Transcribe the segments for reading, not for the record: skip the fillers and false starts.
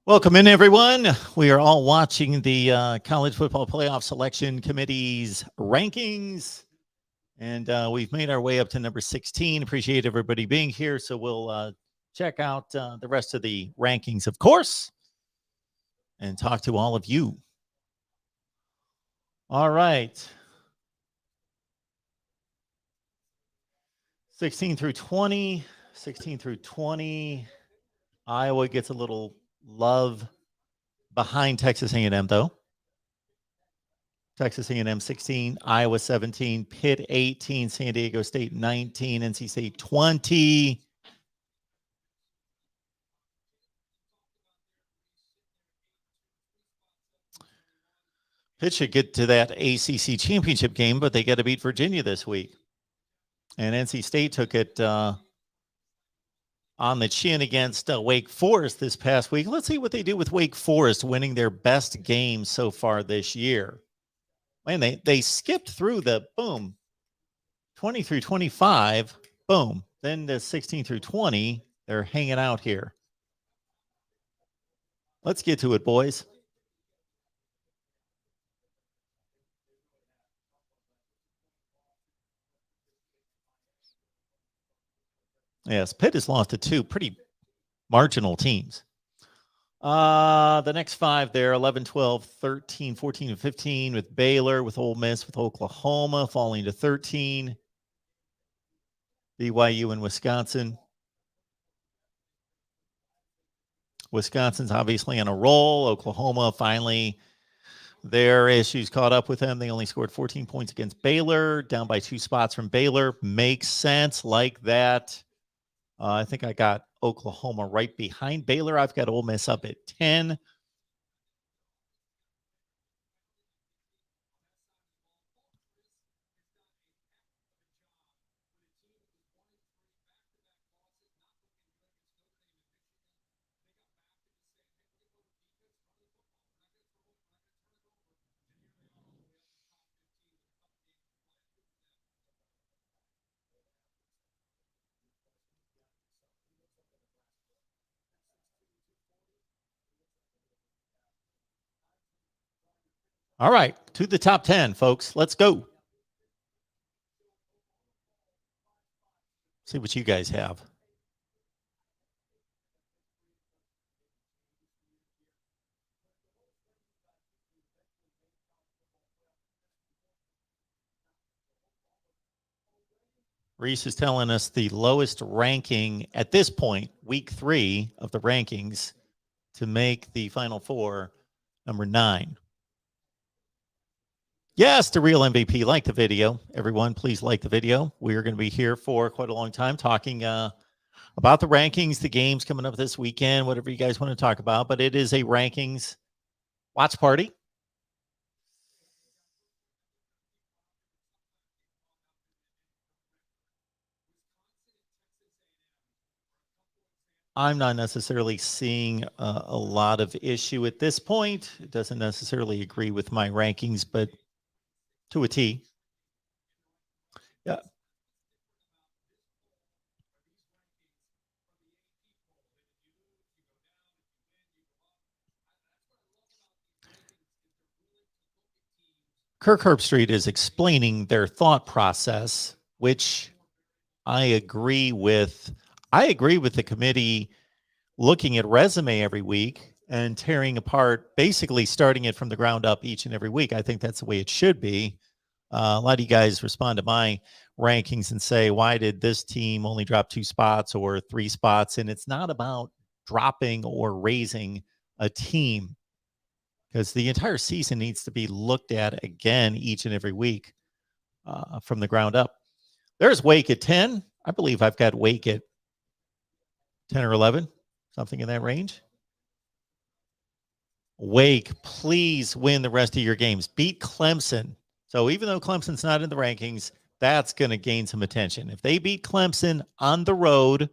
Welcome in, everyone. We are all watching the College Football Playoff Selection Committee's rankings, and we've made our way up to number 16. Appreciate everybody being here. So we'll check out the rest of the rankings, of course, and talk to all of you. All right. 16 through 20. 16 through 20. Iowa gets a little love behind Texas A&M, though. Texas A&M 16, Iowa 17, Pitt 18, San Diego State 19, NC State 20. Pitt should get to that ACC championship game, but they got to beat Virginia this week. And NC State took it on the chin against Wake Forest this past week. Let's see what they do with Wake Forest winning their best game so far this year. Man, they skipped through the 20 through 25, boom. Then the 16 through 20, they're hanging out here. Let's get to it, boys. Yes, Pitt has lost to two pretty marginal teams. The next five there, 11, 12, 13, 14, and 15 with Baylor, with Ole Miss, with Oklahoma falling to 13. BYU and Wisconsin. Wisconsin's obviously on a roll. Oklahoma finally, their issues caught up with them. They only scored 14 points against Baylor, down by 2 spots from Baylor. Makes sense like that. I think I got Oklahoma right behind Baylor. I've got Ole Miss up at 10. All right, to the top 10, folks. Let's go. See what you guys have. Reese is telling us the lowest ranking at this point, week 3 of the rankings, to make the Final Four, number 9. Yes, the real MVP. Like the video. Everyone, please like the video. We are going to be here for quite a long time talking about the rankings, the games coming up this weekend, whatever you guys want to talk about. But it is a rankings watch party. I'm not necessarily seeing a lot of issue at this point. It doesn't necessarily agree with my rankings, but to a T. Yeah. Kirk Herbstreit is explaining their thought process, which I agree with. I agree with the committee looking at resume every week and tearing apart, basically starting it from the ground up each and every week. I think that's the way it should be. A lot of you guys respond to my rankings and say, why did this team only drop 2 spots or 3 spots? And it's not about dropping or raising a team, because the entire season needs to be looked at again each and every week from the ground up. There's Wake at 10. I believe I've got Wake at 10 or 11, something in that range. Wake, please win the rest of your games. Beat Clemson. So even though Clemson's not in the rankings, that's going to gain some attention. If they beat Clemson on the road,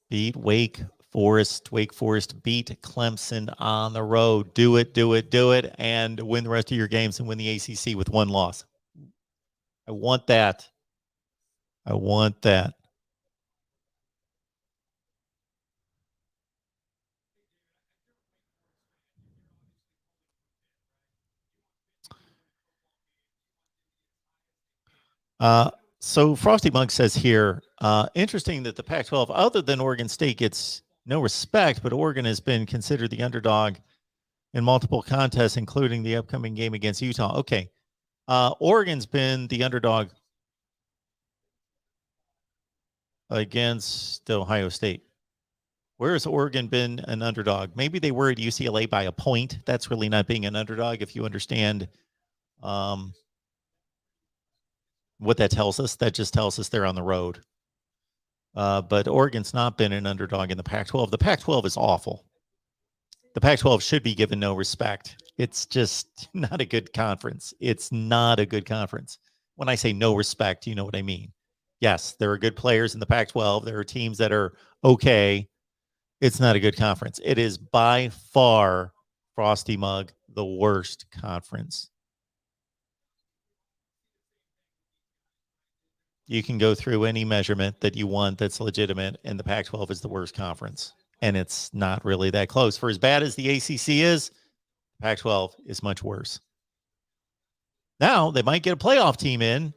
beat Wake Forest. Wake Forest beat Clemson on the road. Do it, do it, do it, and win the rest of your games and win the ACC with 1 loss. I want that. I want that. So Frosty Monk says here, interesting that the Pac-12, other than Oregon State, gets no respect, but Oregon has been considered the underdog in multiple contests, including the upcoming game against Utah. Okay. Oregon's been the underdog against Ohio State. Where has Oregon been an underdog? Maybe they were at UCLA by a point. That's really not being an underdog if you understand what that tells us. That just tells us they're on the road. But Oregon's not been an underdog in the Pac-12. The Pac-12 is awful. The Pac-12 should be given no respect. It's just not a good conference. It's not a good conference. When I say no respect, you know what I mean. Yes, there are good players in the Pac-12. There are teams that are okay. It's not a good conference. It is by far, Frosty Mug, the worst conference. You can go through any measurement that you want that's legitimate, and the Pac-12 is the worst conference. And it's not really that close. For as bad as the ACC is, Pac-12 is much worse. Now, they might get a playoff team in.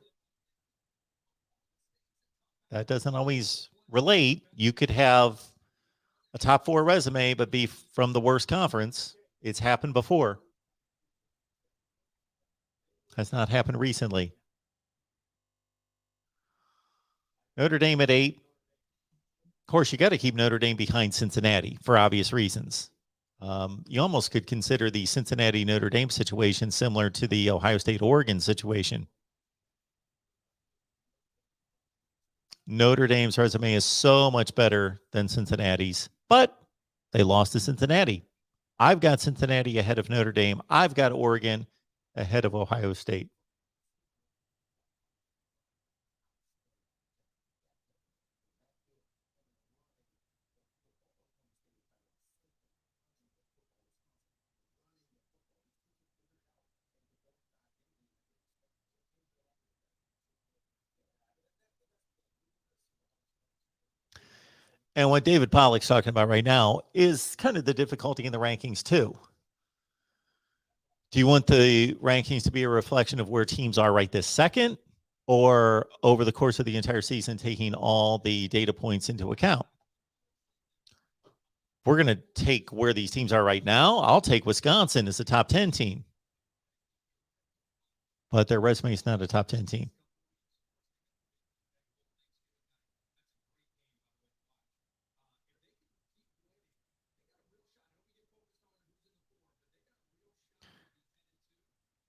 That doesn't always relate. You could have a top 4 resume, but be from the worst conference. It's happened before. Has not happened recently. Notre Dame at 8. Of course, you got to keep Notre Dame behind Cincinnati for obvious reasons. You almost could consider the Cincinnati Notre Dame situation similar to the Ohio State Oregon situation. Notre Dame's resume is so much better than Cincinnati's, but they lost to Cincinnati. I've got Cincinnati ahead of Notre Dame. I've got Oregon ahead of Ohio State. And what David Pollock's talking about right now is kind of the difficulty in the rankings, too. Do you want the rankings to be a reflection of where teams are right this second, or over the course of the entire season, taking all the data points into account? We're going to take where these teams are right now. I'll take Wisconsin as a top 10 team. But their resume is not a top 10 team.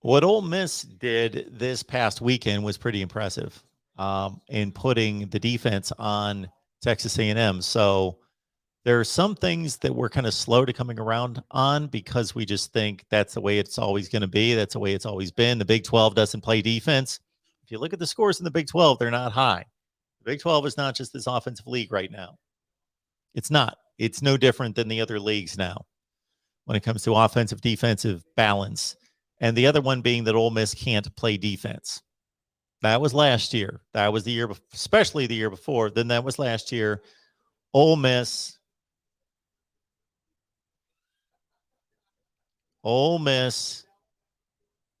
What Ole Miss did this past weekend was pretty impressive in putting the defense on Texas A&M. So there are some things that we're kind of slow to coming around on because we just think that's the way it's always going to be. That's the way it's always been. The Big 12 doesn't play defense. If you look at the scores in the Big 12, they're not high. The Big 12 is not just this offensive league right now. It's not. It's no different than the other leagues now when it comes to offensive, defensive balance. And the other one being that Ole Miss can't play defense. That was last year. That was the year, especially the year before. Then that was last year. Ole Miss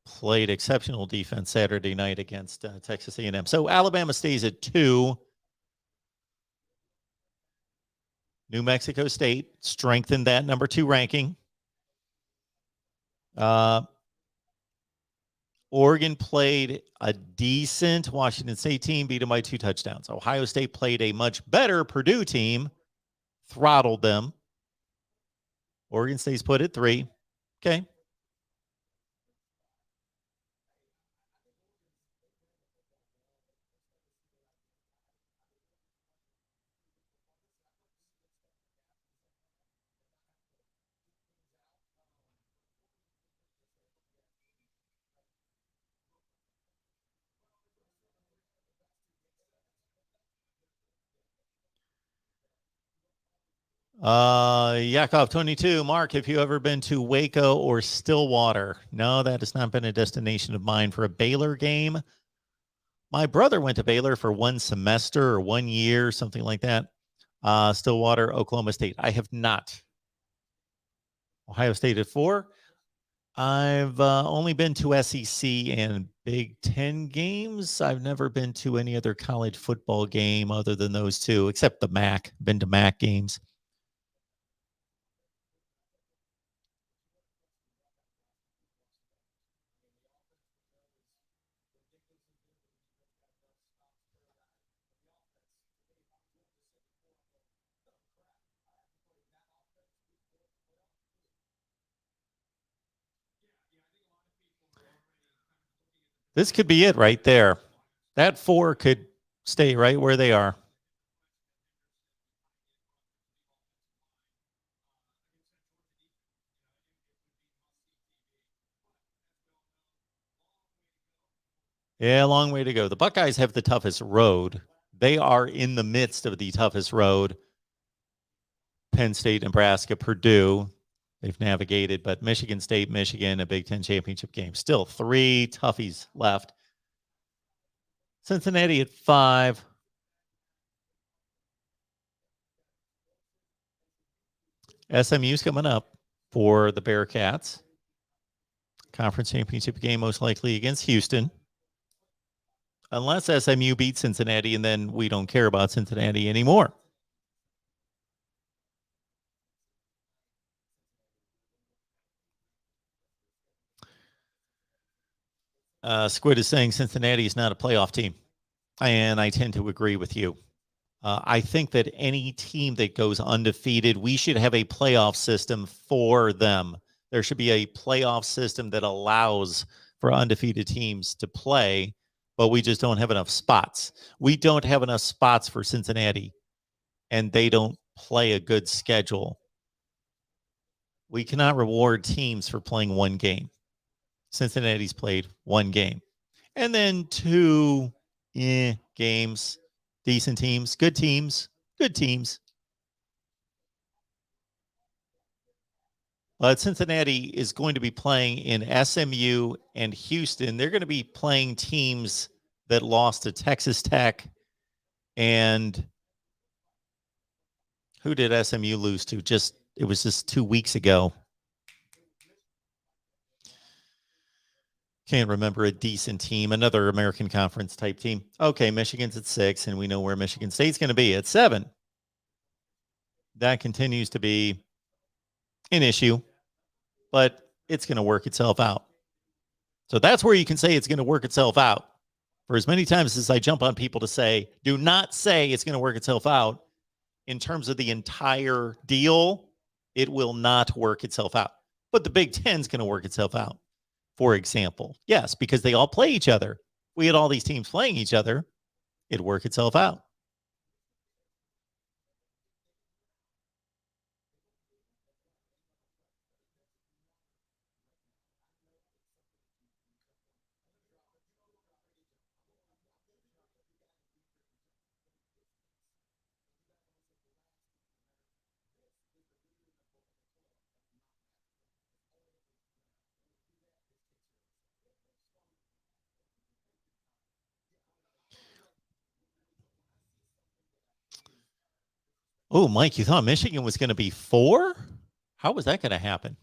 played exceptional defense Saturday night against Texas A&M. So Alabama stays at 2. New Mexico State strengthened that number 2 ranking. Oregon played a decent Washington State team, beat them by 2 touchdowns. Ohio State played a much better Purdue team, throttled them. Oregon State's put at 3. Okay. Yakov 22. Mark, have you ever been to Waco or Stillwater? No, that has not been a destination of mine for a Baylor game. My brother went to Baylor for 1 semester or 1 year, something like that. Stillwater, Oklahoma State. I have not. Ohio State at 4. I've only been to SEC and Big Ten games. I've never been to any other college football game other than those two, except the MAC. Been to MAC games. This could be it right there. That 4 could stay right where they are. Yeah, long way to go. The Buckeyes have the toughest road. They are in the midst of the toughest road. Penn State, Nebraska, Purdue. They've navigated, but Michigan State, Michigan, a Big Ten championship game. Still 3 toughies left. Cincinnati at 5. SMU's coming up for the Bearcats. Conference championship game most likely against Houston. Unless SMU beats Cincinnati, and then we don't care about Cincinnati anymore. Squid is saying Cincinnati is not a playoff team, and I tend to agree with you. I think that any team that goes undefeated, we should have a playoff system for them. There should be a playoff system that allows for undefeated teams to play, but we just don't have enough spots. We don't have enough spots for Cincinnati, and they don't play a good schedule. We cannot reward teams for playing one game. Cincinnati's played one game. And then 2 games, decent teams, good teams, good teams. Cincinnati is going to be playing in SMU and Houston. They're going to be playing teams that lost to Texas Tech. And who did SMU lose to? It was just 2 weeks ago. Can't remember a decent team, another American Conference type team. Okay, Michigan's at 6, and we know where Michigan State's going to be at 7. That continues to be an issue, but it's going to work itself out. So that's where you can say it's going to work itself out. For as many times as I jump on people to say, do not say it's going to work itself out, in terms of the entire deal, it will not work itself out. But the Big Ten's going to work itself out. For example, yes, because they all play each other. We had all these teams playing each other. It'd work itself out. Oh, Mike, you thought Michigan was going to be 4? How was that going to happen?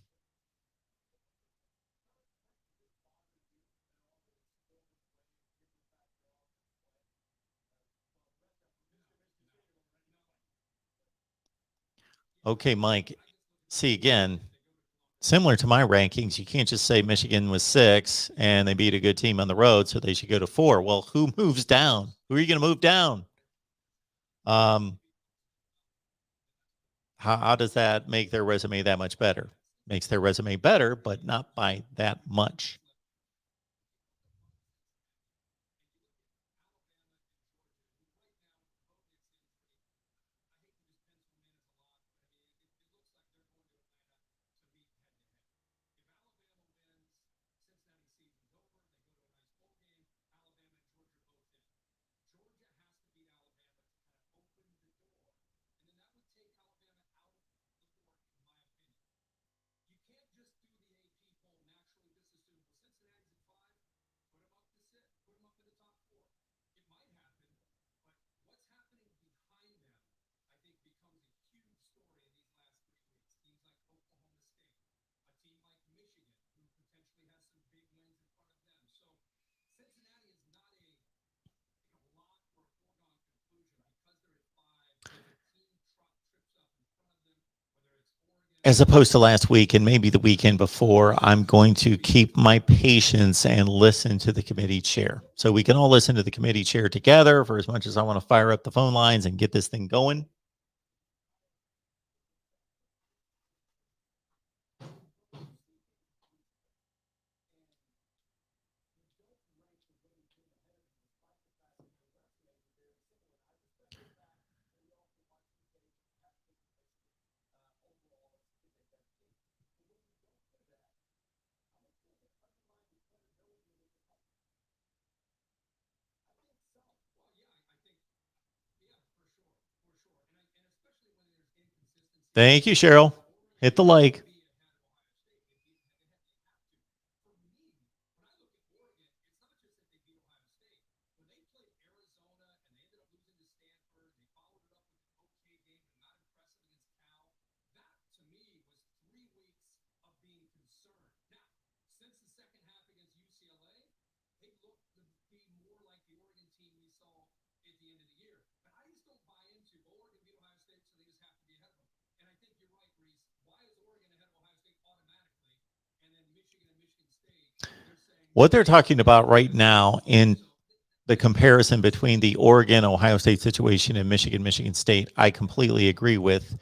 Okay, Mike. See, again, similar to my rankings, you can't just say Michigan was 6 and they beat a good team on the road, so they should go to 4. Well, who moves down? Who are you going to move down? How does that make their resume that much better? Makes their resume better, but not by that much. as opposed to last week and maybe the weekend before, I'm going to keep my patience and listen to the committee chair. So we can all listen to the committee chair together for as much as I want to fire up the phone lines and get this thing going. Thank you, Cheryl. Hit the like. What they're talking about right now in the comparison between the Oregon Ohio State situation and Michigan State, I completely agree with.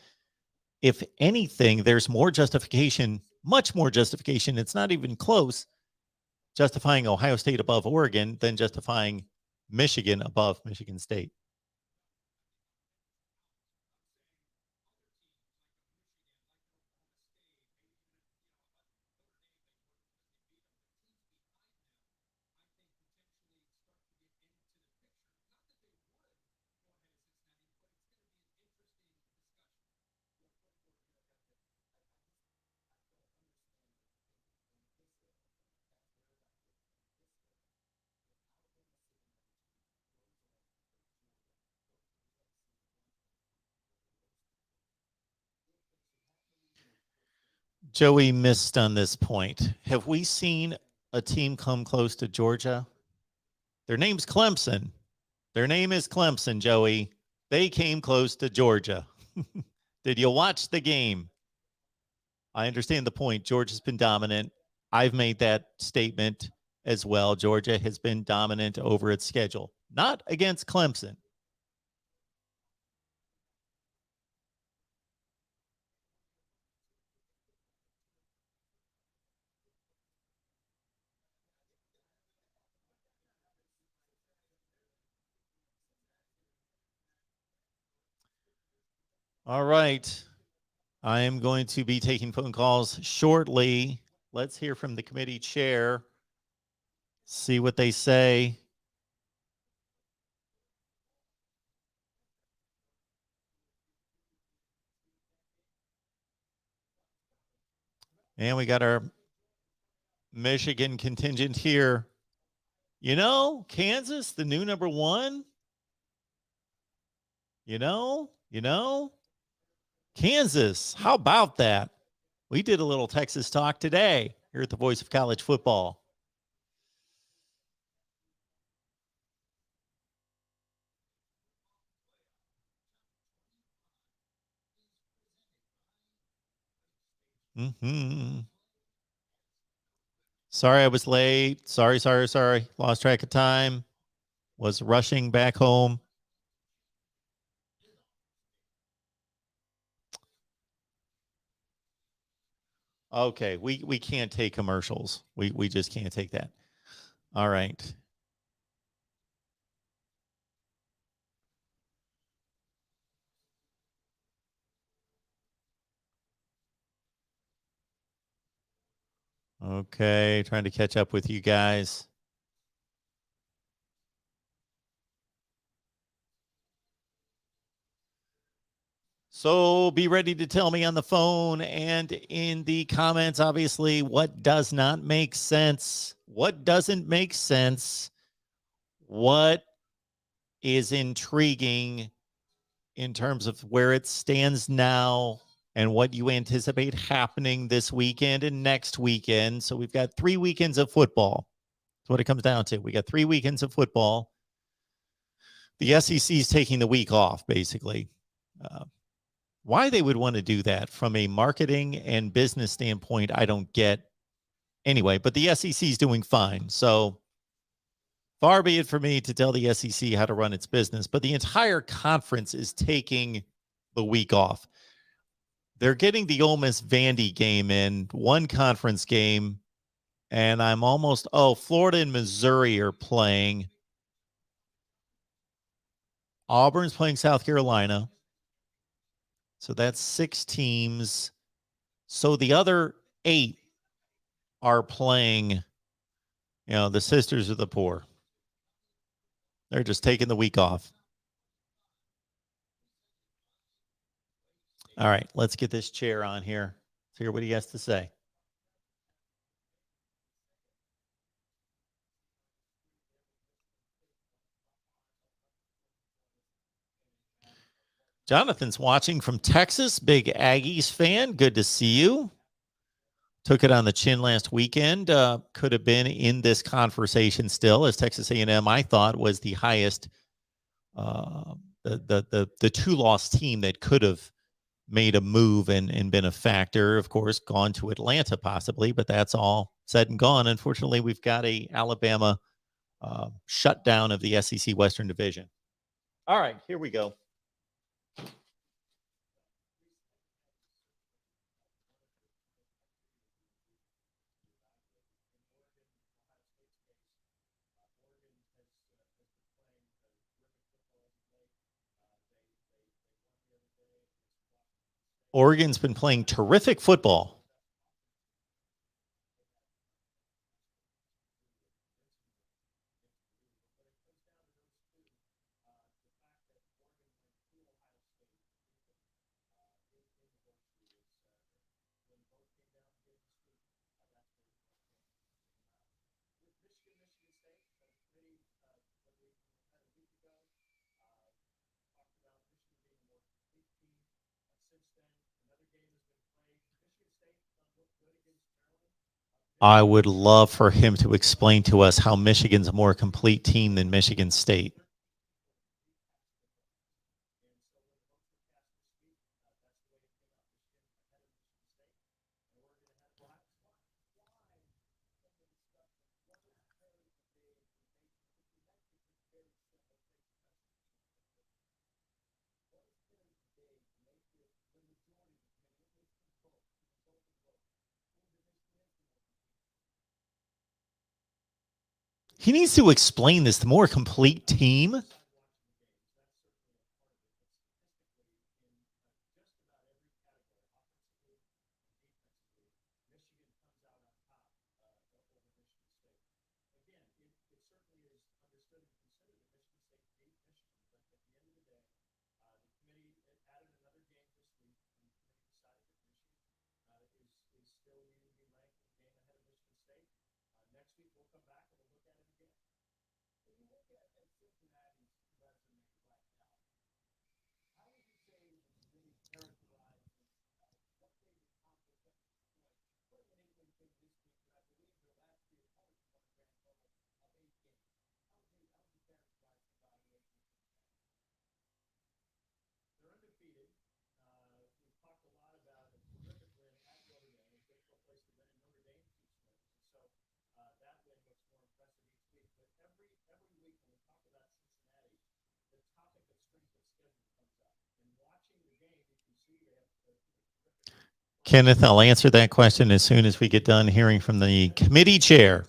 If anything, there's more justification, much more justification. It's not even close, justifying Ohio State above Oregon than justifying Michigan above Michigan State. Joey missed on this point. Have we seen a team come close to Georgia? Their name's Clemson. Their name is Clemson, Joey. They came close to Georgia. Did you watch the game? I understand the point. Georgia's been dominant. I've made that statement as well. Georgia has been dominant over its schedule, not against Clemson. All right. I am going to be taking phone calls shortly. Let's hear from the committee chair, see what they say. And we got our Michigan contingent here. You know, Kansas, the new number one. You know, Kansas, how about that? We did a little Texas talk today here at the Voice of College Football. Sorry I was late. Sorry. Lost track of time. Was rushing back home. Okay, we can't take commercials. We just can't take that. All right. Okay, trying to catch up with you guys. So be ready to tell me on the phone and in the comments, obviously, what does not make sense, what doesn't make sense, what is intriguing in terms of where it stands now and what you anticipate happening this weekend and next weekend. So we've got 3 weekends of football. That's what it comes down to. We got 3 weekends of football. The SEC is taking the week off, basically. Why they would want to do that from a marketing and business standpoint, I don't get anyway, but the SEC is doing fine. So far be it for me to tell the SEC how to run its business, but the entire conference is taking the week off. They're getting the Ole Miss Vandy game in, one conference game, and I'm almost, Florida and Missouri are playing. Auburn's playing South Carolina. So that's 6 teams. So the other 8 are playing, the Sisters of the Poor. They're just taking the week off. All right, let's get this chair on here. Let's hear what he has to say. Jonathan's watching from Texas, big Aggies fan. Good to see you. Took it on the chin last weekend. Could have been in this conversation still, as Texas A&M, I thought, was the highest, the 2-loss team that could have made a move and been a factor. Of course, gone to Atlanta possibly, but that's all said and gone. Unfortunately, we've got a Alabama shutdown of the SEC Western Division. All right, here we go. Oregon's been playing terrific football. I would love for him to explain to us how Michigan's a more complete team than Michigan State. He needs to explain this. The more complete team. Kenneth, I'll answer that question as soon as we get done hearing from the committee chair.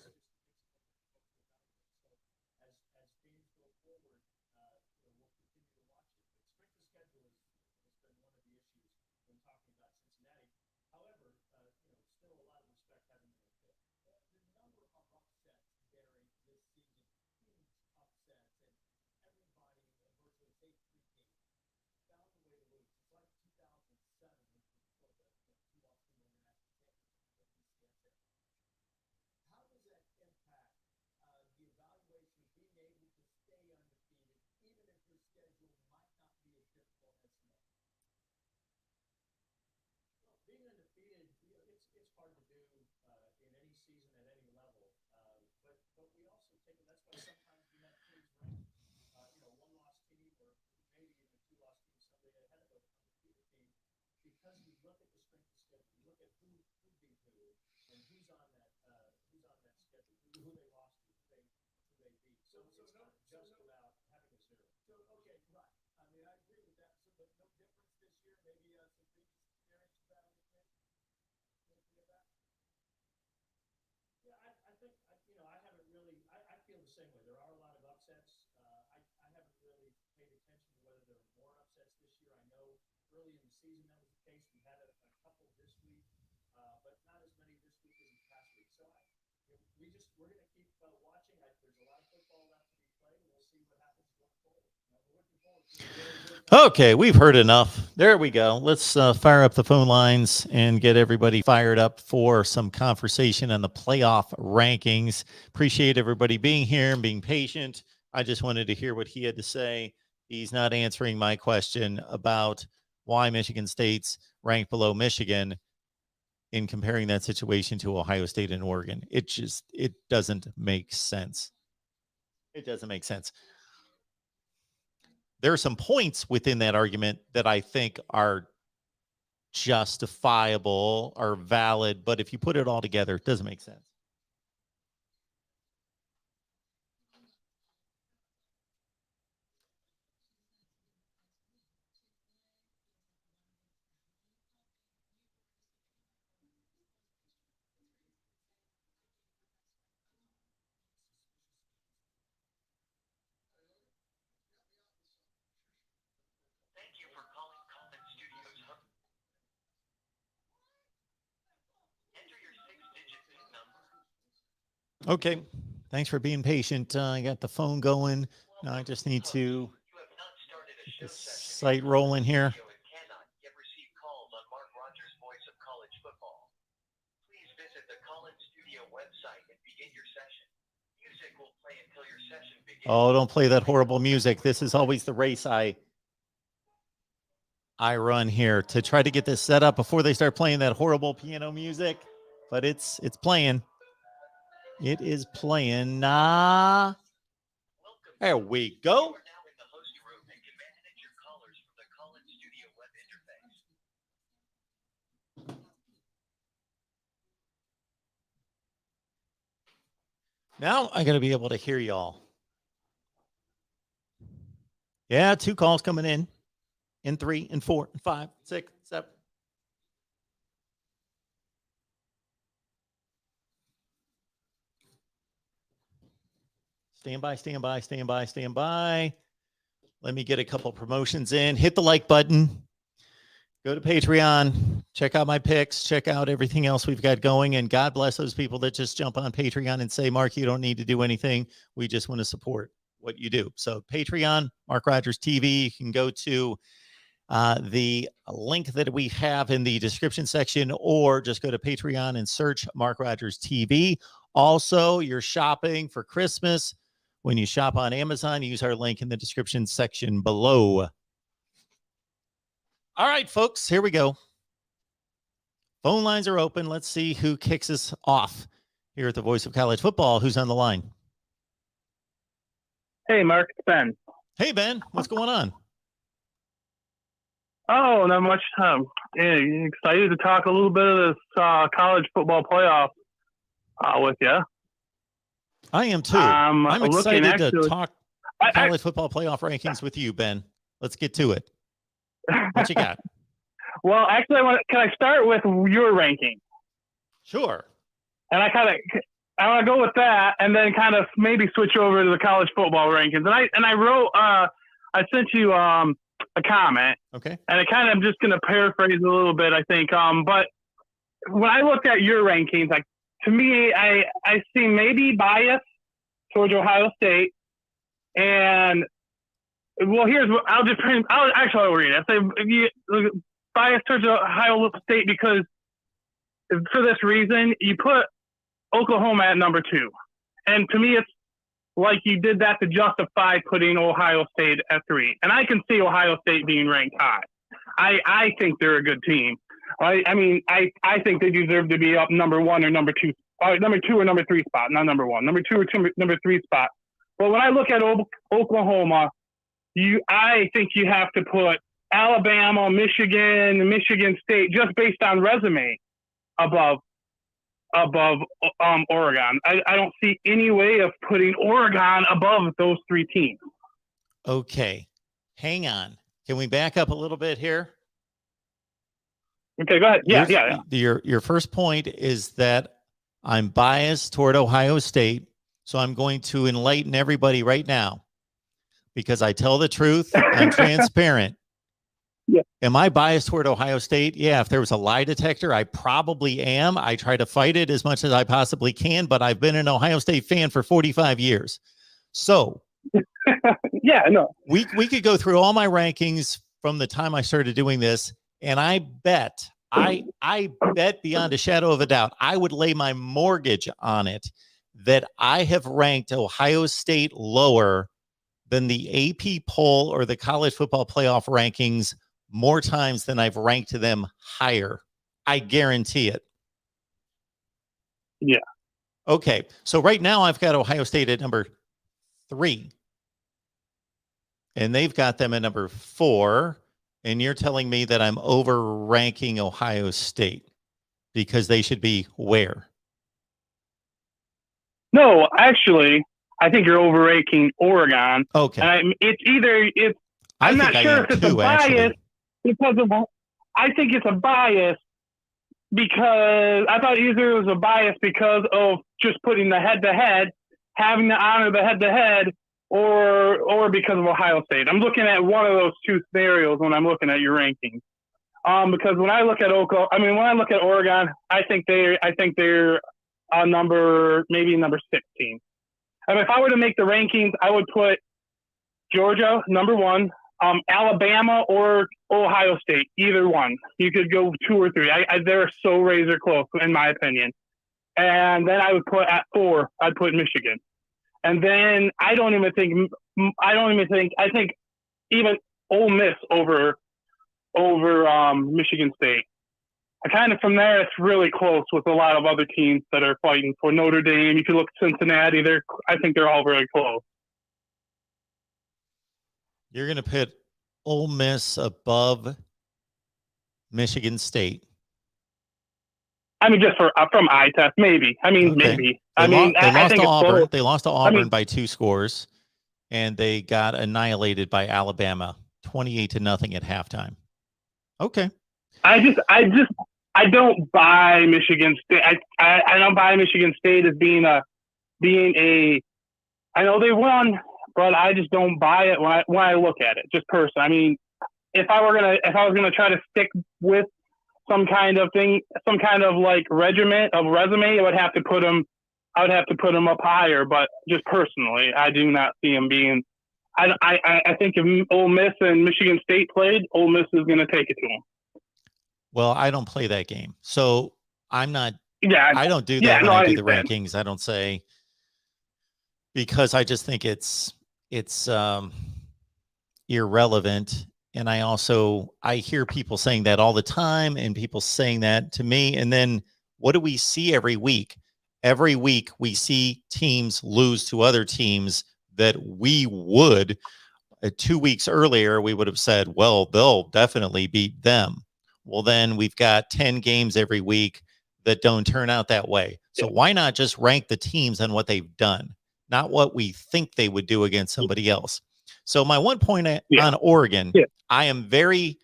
Okay, we've heard enough. There we go. Let's fire up the phone lines and get everybody fired up for some conversation on the playoff rankings. Appreciate everybody being here and being patient. I just wanted to hear what he had to say. He's not answering my question about why Michigan State's ranked below Michigan in comparing that situation to Ohio State and Oregon. It doesn't make sense. It doesn't make sense. There are some points within that argument that I think are justifiable or valid, but if you put it all together, it doesn't make sense. Okay, thanks for being patient. I got the phone going. Now I just need to get the site rolling here. Oh, don't play that horrible music. This is always the race I run here to try to get this set up before they start playing that horrible piano music. But it's playing. It is playing. There we go. Now I got to be able to hear y'all. Yeah, 2 calls coming in 3 and 4 and 5, 6, 7. Stand by. Let me get a couple promotions in. Hit the like button. Go to Patreon. Check out my picks. Check out everything else we've got going. And God bless those people that just jump on Patreon and say, Mark, you don't need to do anything. We just want to support what you do. So Patreon, Mark Rogers TV. You can go to the link that we have in the description section, or just go to Patreon and search Mark Rogers TV. Also, you're shopping for Christmas. When you shop on Amazon, use our link in the description section below. All right, folks, here we go. Phone lines are open. Let's see who kicks us off here at the Voice of College Football. Who's on the line? Hey, Mark, it's Ben. Hey, Ben, what's going on? Oh, not much. Excited to talk a little bit of this college football playoff with you. I am too. I'm excited to talk college football playoff rankings with you, Ben. Let's get to it. What you got? Well, actually, can I start with your ranking? Sure. And I want to go with that, and then kind of maybe switch over to the college football rankings. And I wrote, I sent you a comment. Okay. And I'm just going to paraphrase a little bit, I think. But when I looked at your rankings, like, to me, I see maybe bias towards Ohio State. And, well, here's what I'll read it. I say bias towards Ohio State because for this reason, you put Oklahoma at number 2. And to me, it's like you did that to justify putting Ohio State at 3. And I can see Ohio State being ranked high. I think they're a good team. I mean, I think they deserve to be up number 1 or number 2, number 2 or number 3 spot, not number 1, number 2 or number 3 spot. But when I look at Oklahoma, I think you have to put Alabama, Michigan, Michigan State, just based on resume, above Oregon. I don't see any way of putting Oregon above those three teams. Okay, hang on. Can we back up a little bit here? Okay, go ahead. Yeah. Your first point is that I'm biased toward Ohio State, so I'm going to enlighten everybody right now because I tell the truth. I'm transparent. Yeah. Am I biased toward Ohio State? Yeah, if there was a lie detector, I probably am. I try to fight it as much as I possibly can, but I've been an Ohio State fan for 45 years. So yeah, no. We could go through all my rankings from the time I started doing this, and I bet beyond a shadow of a doubt, I would lay my mortgage on it that I have ranked Ohio State lower than the AP poll or the college football playoff rankings more times than I've ranked them higher. I guarantee it. Yeah. Okay. So right now I've got Ohio State at number 3. And they've got them at number 4. And you're telling me that I'm overranking Ohio State because they should be where? No, actually, I think you're overranking Oregon. Okay. I'm not sure if it's a bias because of. I think it's a bias because I thought either it was a bias because of just putting the head-to-head, having to honor the head-to-head, or because of Ohio State. I'm looking at one of those two scenarios when I'm looking at your rankings. Because when I look at Oregon, I think they're maybe number 16. I mean, if I were to make the rankings, I would put Georgia number 1, Alabama or Ohio State, either one. You could go 2 or 3. They're so razor close, in my opinion. And then I would put at 4, I'd put Michigan. And then I think even Ole Miss over Michigan State. From there, it's really close with a lot of other teams that are fighting for Notre Dame. You could look at Cincinnati. I think they're all very close. You're going to put Ole Miss above Michigan State. I mean, just from eye test, maybe. I mean, okay. Maybe. They lost to Auburn by 2 scores, and they got annihilated by Alabama, 28-0 at halftime. Okay. I don't buy Michigan State. I don't buy Michigan State as being a. I know they won, but I just don't buy it when I look at it. Just personally, I mean, if I was gonna try to stick with some kind of thing, some kind of like resume, I would have to put them up higher. But just personally, I do not see them being. I think if Ole Miss and Michigan State played, Ole Miss is going to take it to them. Well, I don't play that game, so I'm not. Yeah, I don't do that when I do the rankings. I don't say, because I just think it's irrelevant. And I hear people saying that all the time, and people saying that to me. And then what do we see every week? Every week we see teams lose to other teams that we would 2 weeks earlier, we would have said, well, they'll definitely beat them. Well, then we've got 10 games every week that don't turn out that way. So why not just rank the teams on what they've done, not what we think they would do against somebody else? So my one point on Oregon, I am very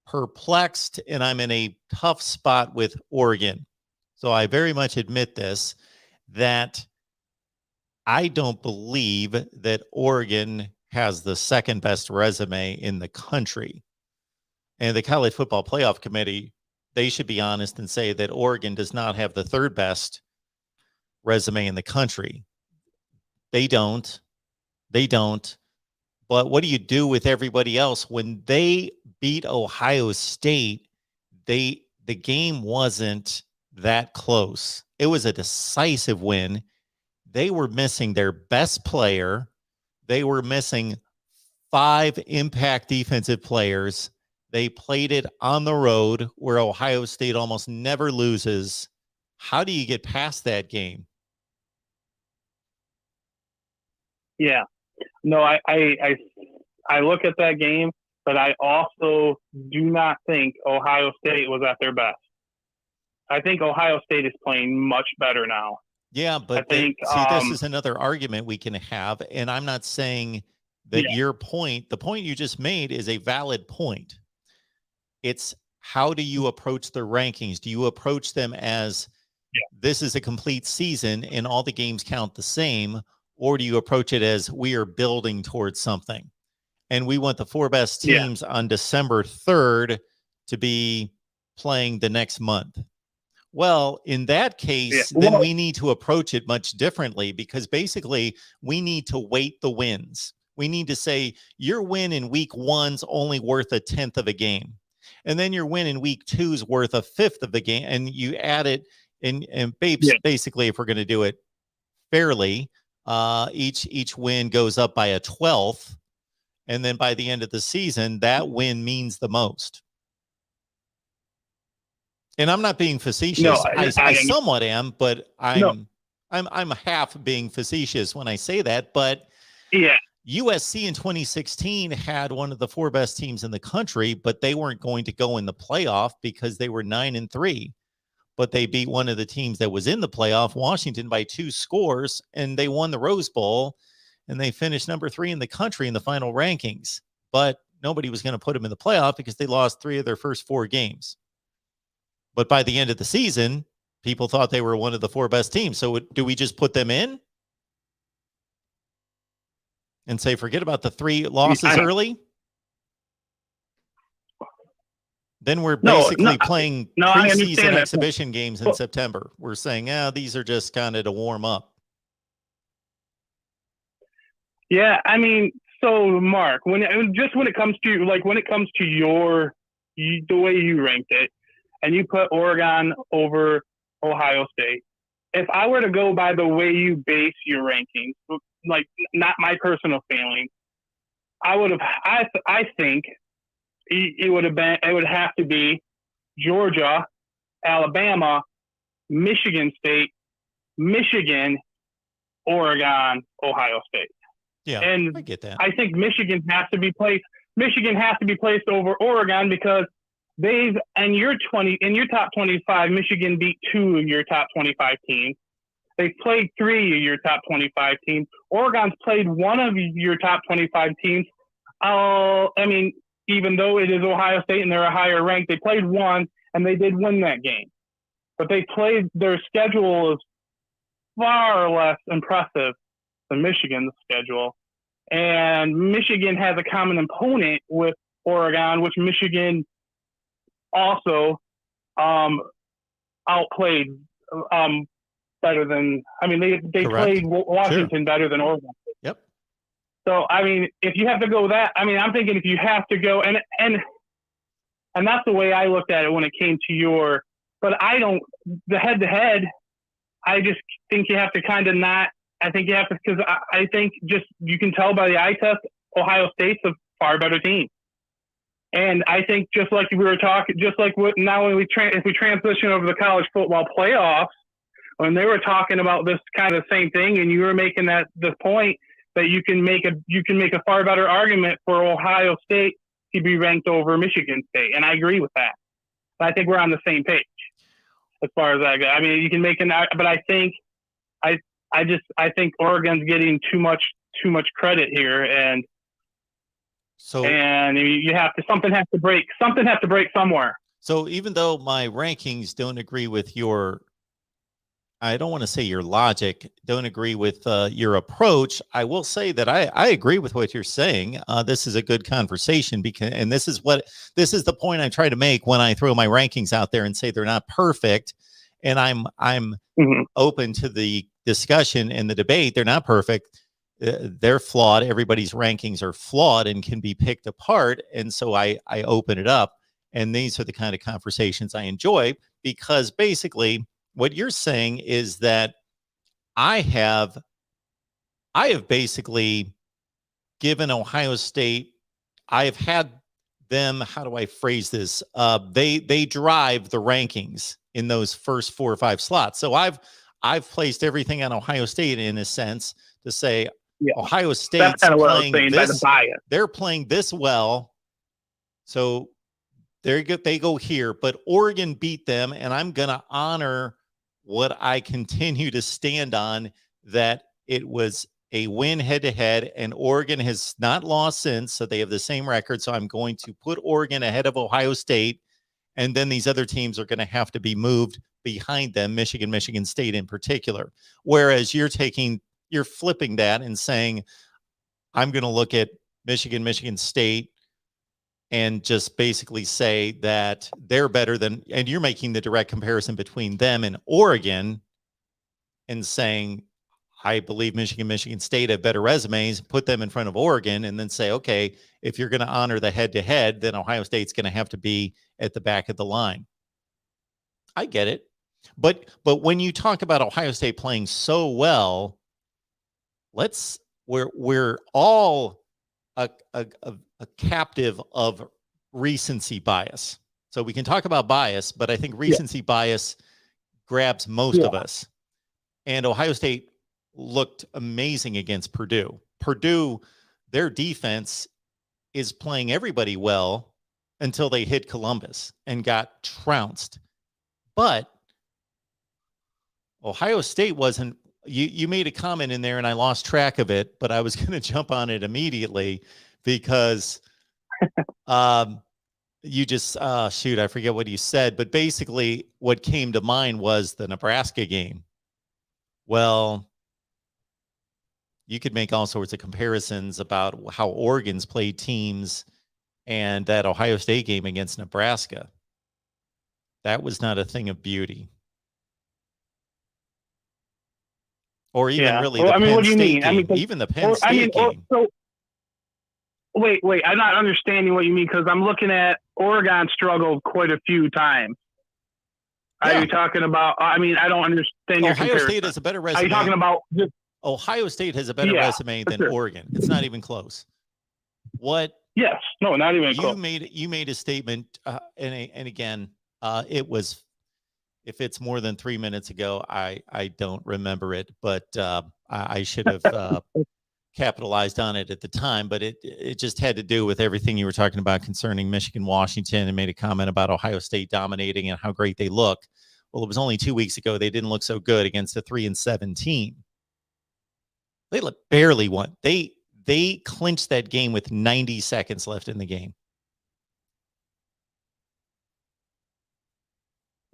perplexed, and I'm in a tough spot with Oregon. So I very much admit this, that I don't believe that Oregon has the second best resume in the country. And the College Football Playoff Committee, they should be honest and say that Oregon does not have the third best resume in the country. They don't. But what do you do with everybody else? When they beat Ohio State, the game wasn't that close. It was a decisive win. They were missing their best player. They were missing 5 impact defensive players. They played it on the road where Ohio State almost never loses. How do you get past that game? Yeah. No, I look at that game but I also do not think Ohio State was at their best. I think Ohio State is playing much better now. Yeah, but think, see, this is another argument we can have, and I'm not saying that your point, the point you just made, is a valid point. It's how do you approach the rankings? Do you approach them as this is a complete season and all the games count the same, or do you approach it as we are building towards something? And we want the 4 best teams on December 3rd to be playing the next month. Well, in that case, then we need to approach it much differently, because basically we need to weight the wins. We need to say your win in week 1's only worth 1/10 of a game. And then your win in week 2 is worth 1/5 of the game. And you add it and basically, if we're going to do it fairly, each win goes up by 1/12. And then by the end of the season, that win means the most. And I'm not being facetious. No, I somewhat am, but I'm half being facetious when I say that. But USC in 2016 had one of the 4 best teams in the country, but they weren't going to go in the playoff because they were 9-3. But they beat one of the teams that was in the playoff, Washington, by 2 scores, and they won the Rose Bowl, and they finished number 3 in the country in the final rankings. But nobody was going to put them in the playoff because they lost 3 of their first 4 games. But by the end of the season, people thought they were one of the 4 best teams. So do we just put them in and say, forget about the 3 losses early? Then we're basically playing preseason exhibition games in September. We're saying, these are just kind of to warm up. Yeah, I mean, so Mark, when it comes to the way you ranked it, and you put Oregon over Ohio State, if I were to go by the way you base your rankings, like not my personal feeling, I think it would have to be Georgia, Alabama, Michigan State, Michigan, Oregon, Ohio State. Yeah, and I get that. I think Michigan has to be placed over Oregon because in your top 25, Michigan beat 2 of your top 25 teams. They've played 3 of your top 25 teams. Oregon's played 1 of your top 25 teams. I mean, even though it is Ohio State and they're a higher rank, they played 1 and they did win that game. But their schedule is far less impressive than Michigan's schedule. And Michigan has a common opponent with Oregon, which Michigan also outplayed better than. I mean, they played Washington better than Oregon. Yep. So I mean, if you have to go that, I mean, I'm thinking if you have to go and that's the way I looked at it when it came to your. But the head to head. I just think you have to kind of not. I think you have to because I think just you can tell by the eye test, Ohio State's a far better team. And I think just like we were talking, just like if we transition over the college football playoffs, when they were talking about this kind of same thing, and you were making the point that you can make a far better argument for Ohio State to be ranked over Michigan State, and I agree with that. I think we're on the same page as far as that goes. I mean, you can make but I think I think Oregon's getting too much credit here, and. And you have to something has to break somewhere. So even though my rankings don't agree with I don't want to say your logic, don't agree with your approach, I will say that I agree with what you're saying. This is a good conversation and this is the point I try to make when I throw my rankings out there and say they're not perfect. And I'm open to the discussion and the debate. They're not perfect. They're flawed. Everybody's rankings are flawed and can be picked apart. And so I open it up. And these are the kind of conversations I enjoy, because basically what you're saying is that I have basically given Ohio State, I've had them, how do I phrase this? They drive the rankings in those first 4 or 5 slots. So I've placed everything on Ohio State in a sense to say, Ohio State's playing this. They're playing this well. So they go here, but Oregon beat them, and I'm going to honor what I continue to stand on, that it was a win head-to-head, and Oregon has not lost since, so they have the same record. So I'm going to put Oregon ahead of Ohio State, and then these other teams are going to have to be moved behind them, Michigan State in particular. Whereas you're flipping that and saying, I'm going to look at Michigan State and just basically say that they're better than, and you're making the direct comparison between them and Oregon and saying, I believe Michigan State have better resumes, put them in front of Oregon, and then say, okay, if you're going to honor the head-to-head, then Ohio State's going to have to be at the back of the line. I get it. But when you talk about Ohio State playing so well, we're all a captive of recency bias. So we can talk about bias, but I think recency bias grabs most of us. And Ohio State looked amazing against Purdue. Purdue, their defense is playing everybody well until they hit Columbus and got trounced. But Ohio State wasn't. You made a comment in there and I lost track of it, but I was going to jump on it immediately because you just shoot, I forget what you said, but basically what came to mind was the Nebraska game. Well, you could make all sorts of comparisons about how Oregon's played teams and that Ohio State game against Nebraska. That was not a thing of beauty. Or even really the Penn State game. Even the Penn State game. Wait, I'm not understanding what you mean, because I'm looking at Oregon struggled quite a few times. Yeah. Are you talking about, I don't understand your comparison. Ohio State has a better resume. Are you talking about just, Ohio State has a better resume than Oregon. It's not even close. Yes. No, not even close. You made a statement, and again, it was, if it's more than 3 minutes ago, I don't remember it, but I should have capitalized on it at the time. But it just had to do with everything you were talking about concerning Michigan, Washington, and made a comment about Ohio State dominating and how great they look. Well, it was only 2 weeks ago they didn't look so good against a 3-7 team. They barely won. They clinched that game with 90 seconds left in the game.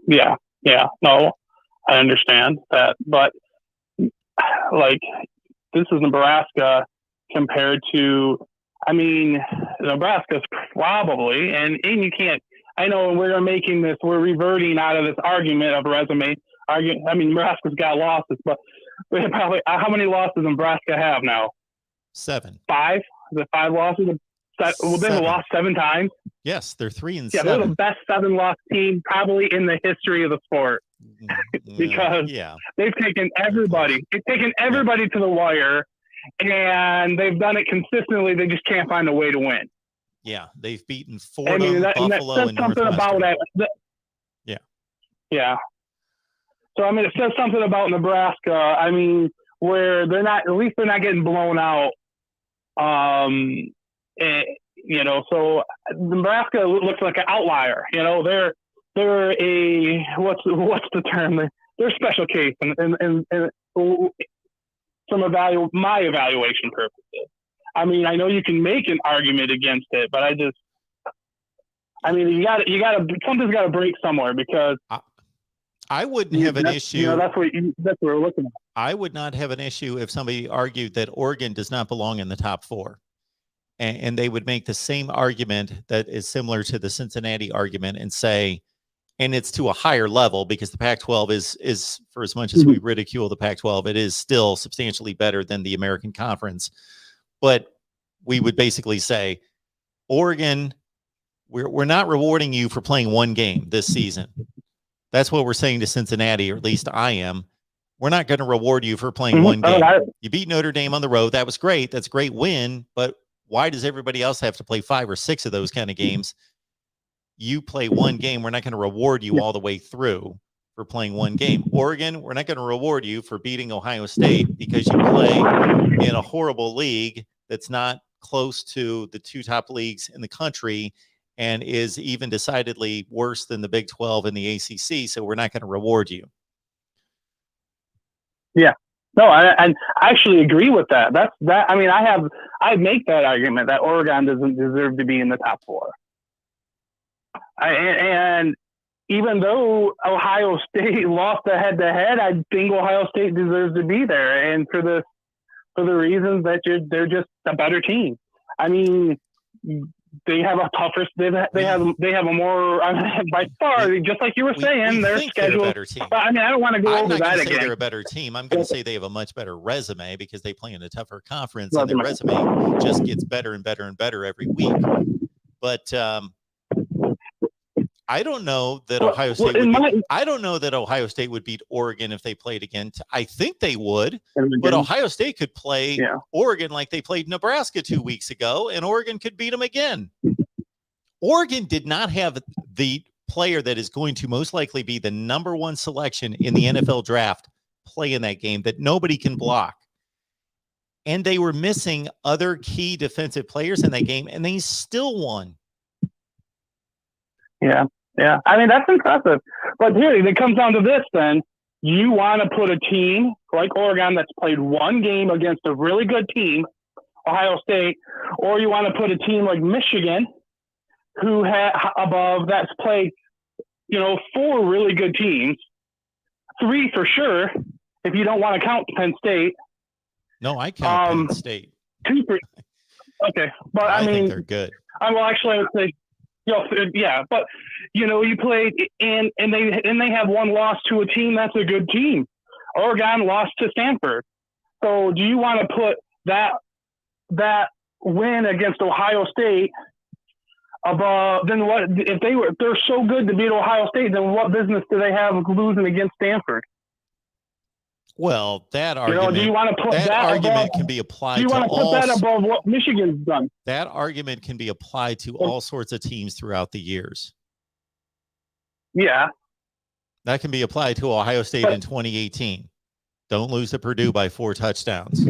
Yeah, no, I understand that, but like, this is Nebraska compared to, Nebraska's probably, and you can't, I know we're making this, we're reverting out of this argument of resume. Nebraska's got losses, but probably, how many losses does Nebraska have now? 7. 5? Is it 5 losses? Well, they've lost 7 times. Yes, they're 3-7. Yeah, they're the best 7-loss team probably in the history of the sport. Because they've taken everybody. They've taken everybody to the wire, and they've done it consistently. They just can't find a way to win. Yeah, they've beaten Fordham, Buffalo, and Northwestern. About that. Yeah. So it says something about Nebraska. Where they're not, at least they're not getting blown out. So Nebraska looks like an outlier. They're a what's the term? They're a special case, and from my evaluation purposes. I know you can make an argument against it, but you got something's got to break somewhere, because I wouldn't have an issue. That's what we're looking at. I would not have an issue if somebody argued that Oregon does not belong in the top 4. And they would make the same argument that is similar to the Cincinnati argument and say, and it's to a higher level, because the Pac-12 is for as much as we ridicule the Pac-12, it is still substantially better than the American Conference. But we would basically say, Oregon, we're not rewarding you for playing one game this season. That's what we're saying to Cincinnati, or at least I am. We're not going to reward you for playing one game. You beat Notre Dame on the road. That was great. That's a great win. But why does everybody else have to play 5 or 6 of those kind of games? You play one game. We're not going to reward you all the way through for playing one game. Oregon, we're not going to reward you for beating Ohio State because you play in a horrible league that's not close to the 2 top leagues in the country. and is even decidedly worse than the Big 12 and the ACC. So we're not going to reward you. Yeah. No, I actually agree with that. I mean, I make that argument that Oregon doesn't deserve to be in the top 4. And even though Ohio State lost the head-to-head, I think Ohio State deserves to be there, and for the reasons that they're just a better team. I mean, they have a tougher. They have a more by far. Just like you were saying, their schedule. They're a better team. But I mean, I don't want to go over that again. They're a better team. I'm going to say they have a much better resume because they play in a tougher conference, and their resume just gets better and better and better every week. But I don't know that Ohio State. I don't know that Ohio State would beat Oregon if they played again. I think they would, but Ohio State could play Oregon like they played Nebraska 2 weeks ago, and Oregon could beat them again. Oregon did not have the player that is going to most likely be the number 1 selection in the NFL draft play in that game that nobody can block. And they were missing other key defensive players in that game, and they still won. Yeah. I mean, that's impressive. But here, it comes down to this then. You want to put a team like Oregon that's played one game against a really good team, Ohio State, or you want to put a team like Michigan who that's played, 4 really good teams, 3 for sure, if you don't want to count Penn State. No, I count Penn State. 2 for, okay. But I mean, think they're good. Well, actually, I would say, yeah, but you played and they have one loss to a team that's a good team. Oregon lost to Stanford. So do you want to put that win against Ohio State above? Then what if they're so good to beat Ohio State? Then what business do they have losing against Stanford? Well, that argument. Do you want to put that argument above, can be applied? Do you to want to put that above what Michigan's done? That argument can be applied to all sorts of teams throughout the years. Yeah, that can be applied to Ohio State in 2018. Don't lose to Purdue by 4 touchdowns.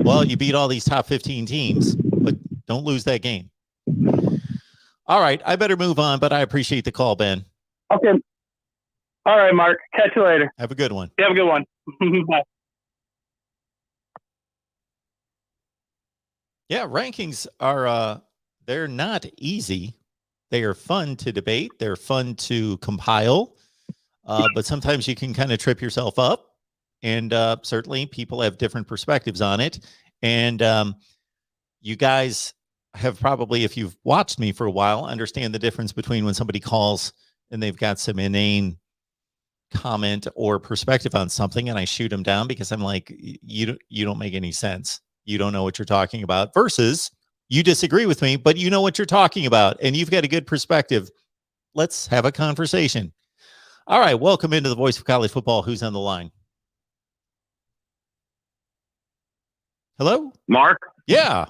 Well, you beat all these top 15 teams, but don't lose that game. All right, I better move on, but I appreciate the call, Ben. Okay. All right, Mark. Catch you later. Have a good one. You have a good one. Bye. Yeah, rankings are they're not easy. They are fun to debate. They're fun to compile. But sometimes you can kind of trip yourself up. And certainly people have different perspectives on it. And you guys have probably, if you've watched me for a while, understand the difference between when somebody calls and they've got some inane comment or perspective on something and I shoot them down because I'm like, you don't make any sense. You don't know what you're talking about, versus you disagree with me, but you know what you're talking about and you've got a good perspective. Let's have a conversation. All right. Welcome into the Voice of College Football. Who's on the line? Hello? Mark? Yeah.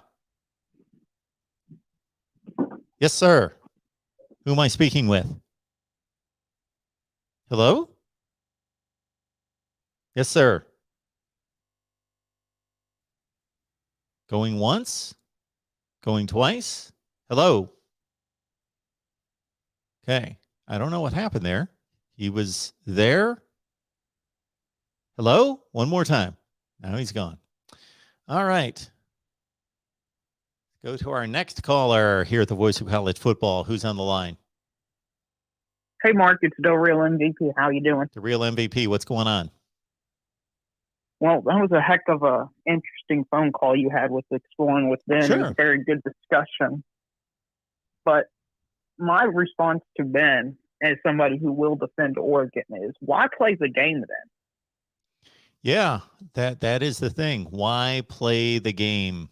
Yes, sir. Who am I speaking with? Hello? Yes, sir. Going once? Going twice? Hello? Okay. I don't know what happened there. He was there. Hello? One more time. Now he's gone. All right. Go to our next caller here at the Voice of College Football. Who's on the line? Hey, Mark. It's the real MVP. How you doing? The real MVP. What's going on? Well, that was a heck of a interesting phone call you had with Exploring with Ben. Sure. It was a very good discussion. But my response to Ben, as somebody who will defend Oregon, is why play the game then? Yeah, that is the thing. Why play the game?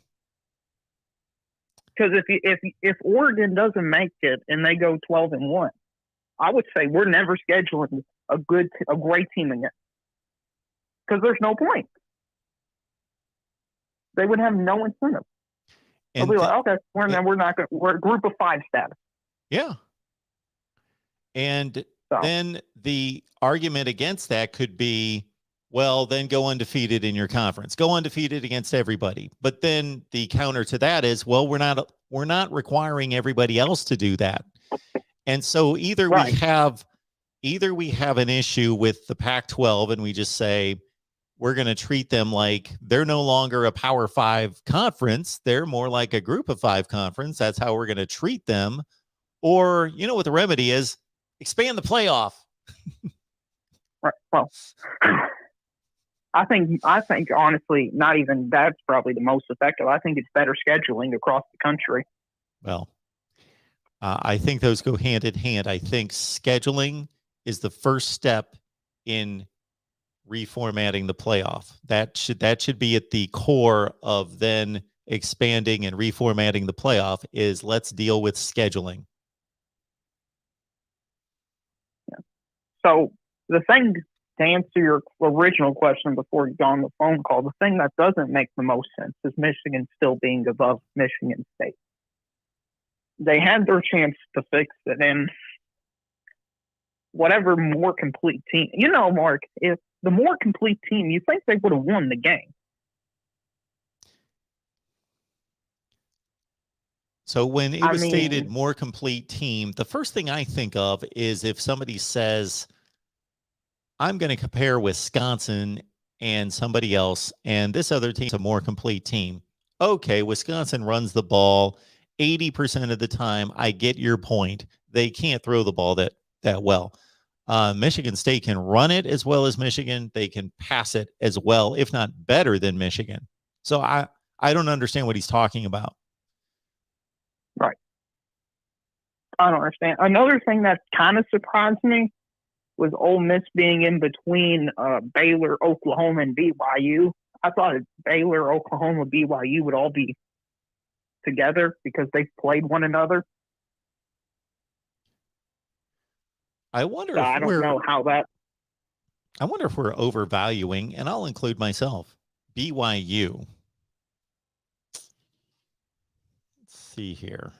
Because if Oregon doesn't make it and they go 12-1, I would say we're never scheduling a great team again. Because there's no point. They would have no incentive. They'll be like, okay, we're a group of 5 status. Yeah. And then the argument against that could be, well, then go undefeated in your conference. Go undefeated against everybody. But then the counter to that is, well, we're not requiring everybody else to do that. And so either Right. we have an issue with the Pac-12 and we just say we're going to treat them like they're no longer a Power 5 conference, they're more like a Group of 5 conference. That's how we're going to treat them. Or, you know what the remedy is? Expand the playoff. Right. Well, I think honestly, not even that's probably the most effective. I think it's better scheduling across the country. Well, I think those go hand in hand. I think scheduling is the first step in reformatting the playoff. That should be at the core of then expanding and reformatting the playoff is let's deal with scheduling. Yeah. So the thing, to answer your original question before you got on the phone call, the thing that doesn't make the most sense is Michigan still being above Michigan State. They had their chance to fix it, and whatever more complete team, Mark, if the more complete team, you think they would have won the game. So when it was stated more complete team, the first thing I think of is if somebody says, I'm going to compare Wisconsin and somebody else, and this other team's a more complete team. Okay, Wisconsin runs the ball 80% of the time. I get your point. They can't throw the ball that well. Michigan State can run it as well as Michigan. They can pass it as well, if not better than Michigan. So I don't understand what he's talking about. Right. I don't understand. Another thing that kind of surprised me was Ole Miss being in between Baylor, Oklahoma, and BYU. I thought Baylor, Oklahoma, BYU would all be together because they've played one another. I wonder so I don't know how that. I wonder if we're overvaluing, and I'll include myself, BYU. Let's see here.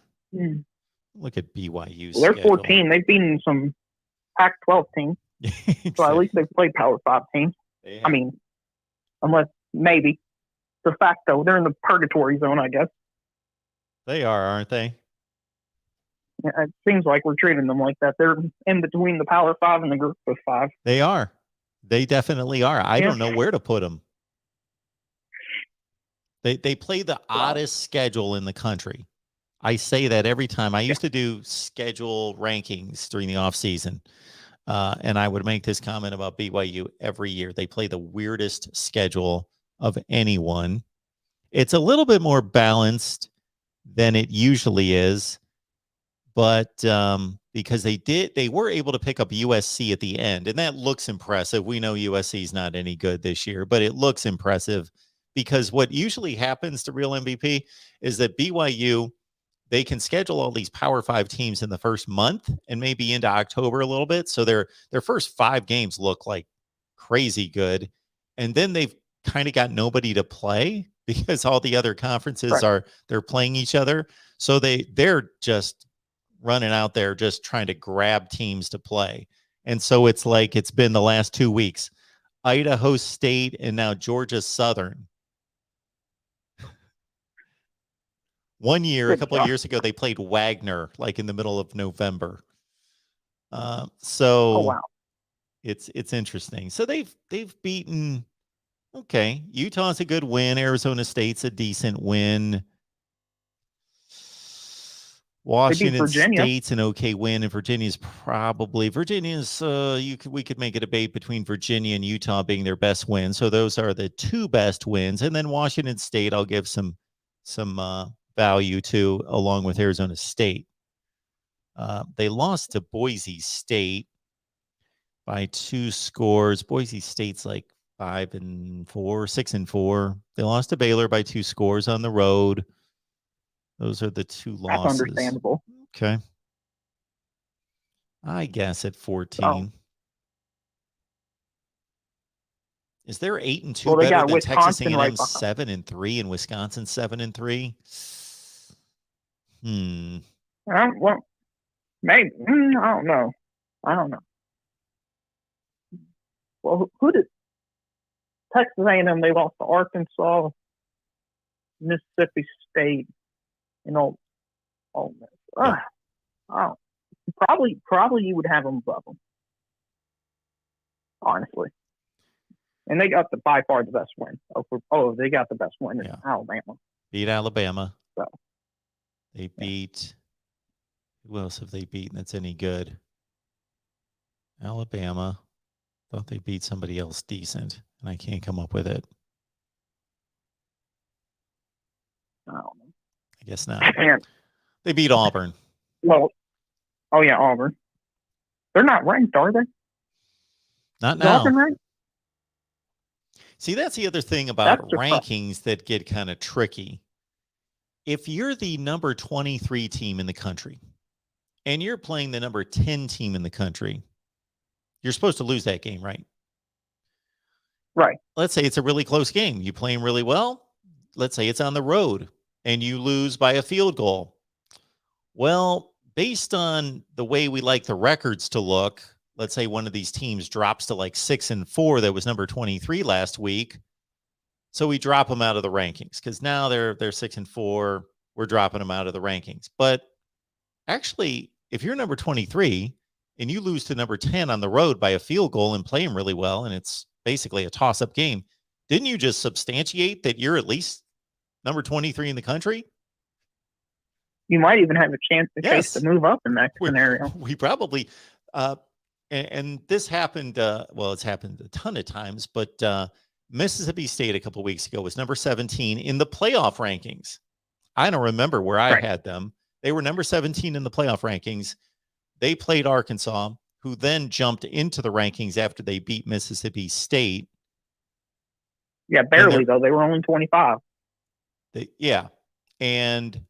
Look at BYU. Well, they're 14. They've beaten some Pac-12 teams. Exactly. So at least they've played Power 5 teams. I mean, unless maybe de facto they're in the purgatory zone, I guess. They are, aren't they? Yeah, it seems like we're treating them like that. They're in between the Power 5 and the Group of 5. They are. They definitely are. I don't know where to put them. They play the oddest schedule in the country. I say that every time. I used to do schedule rankings during the off season, and I would make this comment about BYU every year. They play the weirdest schedule of anyone. It's a little bit more balanced than it usually is, but because they were able to pick up USC at the end, and that looks impressive. We know USC is not any good this year, but it looks impressive because what usually happens to real MVP is that BYU, they can schedule all these Power 5 teams in the first month and maybe into October a little bit. So their first 5 games look like crazy good. And then they've kind of got nobody to play because all the other conferences they're playing each other. So they're just running out there just trying to grab teams to play. And so it's like it's been the last 2 weeks, Idaho State and now Georgia Southern. One year, a couple of years ago, they played Wagner like in the middle of November. It's interesting. So they've beaten. Okay, Utah's a good win. Arizona State's a decent win. Washington State's an okay win, and Virginia's we could make a debate between Virginia and Utah being their best win. So those are the 2 best wins, and then Washington State I'll give some value to, along with Arizona State. They lost to Boise State by 2 scores. Boise State's like 5-4, 6-4. They lost to Baylor by 2 scores on the road. Those are the 2 losses. That's understandable. Okay. I guess at 14. Is there 8-2 better than Texas A&M 7-3 and Wisconsin 7-3? Well, maybe. I don't know. Well, who did Texas A&M? They lost to Arkansas, Mississippi State, and Ole Miss. Probably you would have them above them, honestly. And they got by far the best win. They got the best win in Yeah. Alabama. Beat Alabama. So. They beat. Who else have they beaten that's any good? Alabama. Thought they beat somebody else decent, and I can't come up with it. I don't know. I guess not. And, They beat Auburn. well, oh yeah, Auburn. They're not ranked, are they? Not Is now. Auburn ranked? See, that's the other thing about That's the rankings that get kind of tricky. If you're the number 23 team in the country and you're playing the number 10 team in the country, you're supposed to lose that game, right? Right. Let's say it's a really close game. You playing really well. Let's say it's on the road and you lose by a field goal. Well, based on the way we like the records to look, let's say one of these teams drops to like 6-4 that was number 23 last week. So we drop them out of the rankings because now they're 6-4. We're dropping them out of the rankings. But actually, if you're number 23 and you lose to number 10 on the road by a field goal and playing really well, and it's basically a toss-up game, didn't you just substantiate that you're at least number 23 in the country? You might even have a chance Yes. to move up in that scenario. We probably, and this happened, well, it's happened a ton of times, but Mississippi State a couple of weeks ago was number 17 in the playoff rankings. I don't remember where I had them. They were number 17 in the playoff rankings. They played Arkansas, who then jumped into the rankings after they beat Mississippi State. Yeah, barely, though. They were only 25. And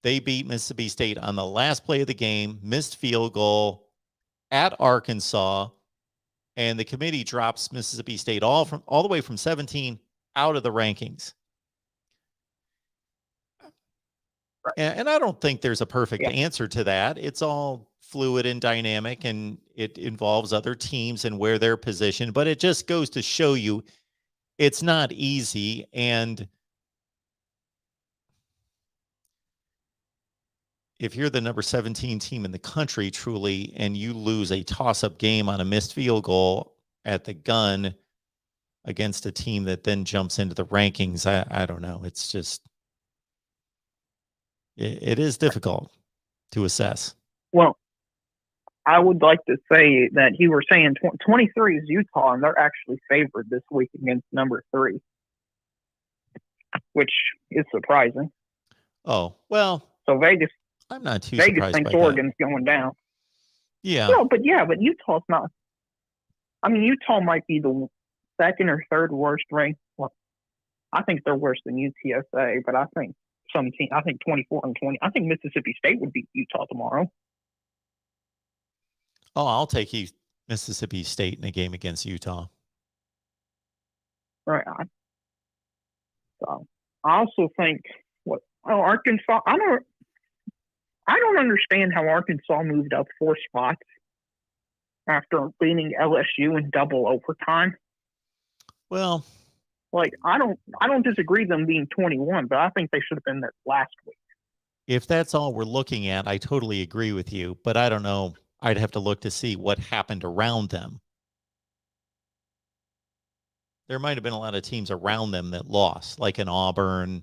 they beat Mississippi State on the last play of the game, missed field goal at Arkansas, and the committee drops Mississippi State all the way from 17 out of the rankings. And I don't think there's a perfect answer to that. It's all fluid and dynamic, and it involves other teams and where they're positioned, but it just goes to show you it's not easy. And if you're the number 17 team in the country, truly, and you lose a toss-up game on a missed field goal at the gun against a team that then jumps into the rankings, I don't know. It's just, it is difficult to assess. Well, I would like to say that you were saying 23 is Utah, and they're actually favored this week against number 3, which is surprising. Oh, well. So Vegas. I'm not too surprised Vegas thinks by Oregon's going down. Yeah. No, but Utah's not. I mean, Utah might be the second or third worst ranked. Well, I think they're worse than UTSA, but I think I think 24-20. I think Mississippi State would beat Utah tomorrow. Oh, I'll take Mississippi State in a game against Utah. Right. So I also think Arkansas. I don't understand how Arkansas moved up 4 spots after beating LSU in double overtime. Well, I don't disagree them being 21, but I think they should have been there last week. If that's all we're looking at, I totally agree with you, but I don't know. I'd have to look to see what happened around them. There might have been a lot of teams around them that lost, like an Auburn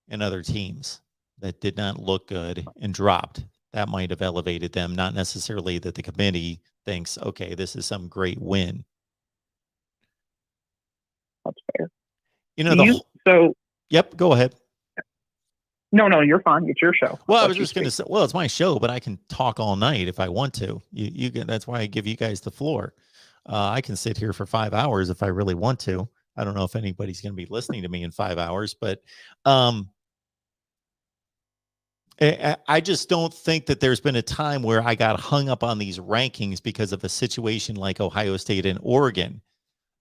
and other teams that did not look good and dropped. That might have elevated them, not necessarily that the committee thinks, okay, this is some great win. That's fair. Yep, go ahead. No, you're fine. It's your show. Well, I was just going to say, well, it's my show, but I can talk all night if I want to. That's why I give you guys the floor. I can sit here for 5 hours if I really want to. I don't know if anybody's going to be listening to me in 5 hours, but I just don't think that there's been a time where I got hung up on these rankings because of a situation like Ohio State and Oregon.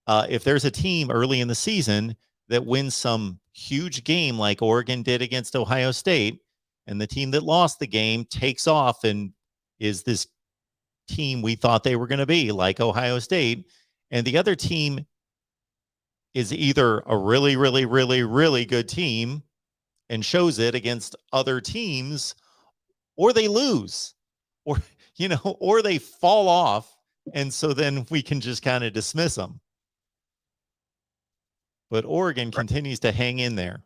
If there's a team early in the season that wins some huge game like Oregon did against Ohio State, and the team that lost the game takes off and is this team we thought they were going to be, like Ohio State, and the other team is either a really, really, really, really good team and shows it against other teams, or they lose. or, or they fall off. And so then we can just kind of dismiss them. But Oregon continues to hang in there.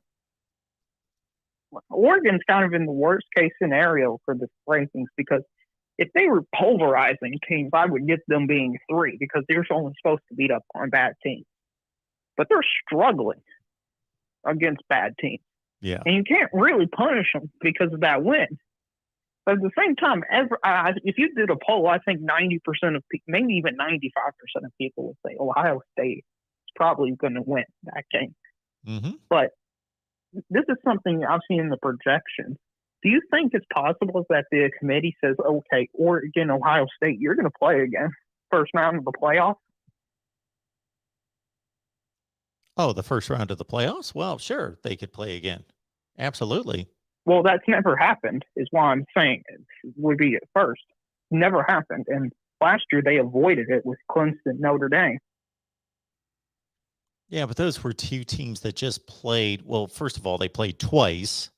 Oregon's kind of in the worst case scenario for the rankings because if they were pulverizing teams, I would get them being 3 because they're only supposed to beat up on bad teams. But they're struggling against bad teams. Yeah. And you can't really punish them because of that win. But at the same time, if you did a poll, I think 90% of people, maybe even 95% of people would say Ohio State is probably going to win that game. Mm-hmm. But this is something I've seen in the projections. Do you think it's possible that the committee says, okay, Oregon, Ohio State, you're going to play again, first round of the playoffs? Oh, the first round of the playoffs? Well, sure, they could play again. Absolutely. Well, that's never happened, is why I'm saying it would be at first. Never happened. And last year they avoided it with Clemson, Notre Dame. Yeah, but those were 2 teams that just played. Well, first of all, they played twice,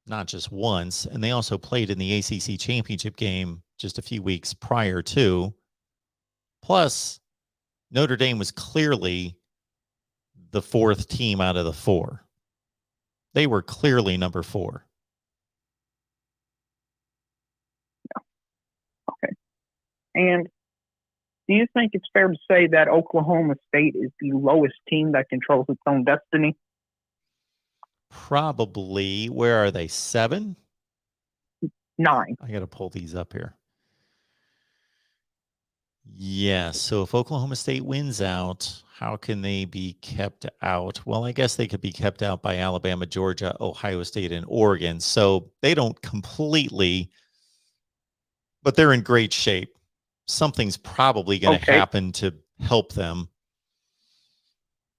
not just once. And they also played in the ACC championship game just a few weeks prior to. Plus, Notre Dame was clearly the 4th team out of the 4. They were clearly number 4. Yeah. Okay. And do you think it's fair to say that Oklahoma State is the lowest team that controls its own destiny? Probably. Where are they? 7? 9. I got to pull these up here. Yeah. So if Oklahoma State wins out, how can they be kept out? Well, I guess they could be kept out by Alabama, Georgia, Ohio State, and Oregon. So they don't completely, but they're in great shape. Something's probably going to happen to help them.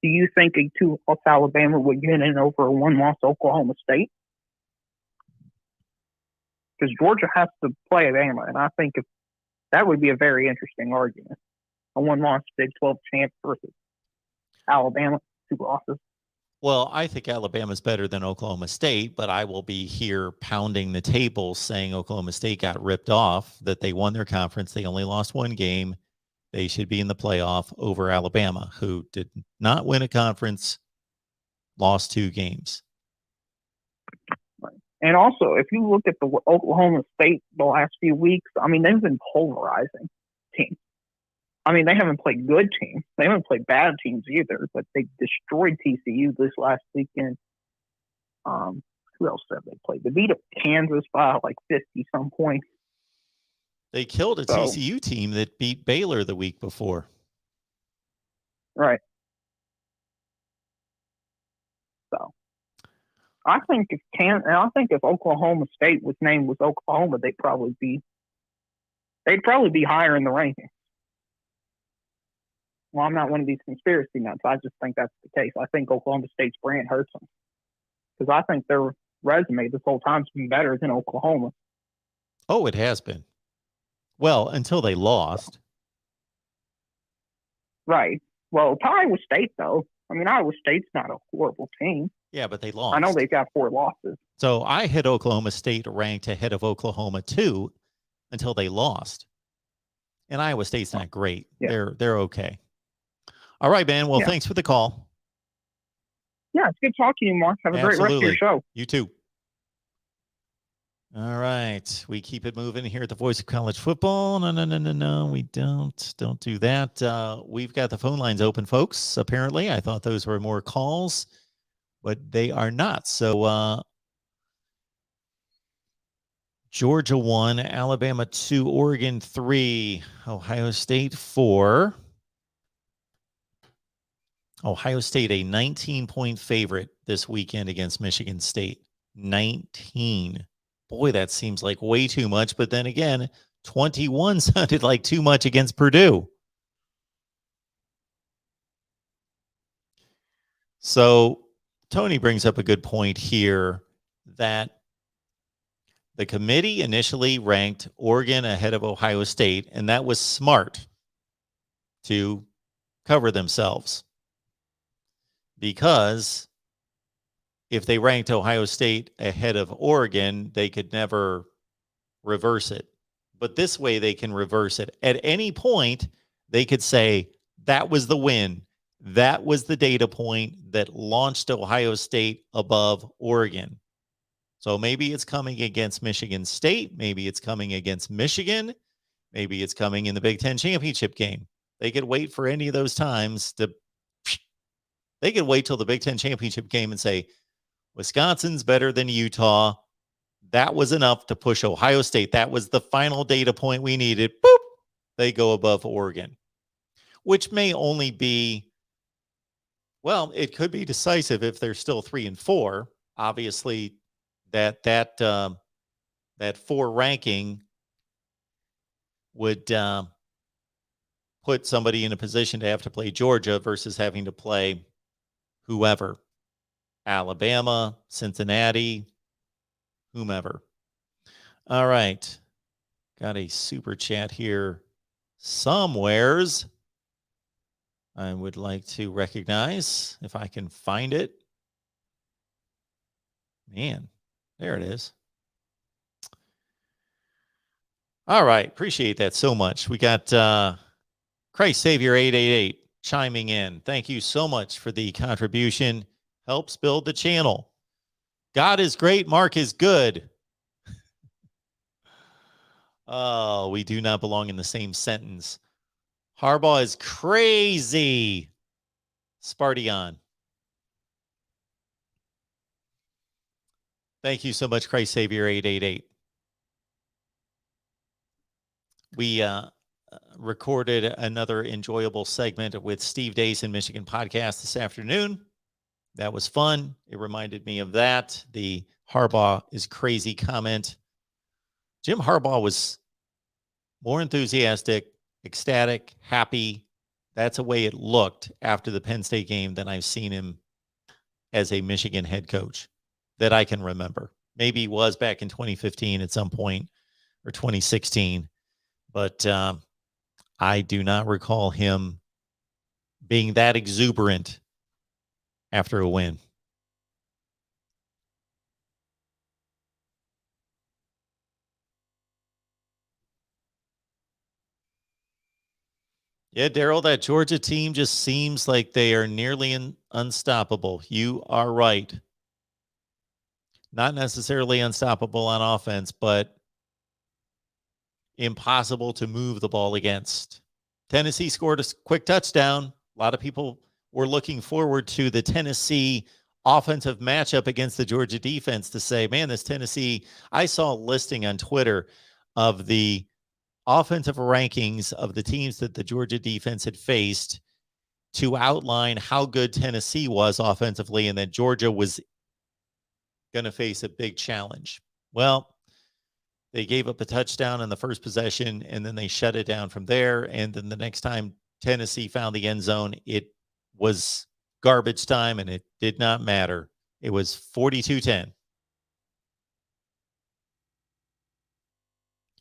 Do you think a 2-loss Alabama would get in over a 1-loss Oklahoma State? Because Georgia has to play Alabama, and I think that would be a very interesting argument. A 1-loss Big 12 champ versus Alabama, 2 losses. Well, I think Alabama's better than Oklahoma State, but I will be here pounding the table saying Oklahoma State got ripped off, that they won their conference. They only lost 1 game. They should be in the playoff over Alabama, who did not win a conference, lost 2 games. And also, if you look at the Oklahoma State the last few weeks, I mean, they've been pulverizing teams. I mean, they haven't played good teams. They haven't played bad teams either, but they destroyed TCU this last weekend. Who else have they played? They beat up Kansas by like 50-some points. They killed a TCU team that beat Baylor the week before. Right. So I think if Oklahoma State was named with Oklahoma, they'd probably be higher in the rankings. Well, I'm not one of these conspiracy nuts. I just think that's the case. I think Oklahoma State's brand hurts them because I think their resume this whole time's been better than Oklahoma. Oh, it has been. Well, until they lost. Right. Well, Iowa State, though. I mean, Iowa State's not a horrible team. Yeah, but they lost. I know they've got 4 losses. So I had Oklahoma State ranked ahead of Oklahoma too until they lost. And Iowa State's not great. Yeah. They're okay. All right, man. Well, thanks for the call. Yeah, it's good talking to you, Mark. Have a great rest of your show. You too. All right. We keep it moving here at the Voice of College Football. No. We don't do that. We've got the phone lines open, folks. Apparently, I thought those were more calls, but they are not. So Georgia 1, Alabama 2, Oregon 3, Ohio State 4. Ohio State, a 19-point favorite this weekend against Michigan State. 19. Boy, that seems like way too much. But then again, 21 sounded like too much against Purdue. So Tony brings up a good point here that the committee initially ranked Oregon ahead of Ohio State, and that was smart to cover themselves. Because if they ranked Ohio State ahead of Oregon, they could never reverse it. But this way they can reverse it. At any point, they could say that was the win. That was the data point that launched Ohio State above Oregon. So maybe it's coming against Michigan State. Maybe it's coming against Michigan. Maybe it's coming in the Big Ten championship game. They could wait for any of those times they could wait till the Big Ten championship game and say, Wisconsin's better than Utah. That was enough to push Ohio State. That was the final data point we needed. Boop. They go above Oregon, which may only be, well, it could be decisive if they're still 3-4. Obviously, that 4 ranking would put somebody in a position to have to play Georgia versus having to play whoever, Alabama, Cincinnati, whomever. All right. Got a super chat here somewheres. I would like to recognize if I can find it. Man, there it is. All right. Appreciate that so much. We got Christ Savior 888 chiming in. Thank you so much for the contribution. Helps build the channel. God is great. Mark is good. Oh, we do not belong in the same sentence. Harbaugh is crazy. Spartian. Thank you so much, Christ Savior 888. We recorded another enjoyable segment with Steve Dace in Michigan podcast this afternoon. That was fun. It reminded me of that. The Harbaugh is crazy comment. Jim Harbaugh was more enthusiastic, ecstatic, happy. That's the way it looked after the Penn State game than I've seen him as a Michigan head coach that I can remember. Maybe he was back in 2015 at some point or 2016, but I do not recall him being that exuberant after a win. Yeah, Daryl, that Georgia team just seems like they are nearly unstoppable. You are right. Not necessarily unstoppable on offense, but impossible to move the ball against. Tennessee scored a quick touchdown. A lot of people were looking forward to the Tennessee offensive matchup against the Georgia defense to say, man, this Tennessee, I saw a listing on Twitter of the offensive rankings of the teams that the Georgia defense had faced to outline how good Tennessee was offensively and that Georgia was going to face a big challenge. Well, they gave up a touchdown in the first possession and then they shut it down from there. And then the next time Tennessee found the end zone, it was garbage time and it did not matter. It was 42-10.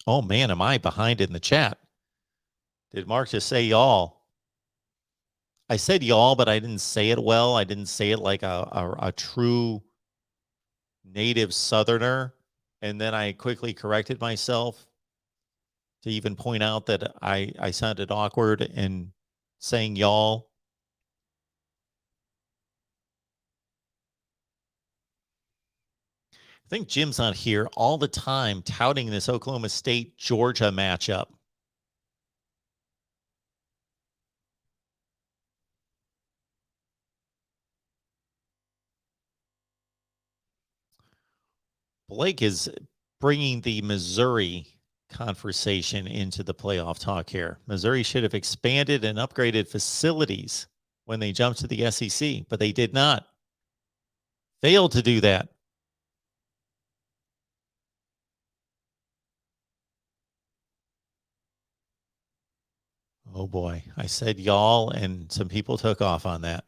Oh, man, am I behind in the chat? Did Mark just say y'all? I said y'all, but I didn't say it well. I didn't say it like a true native Southerner. And then I quickly corrected myself to even point out that I sounded awkward in saying y'all. I think Jim's on here all the time touting this Oklahoma State-Georgia matchup. Blake is bringing the Missouri conversation into the playoff talk here. Missouri should have expanded and upgraded facilities when they jumped to the SEC, but they did not. Failed to do that. Oh boy, I said y'all, and some people took off on that.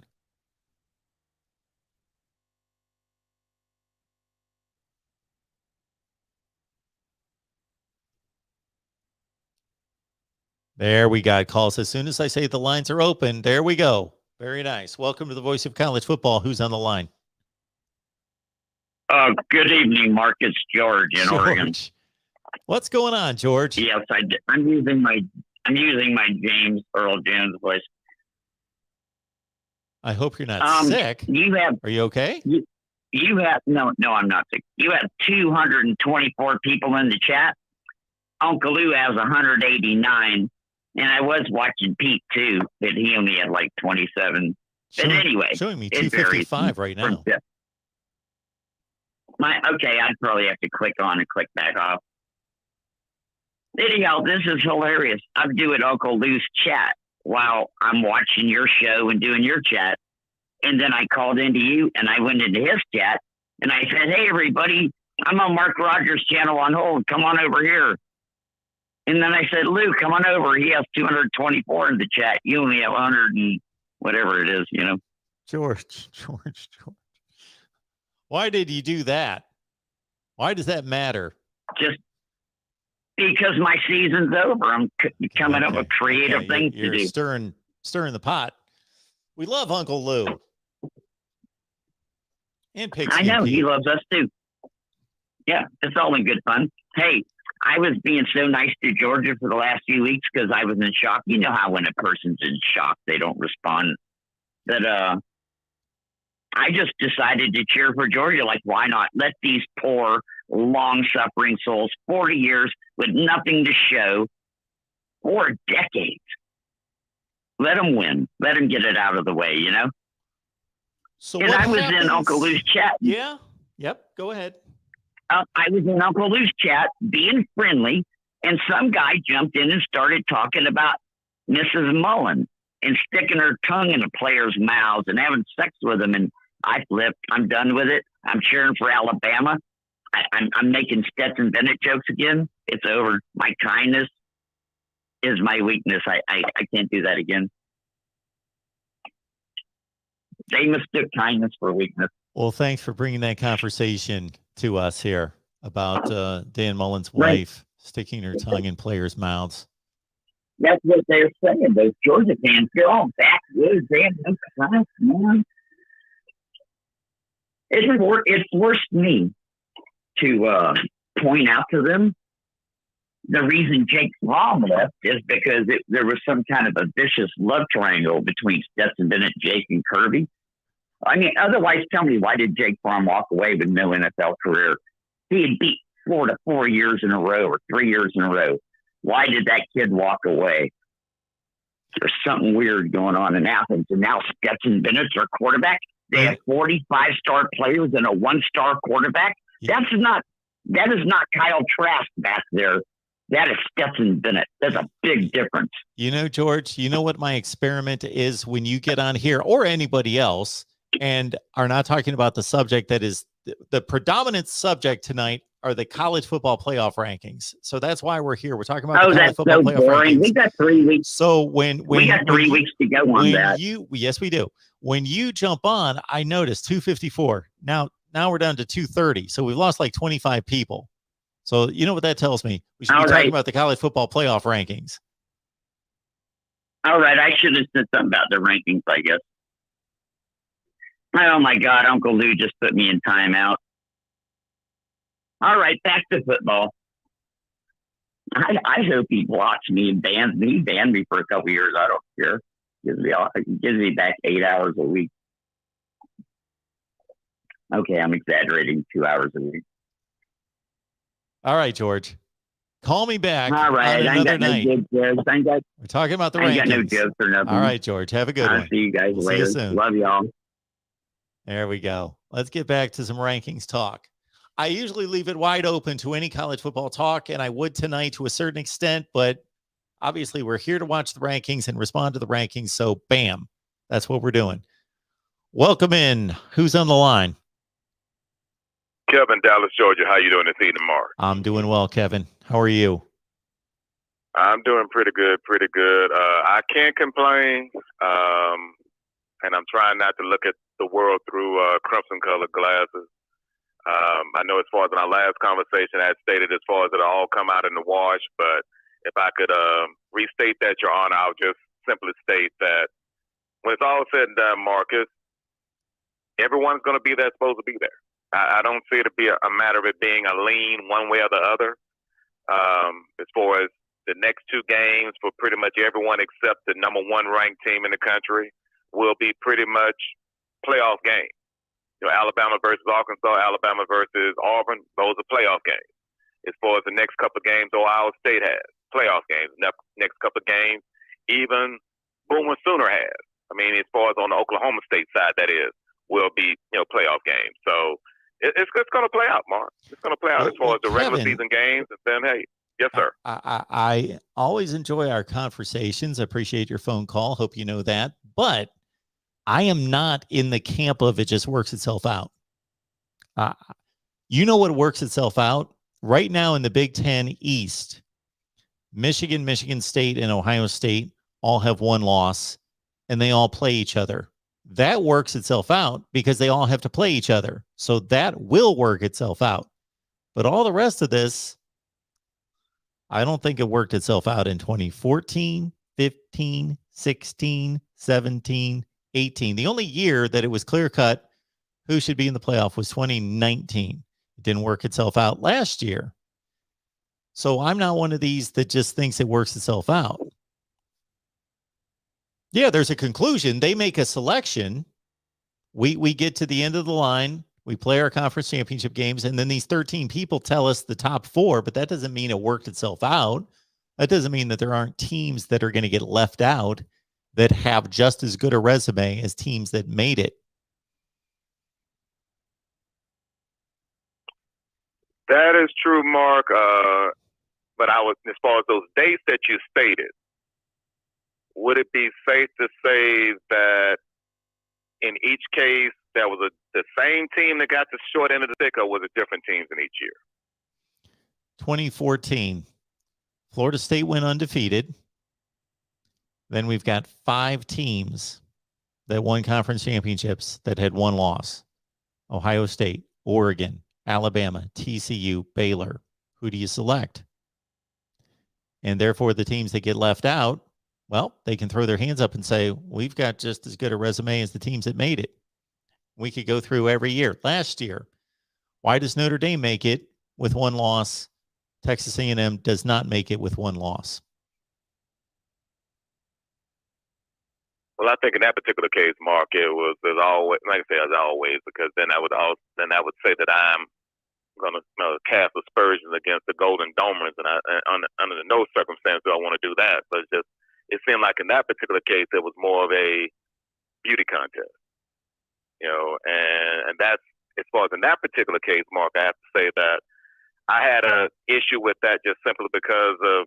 There we got calls. As soon as I say the lines are open, there we go. Very nice. Welcome to the Voice of College Football. Who's on the line? Good evening, Mark. It's George in Oregon. What's going on, George? Yes, I'm using my James Earl Jones voice. I hope you're not sick. You have Are you okay? you have no, I'm not sick. You have 224 people in the chat. Uncle Lou has 189, and I was watching Pete too, but he only had like 27. But anyway, showing me it 255 right now. Okay, I'd probably have to click on and click back off. Anyhow, this is hilarious. I'm doing Uncle Lou's chat while I'm watching your show and doing your chat. And then I called into you and I went into his chat and I said, hey, everybody, I'm on Mark Rogers' channel on hold. Come on over here. And then I said, Lou, come on over. He has 224 in the chat. You only have 100 and whatever it is, you know. George. Why did you do that? Why does that matter? Just because my season's over. I'm coming up with creative things you're to do. Stirring the pot. We love Uncle Lou. And Pixie. I know, and Pete. he loves us too. Yeah, it's all in good fun. Hey, I was being so nice to Georgia for the last few weeks because I was in shock. You know how when a person's in shock, they don't respond. But I just decided to cheer for Georgia. Like, why not? Let these poor, long-suffering souls, 40 years with nothing to show, 4 decades. Let them win. Let them get it out of the way, you know? So and I was in Uncle Lou's chat. Yeah. Yep. Go ahead. I was in Uncle Lou's chat being friendly, and some guy jumped in and started talking about Mrs. Mullen and sticking her tongue in a player's mouths and having sex with them. And I flipped. I'm done with it. I'm cheering for Alabama. I'm making Stetson Bennett jokes again. It's over. My kindness is my weakness. I can't do that again. They mistook kindness for weakness. Well, thanks for bringing that conversation to us here about Dan Mullen's wife sticking her tongue in players' mouths. That's what they're saying. Those Georgia fans go, oh, backwoods, man. It forced me to point out to them the reason Jake Fromm left is because there was some kind of a vicious love triangle between Stetson Bennett, Jake, and Kirby. I mean, otherwise, tell me, why did Jake Fromm walk away with no NFL career? He had beat Florida 4 years in a row or 3 years in a row. Why did that kid walk away? There's something weird going on in Athens. And now Stetson Bennett's our quarterback. They have 45-star players and a 1-star quarterback. Yeah. That is not Kyle Trask back there. That is Stetson Bennett. There's a big difference. You know, George, you know what my experiment is when you get on here or anybody else and are not talking about the subject that is the predominant subject tonight are the college football playoff rankings. So that's why we're here. We're talking about the college football playoff boring. rankings. We got 3 weeks. So when we got 3 weeks to go on that. Yes, we do. When you jump on, I noticed 254. Now we're down to 230. So we've lost like 25 people. So you know what that tells me? We should be talking about the college football playoff rankings. All right. I should have said something about the rankings, I guess. Oh, my God. Uncle Lou just put me in timeout. All right. Back to football. I hope he blocks me and bans me. He banned me for a couple years. I don't care. Gives me back 8 hours a week. Okay. I'm exaggerating, 2 hours a week. All right, George. Call me back. All right. On another night. No jokes. We're talking about the rankings. I rankings. got no jokes or nothing. All right, George. Have a good one. I'll see you guys We'll later. See you soon. Love y'all. There we go. Let's get back to some rankings talk. I usually leave it wide open to any college football talk, and I would tonight to a certain extent, but obviously we're here to watch the rankings and respond to the rankings. So bam, that's what we're doing. Welcome in. Who's on the line? Kevin, Dallas, Georgia. How you doing this evening, Mark? I'm doing well, Kevin. How are you? I'm doing pretty good. I can't complain, and I'm trying not to look at the world through crimson-colored glasses. I know as far as our last conversation, I had stated as far as it'll all come out in the wash, but if I could restate that, Your Honor, I'll just simply state that when it's all said and done, Marcus, everyone's going to be there supposed to be there. I don't see it to be a matter of it being a lean one way or the other. as far as the next two games for pretty much everyone except the number one ranked team in the country will be pretty much playoff games. You know, Alabama versus Arkansas, Alabama versus Auburn, those are playoff games. As far as the next couple of games, Ohio State has playoff games. Next couple of games, even Boomer Sooner has. I mean, as far as on the Oklahoma State side, that is, will be, you know, playoff games. So it's going to play out, Mark. It's going to play out as far as the regular season games. And then, hey, yes, sir. I always enjoy our conversations. I appreciate your phone call. Hope you know that. But I am not in the camp of it just works itself out. You know what works itself out? Right now in the Big Ten East, Michigan, Michigan State, and Ohio State all have one loss, and they all play each other. That works itself out because they all have to play each other. So that will work itself out. But all the rest of this, I don't think it worked itself out in 2014, 15, 16, 17, 18. The only year that it was clear-cut who should be in the playoff was 2019. It didn't work itself out last year. So I'm not one of these that just thinks it works itself out. Yeah, there's a conclusion. They make a selection. We get to the end of the line. We play our conference championship games, and then these 13 people tell us the top four, but that doesn't mean it worked itself out. That doesn't mean that there aren't teams that are going to get left out that have just as good a resume as teams that made it. That is true, Mark. But as far as those dates that you stated, would it be safe to say that in each case there was the same team that got the short end of the stick, or was it different teams in each year? 2014, Florida State went undefeated. Then we've got 5 teams that won conference championships that had one loss. Ohio State, Oregon, Alabama, TCU, Baylor. Who do you select? And therefore, the teams that get left out, well, they can throw their hands up and say, we've got just as good a resume as the teams that made it. We could go through every year. Last year, why does Notre Dame make it with one loss? Texas A&M does not make it with one loss. Well, I think in that particular case, Mark, there's always, like I say, as always, because then I would say that I'm going to cast aspersions against the Golden Domers, and under no circumstance do I want to do that. But it seemed like in that particular case, it was more of a beauty contest, you know, and that's, as far as in that particular case, Mark, I have to say that I had an issue with that just simply because of,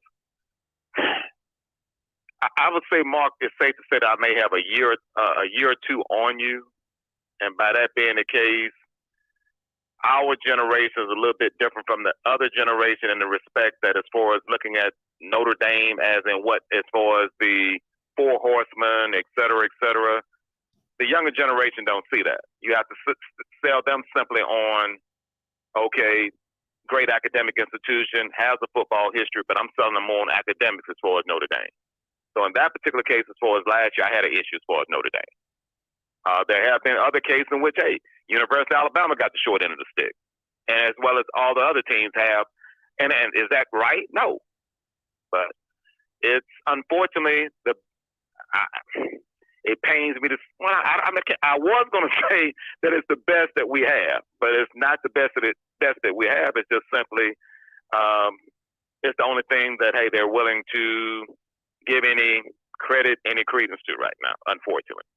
I would say, Mark, it's safe to say that I may have a year or two on you, and by that being the case, our generation is a little bit different from the other generation in the respect that, as far as looking at Notre Dame as far as the Four Horsemen, et cetera, the younger generation don't see that. You have to sell them simply on, okay, great academic institution, has a football history, but I'm selling them more on academics as far as Notre Dame. So in that particular case, as far as last year, I had an issue as far as Notre Dame. There have been other cases in which, hey, University of Alabama got the short end of the stick, and as well as all the other teams have. And is that right? No. But it's unfortunately it pains me to. Well, I was going to say that it's the best that we have, but it's not the best that we have. It's just simply it's the only thing that, hey, they're willing to give any credit, any credence to right now, unfortunately.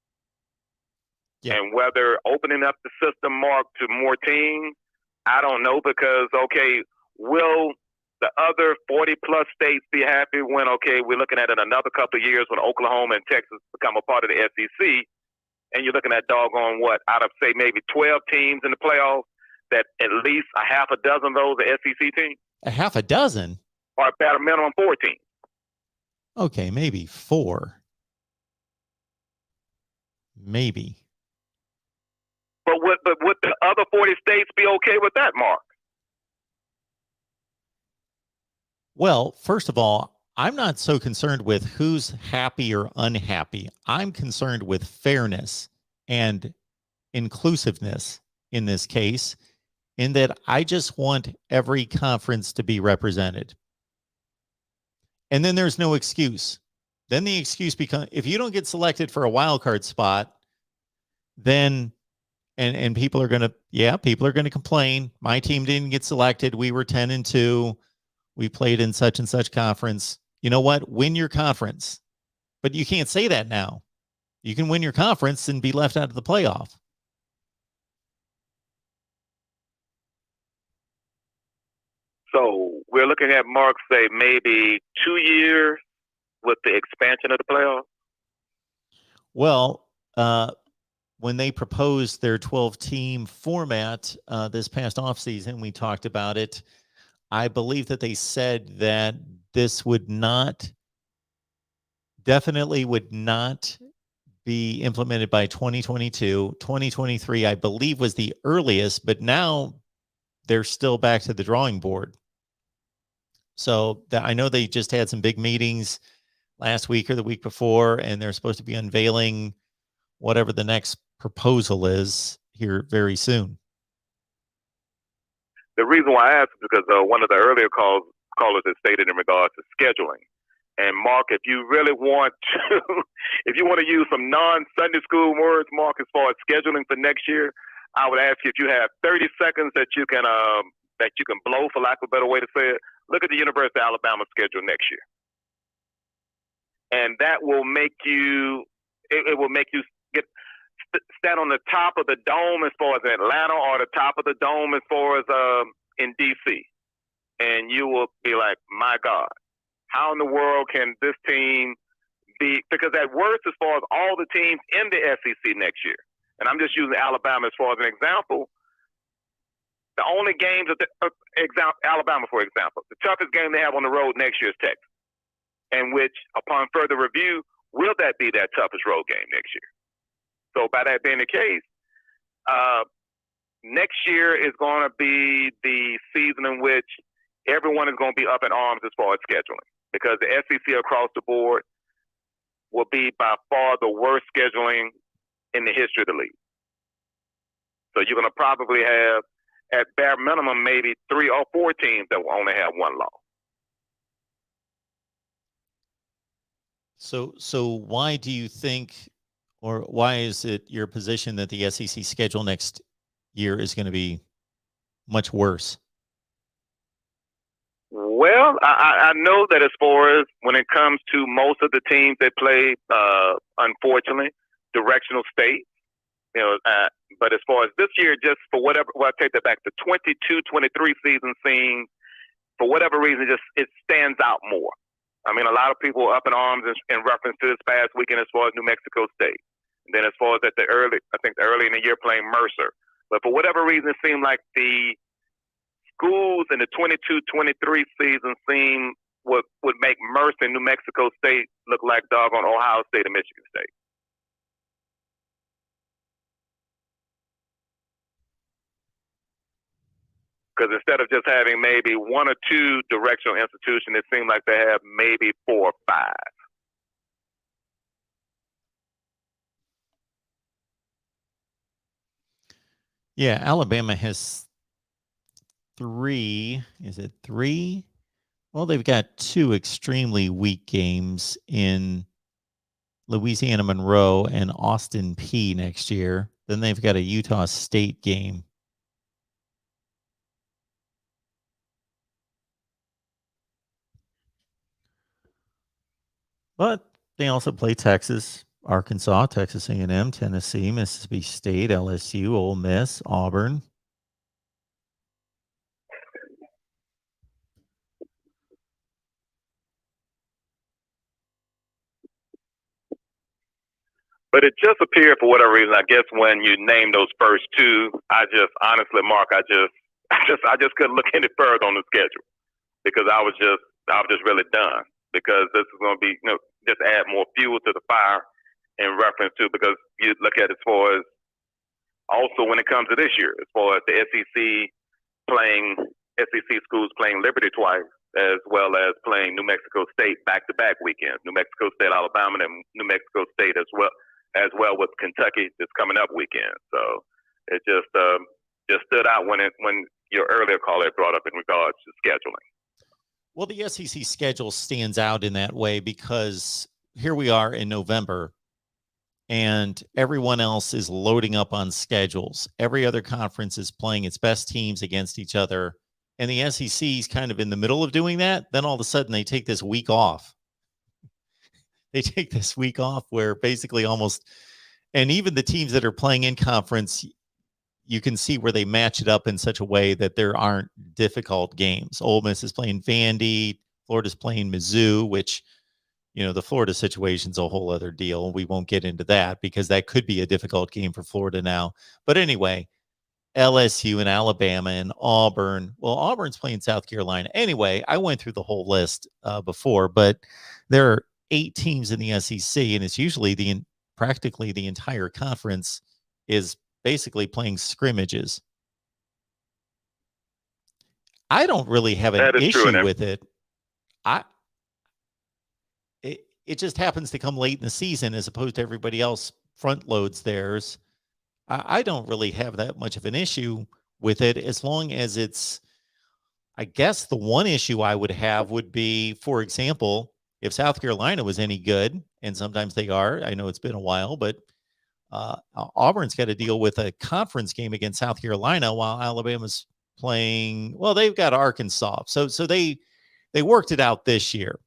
Yeah. And whether opening up the system, Mark, to more teams, I don't know, because, okay, will the other 40-plus states be happy when, okay, we're looking at it another couple of years when Oklahoma and Texas become a part of the SEC, and you're looking at doggone what, out of, say, maybe 12 teams in the playoffs, that at least a half a dozen of those are SEC teams? A half a dozen? Or about a minimum 4 teams. Okay, maybe 4. Maybe. But would the other 40 states be okay with that, Mark? Well, first of all, I'm not so concerned with who's happy or unhappy. I'm concerned with fairness and inclusiveness in this case, in that I just want every conference to be represented. And then there's no excuse. Then the excuse becomes, if you don't get selected for a wild card spot, then and people are going to complain. My team didn't get selected. We were 10-2. We played in such and such conference. You know what? Win your conference. But you can't say that now. You can win your conference and be left out of the playoff. So we're looking at Mark say maybe 2 years with the expansion of the playoffs. Well, when they proposed their 12-team format this past offseason, we talked about it. I believe that they said that this definitely would not be implemented by 2022. 2023, I believe, was the earliest, but now they're still back to the drawing board. So I know they just had some big meetings last week or the week before, and they're supposed to be unveiling whatever the next proposal is here very soon. The reason why I asked is because one of the earlier callers had stated in regards to scheduling. And Mark, if you really want to, if you want to use some non-Sunday school words, Mark, as far as scheduling for next year, I would ask you if you have 30 seconds that you can blow, for lack of a better way to say it. Look at the University of Alabama schedule next year, and that will make you. It will make you stand on the top of the dome as far as Atlanta, or the top of the dome as far as in DC, and you will be like, my God, how in the world can this team be? Because at worst, as far as all the teams in the SEC next year, and I'm just using Alabama as far as an example. The only games Alabama, for example, the toughest game they have on the road next year is Texas, and which, upon further review, will that be their toughest road game next year? So by that being the case, next year is going to be the season in which everyone is going to be up in arms as far as scheduling, because the SEC across the board will be by far the worst scheduling in the history of the league. So you're going to probably have, at bare minimum, maybe 3 or 4 teams that will only have one loss. So why do you think, or why is it your position that the SEC schedule next year is going to be much worse? Well, I know that as far as when it comes to most of the teams that play, unfortunately, directional state, but as far as this year, just for whatever, I take that back, the 22-23 season seems, for whatever reason, it stands out more. I mean, a lot of people are up in arms in reference to this past weekend as far as New Mexico State. And then as far as early in the year playing Mercer. But for whatever reason, it seemed like the schools in the 22-23 season would make Mercer and New Mexico State look like doggone Ohio State and Michigan State. Because instead of just having maybe 1 or 2 directional institutions, it seemed like they have maybe 4 or 5. Yeah, Alabama has 3. Is it 3? Well, they've got 2 extremely weak games in Louisiana Monroe and Austin Peay next year. Then they've got a Utah State game. But they also play Texas, Arkansas, Texas A&M, Tennessee, Mississippi State, LSU, Ole Miss, Auburn. But it just appeared, for whatever reason, I guess when you name those first 2, I just honestly, Mark, I just couldn't look any further on the schedule, because I was just really done, because this is going to be, just add more fuel to the fire in reference to, because you look at it as far as also when it comes to this year, as far as the SEC schools playing Liberty twice, as well as playing New Mexico State back-to-back weekends, New Mexico State, Alabama, and New Mexico State as well with Kentucky this coming up weekend. So it just stood out when your earlier caller brought up in regards to scheduling. Well, the SEC schedule stands out in that way because here we are in November and everyone else is loading up on schedules. Every other conference is playing its best teams against each other. And the SEC is kind of in the middle of doing that. Then all of a sudden they take this week off. They take this week off where basically almost, and even the teams that are playing in conference, you can see where they match it up in such a way that there aren't difficult games. Ole Miss is playing Vandy, Florida's playing Mizzou, which, you know, the Florida situation's a whole other deal. We won't get into that because that could be a difficult game for Florida now. But anyway, LSU and Alabama and Auburn. Well, Auburn's playing South Carolina. Anyway, I went through the whole list before, but there are 8 teams in the SEC, and it's usually practically the entire conference is basically playing scrimmages. I don't really have an issue with it. It just happens to come late in the season as opposed to everybody else front loads theirs. I don't really have that much of an issue with it as long as it's, I guess the one issue I would have would be, for example, if South Carolina was any good, and sometimes they are, I know it's been a while, but Auburn's got to deal with a conference game against South Carolina while Alabama's playing, well, they've got Arkansas. So they worked it out this year.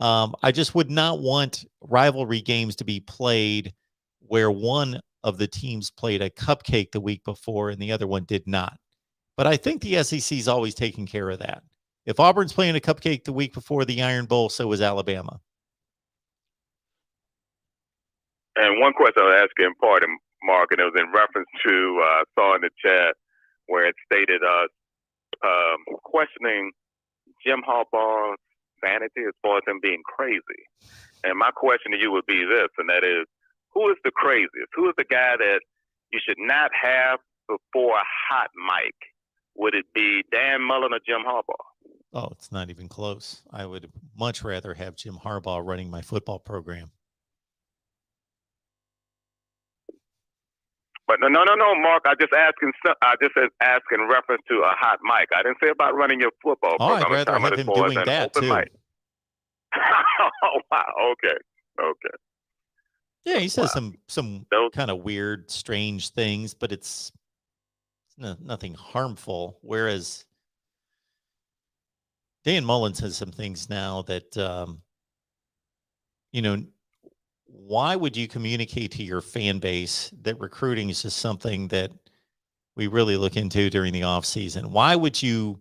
I just would not want rivalry games to be played where one of the teams played a cupcake the week before and the other one did not. But I think the SEC is always taking care of that. If Auburn's playing a cupcake the week before the Iron Bowl, so is Alabama. And one question I was asking, pardon, Mark, and it was in reference to, saw in the chat where it stated questioning Jim Harbaugh's sanity as far as him being crazy. And my question to you would be this, and that is, who is the craziest? Who is the guy that you should not have before a hot mic? Would it be Dan Mullen or Jim Harbaugh? Oh, it's not even close. I would much rather have Jim Harbaugh running my football program. But no, Mark. I just asked in reference to a hot mic. I didn't say about running your football program. I'd rather have him doing that too. Oh, wow. Okay. Yeah, he says some kind of weird, strange things, but it's nothing harmful. Whereas Dan Mullen says some things now that, why would you communicate to your fan base that recruiting is just something that we really look into during the off season? Why would you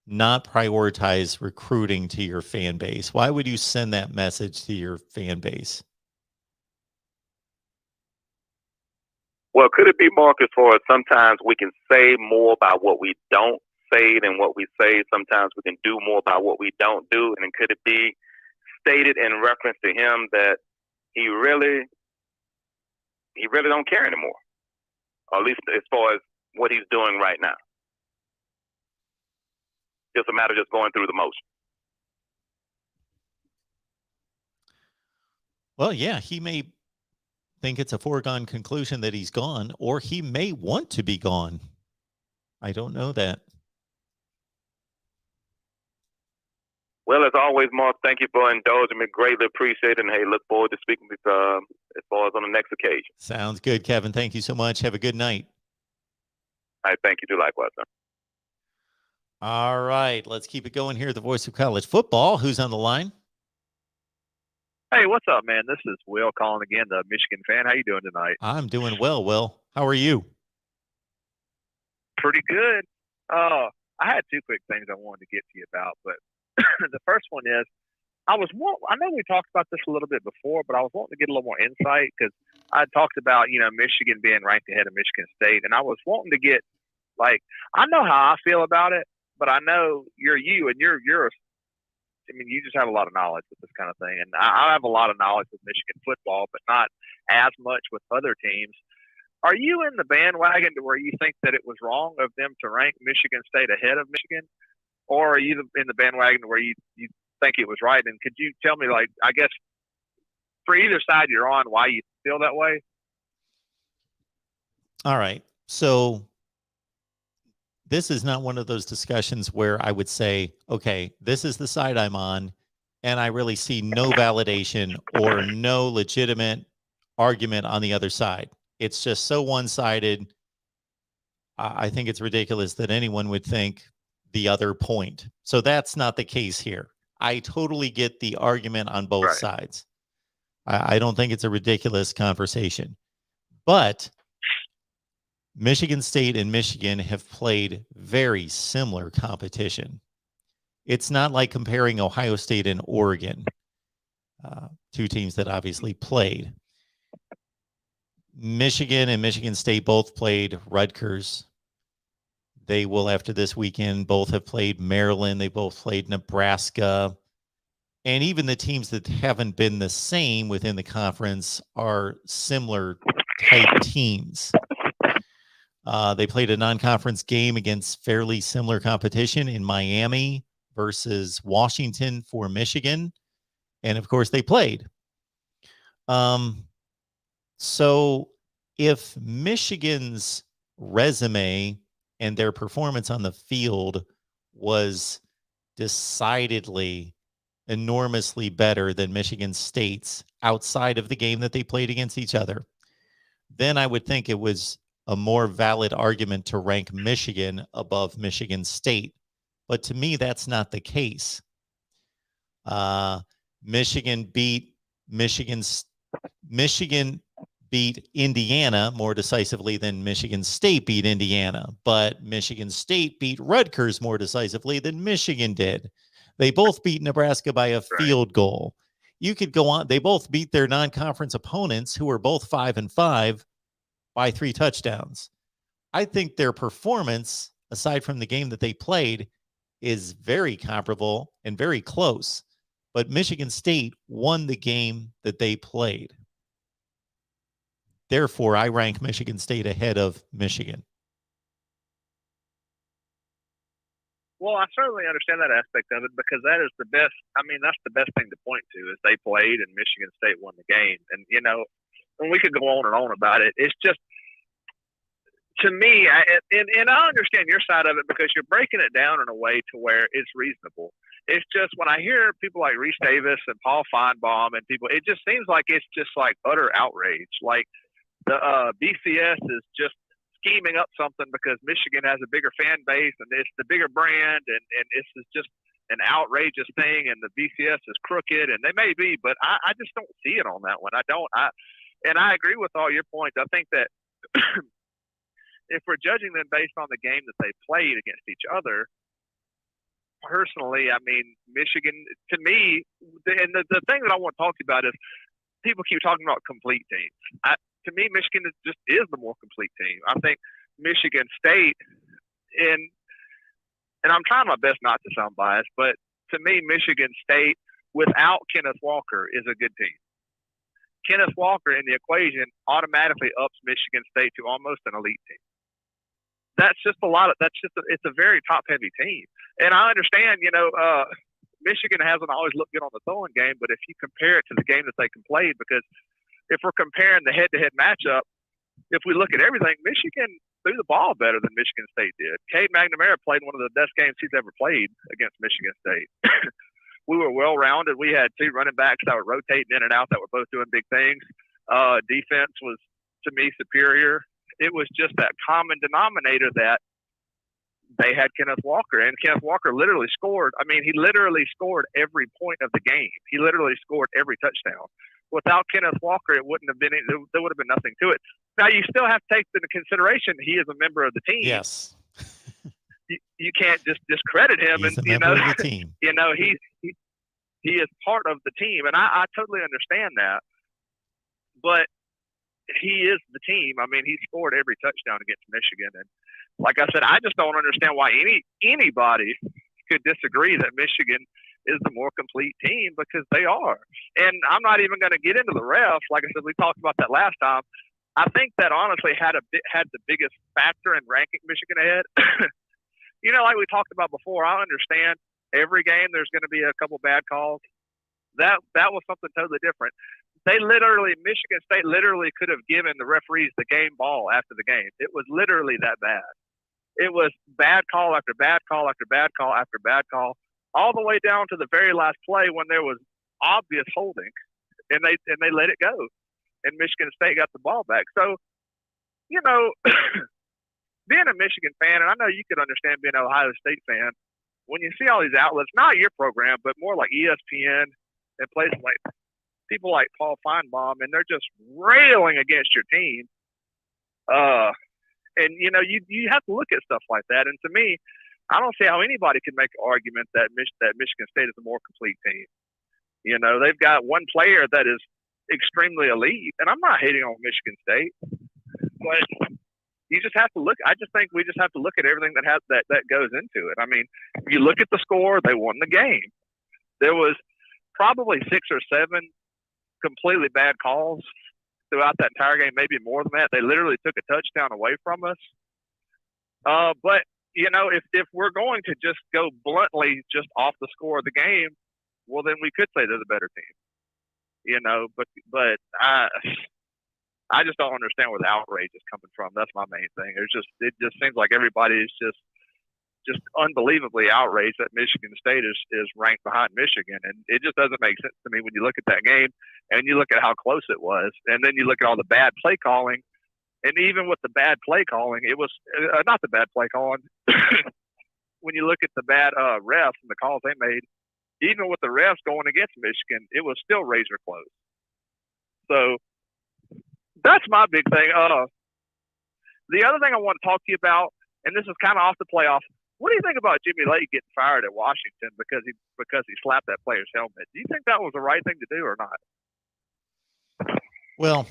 not prioritize recruiting to your fan base? Why would you send that message to your fan base? Well, could it be, Mark, as far as sometimes we can say more about what we don't say than what we say? Sometimes we can do more about what we don't do. And could it be stated in reference to him that he really don't care anymore, or at least as far as what he's doing right now? Just a matter of just going through the motion. Well, yeah, he may think it's a foregone conclusion that he's gone, or he may want to be gone. I don't know that. Well, as always, Mark, thank you for indulging me. Greatly appreciate it. And hey, look forward to speaking with as far as on the next occasion. Sounds good, Kevin. Thank you so much. Have a good night. All right, thank you too, likewise, sir. All right, let's keep it going here. The voice of college football. Who's on the line? Hey, what's up, man? This is Will calling again, the Michigan fan. How you doing tonight? I'm doing well, Will. How are you? Pretty good. I had 2 quick things I wanted to get to you about, but the first one is I know we talked about this a little bit before, but I was wanting to get a little more insight because I talked about, Michigan being ranked ahead of Michigan State, and I was wanting to get, I know how I feel about it, but I know you're you just have a lot of knowledge with this kind of thing. And I have a lot of knowledge with Michigan football, but not as much with other teams. Are you in the bandwagon to where you think that it was wrong of them to rank Michigan State ahead of Michigan? Or are you in the bandwagon where you think it was right? And could you tell me, I guess, for either side you're on, why you feel that way? All right. So this is not one of those discussions where I would say, okay, this is the side I'm on, and I really see no validation or no legitimate argument on the other side. It's just so one-sided. I think it's ridiculous that anyone would think the other point. So that's not the case here. I totally get the argument on both Right. sides. I don't think it's a ridiculous conversation. But Michigan State and Michigan have played very similar competition. It's not like comparing Ohio State and Oregon, two teams that obviously played. Michigan and Michigan State both played Rutgers. They will, after this weekend, both have played Maryland. They both played Nebraska. And even the teams that haven't been the same within the conference are similar type teams. They played a non-conference game against fairly similar competition in Miami versus Washington for Michigan. And of course, they played. So if Michigan's resume and their performance on the field was decidedly enormously better than Michigan State's outside of the game that they played against each other, then I would think it was a more valid argument to rank Michigan above Michigan State. But to me, that's not the case. Michigan beat Indiana more decisively than Michigan State beat Indiana, but Michigan State beat Rutgers more decisively than Michigan did. They both beat Nebraska by a field goal. You could go on. They both beat their non-conference opponents, who were both 5-5, by 3 touchdowns. I think their performance, aside from the game that they played, is very comparable and very close. But Michigan State won the game that they played. Therefore, I rank Michigan State ahead of Michigan. Well, I certainly understand that aspect of it because that is the best. I mean, that's the best thing to point to is they played and Michigan State won the game. And, you know, and we could go on and on about it. It's just, to me, and I understand your side of it because you're breaking it down in a way to where it's reasonable. It's just when I hear people like Reese Davis and Paul Feinbaum and people, it just seems like it's just like utter outrage. Like the BCS is just scheming up something because Michigan has a bigger fan base and it's the bigger brand and this is just an outrageous thing and the BCS is crooked and they may be, but I just don't see it on that one. And I agree with all your points. I think that if we're judging them based on the game that they played against each other, personally, I mean, Michigan, to me, and the thing that I want to talk to you about is people keep talking about complete teams. To me, Michigan is the more complete team. I think Michigan State, and I'm trying my best not to sound biased, but to me, Michigan State without Kenneth Walker is a good team. Kenneth Walker in the equation automatically ups Michigan State to almost an elite team. It's a very top heavy team. And I understand, Michigan hasn't always looked good on the throwing game, but if you compare it to the game that they can play, because if we're comparing the head to head matchup, if we look at everything, Michigan threw the ball better than Michigan State did. Cade McNamara played one of the best games he's ever played against Michigan State. We were well rounded. We had 2 running backs that were rotating in and out that were both doing big things. Defense was, to me, superior. It was just that common denominator that they had Kenneth Walker, and Kenneth Walker literally scored. I mean, he literally scored every point of the game. He literally scored every touchdown. Without Kenneth Walker, it wouldn't have been. There would have been nothing to it. Now, you still have to take into consideration he is a member of the team. Yes. You can't just discredit him. He's and a member of the team. He is part of the team, and I totally understand that. But he is the team. I mean, he scored every touchdown against Michigan, and like I said, I just don't understand why anybody could disagree that Michigan is the more complete team, because they are. And I'm not even going to get into the refs. Like I said, we talked about that last time. I think that honestly had the biggest factor in ranking Michigan ahead. Like we talked about before, I understand every game there's going to be a couple bad calls. That was something totally different. Michigan State literally could have given the referees the game ball after the game. It was literally that bad. It was bad call after bad call after bad call after bad call, all the way down to the very last play when there was obvious holding, and they let it go, and Michigan State got the ball back. So, you know, being a Michigan fan, and I know you could understand being an Ohio State fan, when you see all these outlets, not your program, but more like ESPN and places like people like Paul Feinbaum, and they're just railing against your team. And you know, you have to look at stuff like that. And to me, I don't see how anybody can make an argument that Michigan State is a more complete team. You know, they've got one player that is extremely elite, and I'm not hating on Michigan State, but you just have to look. I just think we just have to look at everything that goes into it. I mean, if you look at the score, they won the game. There was probably 6 or 7 completely bad calls throughout that entire game, maybe more than that. They literally took a touchdown away from us. But you know, if we're going to just go bluntly just off the score of the game, well, then we could say they're the better team. You know, but I just don't understand where the outrage is coming from. That's my main thing. It just seems like everybody is just unbelievably outraged that Michigan State is ranked behind Michigan, and it just doesn't make sense to me when you look at that game and you look at how close it was, and then you look at all the bad play calling, and even with the bad play calling, it was not the bad play calling. When you look at the bad refs and the calls they made, even with the refs going against Michigan, it was still razor close. So that's my big thing. The other thing I want to talk to you about, and this is kind of off the playoffs. What do you think about Jimmy Lake getting fired at Washington because he slapped that player's helmet? Do you think that was the right thing to do or not? Well,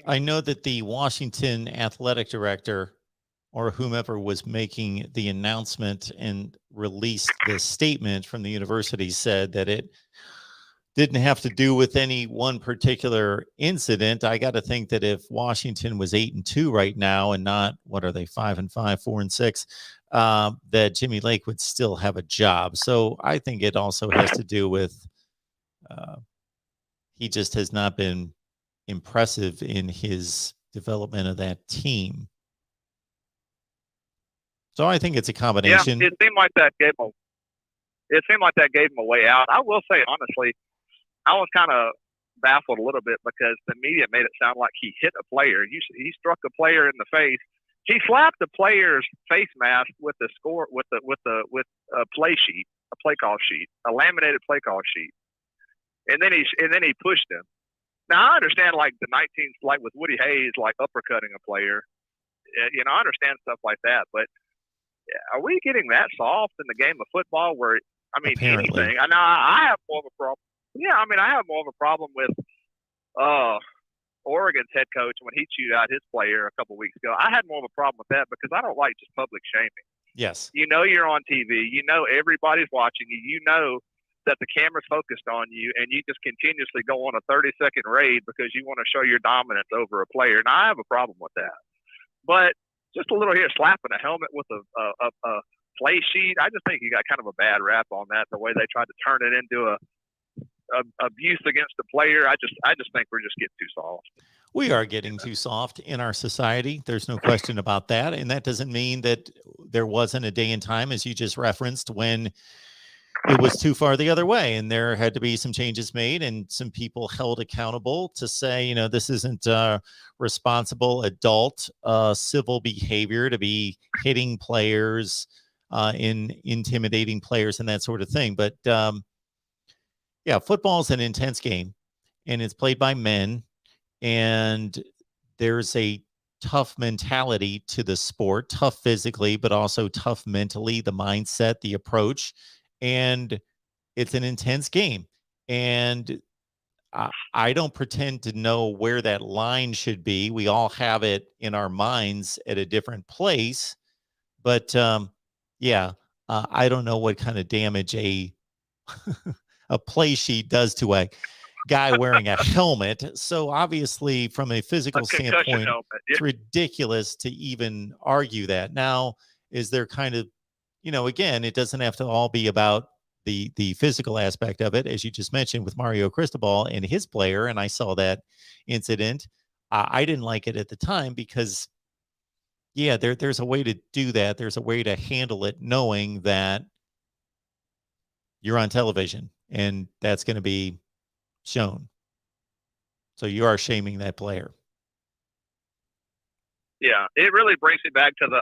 I know that the Washington athletic director or whomever was making the announcement and released the statement from the university said that it didn't have to do with any one particular incident. I got to think that if Washington was 8-2 right now and not, what are they, 5-5, 4-6, that Jimmy Lake would still have a job. So I think it also has to do with he just has not been impressive in his development of that team. So I think it's a combination. Yeah, it seemed like that gave him a way out. I will say honestly, I was kind of baffled a little bit because the media made it sound like he hit a player. He struck a player in the face. He slapped the player's face mask with a play sheet, a play call sheet, a laminated play call sheet, and then he pushed him. Now I understand like the 19s, like with Woody Hayes, like uppercutting a player. You know, I understand stuff like that, but are we getting that soft in the game of football? Where I mean, Apparently. anything. I have more of a problem. Yeah, I mean, I have more of a problem with Oregon's head coach when he chewed out his player a couple weeks ago. I had more of a problem with that because I don't like just public shaming. Yes. You know you're on TV. You know everybody's watching you. You know that the camera's focused on you, and you just continuously go on a 30-second raid because you want to show your dominance over a player. And I have a problem with that. But just a little here, slapping a helmet with a play sheet, I just think you got kind of a bad rap on that, the way they tried to turn it into a abuse against the player. I just think we're just getting too soft. We are getting too soft in our society. There's no question about that. And that doesn't mean that there wasn't a day and time, as you just referenced, when it was too far the other way. And there had to be some changes made and some people held accountable to say, you know, this isn't responsible adult civil behavior to be hitting players, in intimidating players and that sort of thing. But yeah, football is an intense game and it's played by men, and there's a tough mentality to the sport, tough physically, but also tough mentally, the mindset, the approach, and it's an intense game. And I don't pretend to know where that line should be. We all have it in our minds at a different place, but yeah, I don't know what kind of damage a play sheet does to a guy wearing a helmet. So obviously from a physical standpoint, helmet. Yeah. it's ridiculous to even argue that. Now, is there kind of, you know, again, it doesn't have to all be about the physical aspect of it, as you just mentioned with Mario Cristobal and his player. And I saw that incident. I didn't like it at the time because, yeah, there's a way to do that. There's a way to handle it, knowing that you're on television and that's going to be shown. So you are shaming that player. Yeah, it really brings me back to the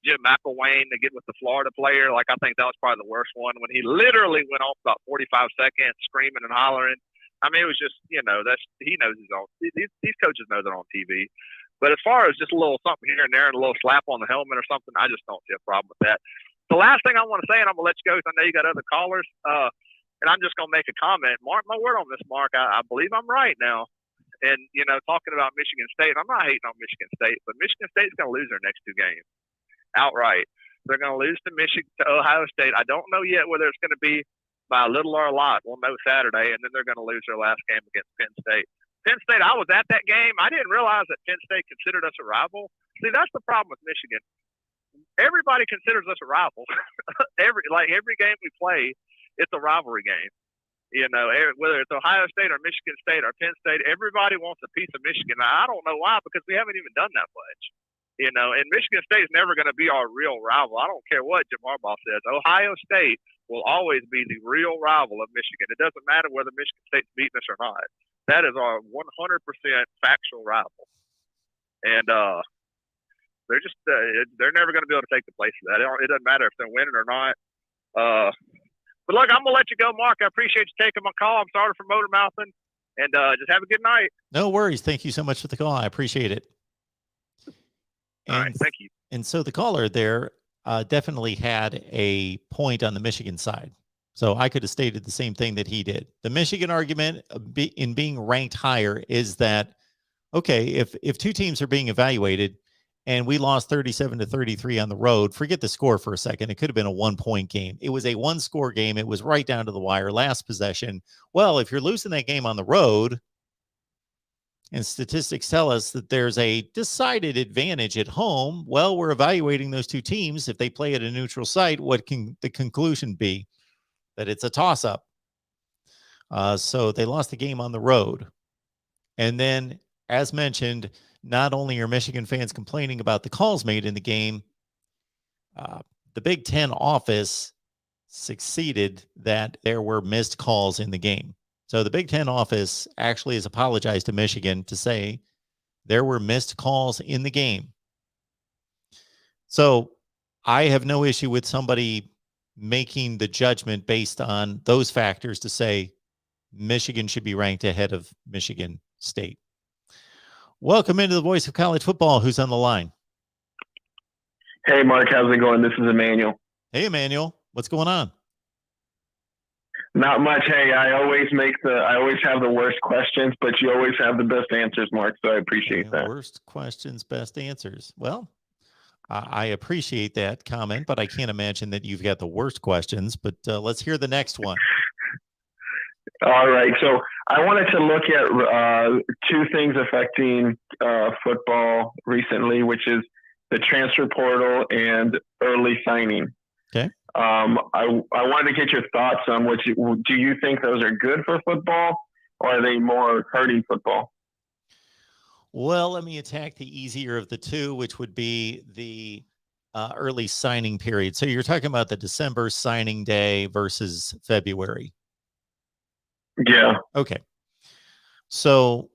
Jim McElwain to get with the Florida player. Like, I think that was probably the worst one when he literally went off about 45 seconds screaming and hollering. I mean, it was just, he knows he's on. These coaches know they're on TV. But as far as just a little something here and there and a little slap on the helmet or something, I just don't see a problem with that. The last thing I want to say, and I'm going to let you go because I know you got other callers, and I'm just going to make a comment. Mark my word on this, Mark. I believe I'm right now. And, talking about Michigan State, I'm not hating on Michigan State, but Michigan State's going to lose their next two games outright. They're going to lose to Ohio State. I don't know yet whether it's going to be by a little or a lot. We'll know Saturday, and then they're going to lose their last game against Penn State. Penn State, I was at that game. I didn't realize that Penn State considered us a rival. See, that's the problem with Michigan. Everybody considers us a rival. Every game we play, it's a rivalry game. Whether it's Ohio State or Michigan State or Penn State, everybody wants a piece of Michigan. I don't know why, because we haven't even done that much. And Michigan State is never going to be our real rival. I don't care what Jim Harbaugh says. Ohio State will always be the real rival of Michigan. It doesn't matter whether Michigan State's beating us or not. That is our 100% factual rival. And they're just they're never going to be able to take the place of that. It doesn't matter if they're winning or not. But look, I'm going to let you go, Mark. I appreciate you taking my call. I'm sorry for motor mouthing. And just have a good night. No worries. Thank you so much for the call. I appreciate it. All right. Thank you. And so the caller there definitely had a point on the Michigan side. So I could have stated the same thing that he did. The Michigan argument in being ranked higher is that, okay, if two teams are being evaluated and we lost 37-33 on the road, forget the score for a second. It could have been a 1-point game. It was a 1-score game. It was right down to the wire, last possession. Well, if you're losing that game on the road, and statistics tell us that there's a decided advantage at home, well, we're evaluating those two teams. If they play at a neutral site, what can the conclusion be? That it's a toss-up. So they lost the game on the road. And then, as mentioned, not only are Michigan fans complaining about the calls made in the game, the Big Ten office succeeded that there were missed calls in the game. So the Big Ten office actually has apologized to Michigan to say there were missed calls in the game. So I have no issue with somebody making the judgment based on those factors to say Michigan should be ranked ahead of Michigan State. Welcome into the Voice of College Football. Who's on the line? Hey, Mark, how's it going? This is Emmanuel. Hey, Emmanuel. What's going on? Not much. Hey, I always have the worst questions, but you always have the best answers, Mark, so I appreciate that. Worst questions, best answers. Well, I appreciate that comment, but I can't imagine that you've got the worst questions, but let's hear the next one. All right. So I wanted to look at two things affecting football recently, which is the transfer portal and early signing. Okay. I wanted to get your thoughts on do you think those are good for football, or are they more hurting football? Well, let me attack the easier of the two, which would be the early signing period. So you're talking about the December signing day versus February. Yeah. Okay. So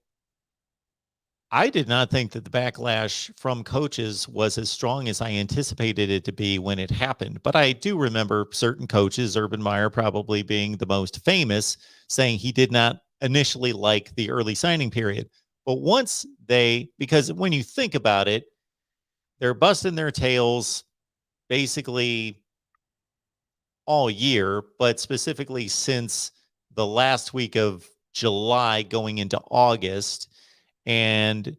I did not think that the backlash from coaches was as strong as I anticipated it to be when it happened. But I do remember certain coaches, Urban Meyer probably being the most famous, saying he did not initially like the early signing period. But once because when you think about it, they're busting their tails basically all year, but specifically since the last week of July going into August. And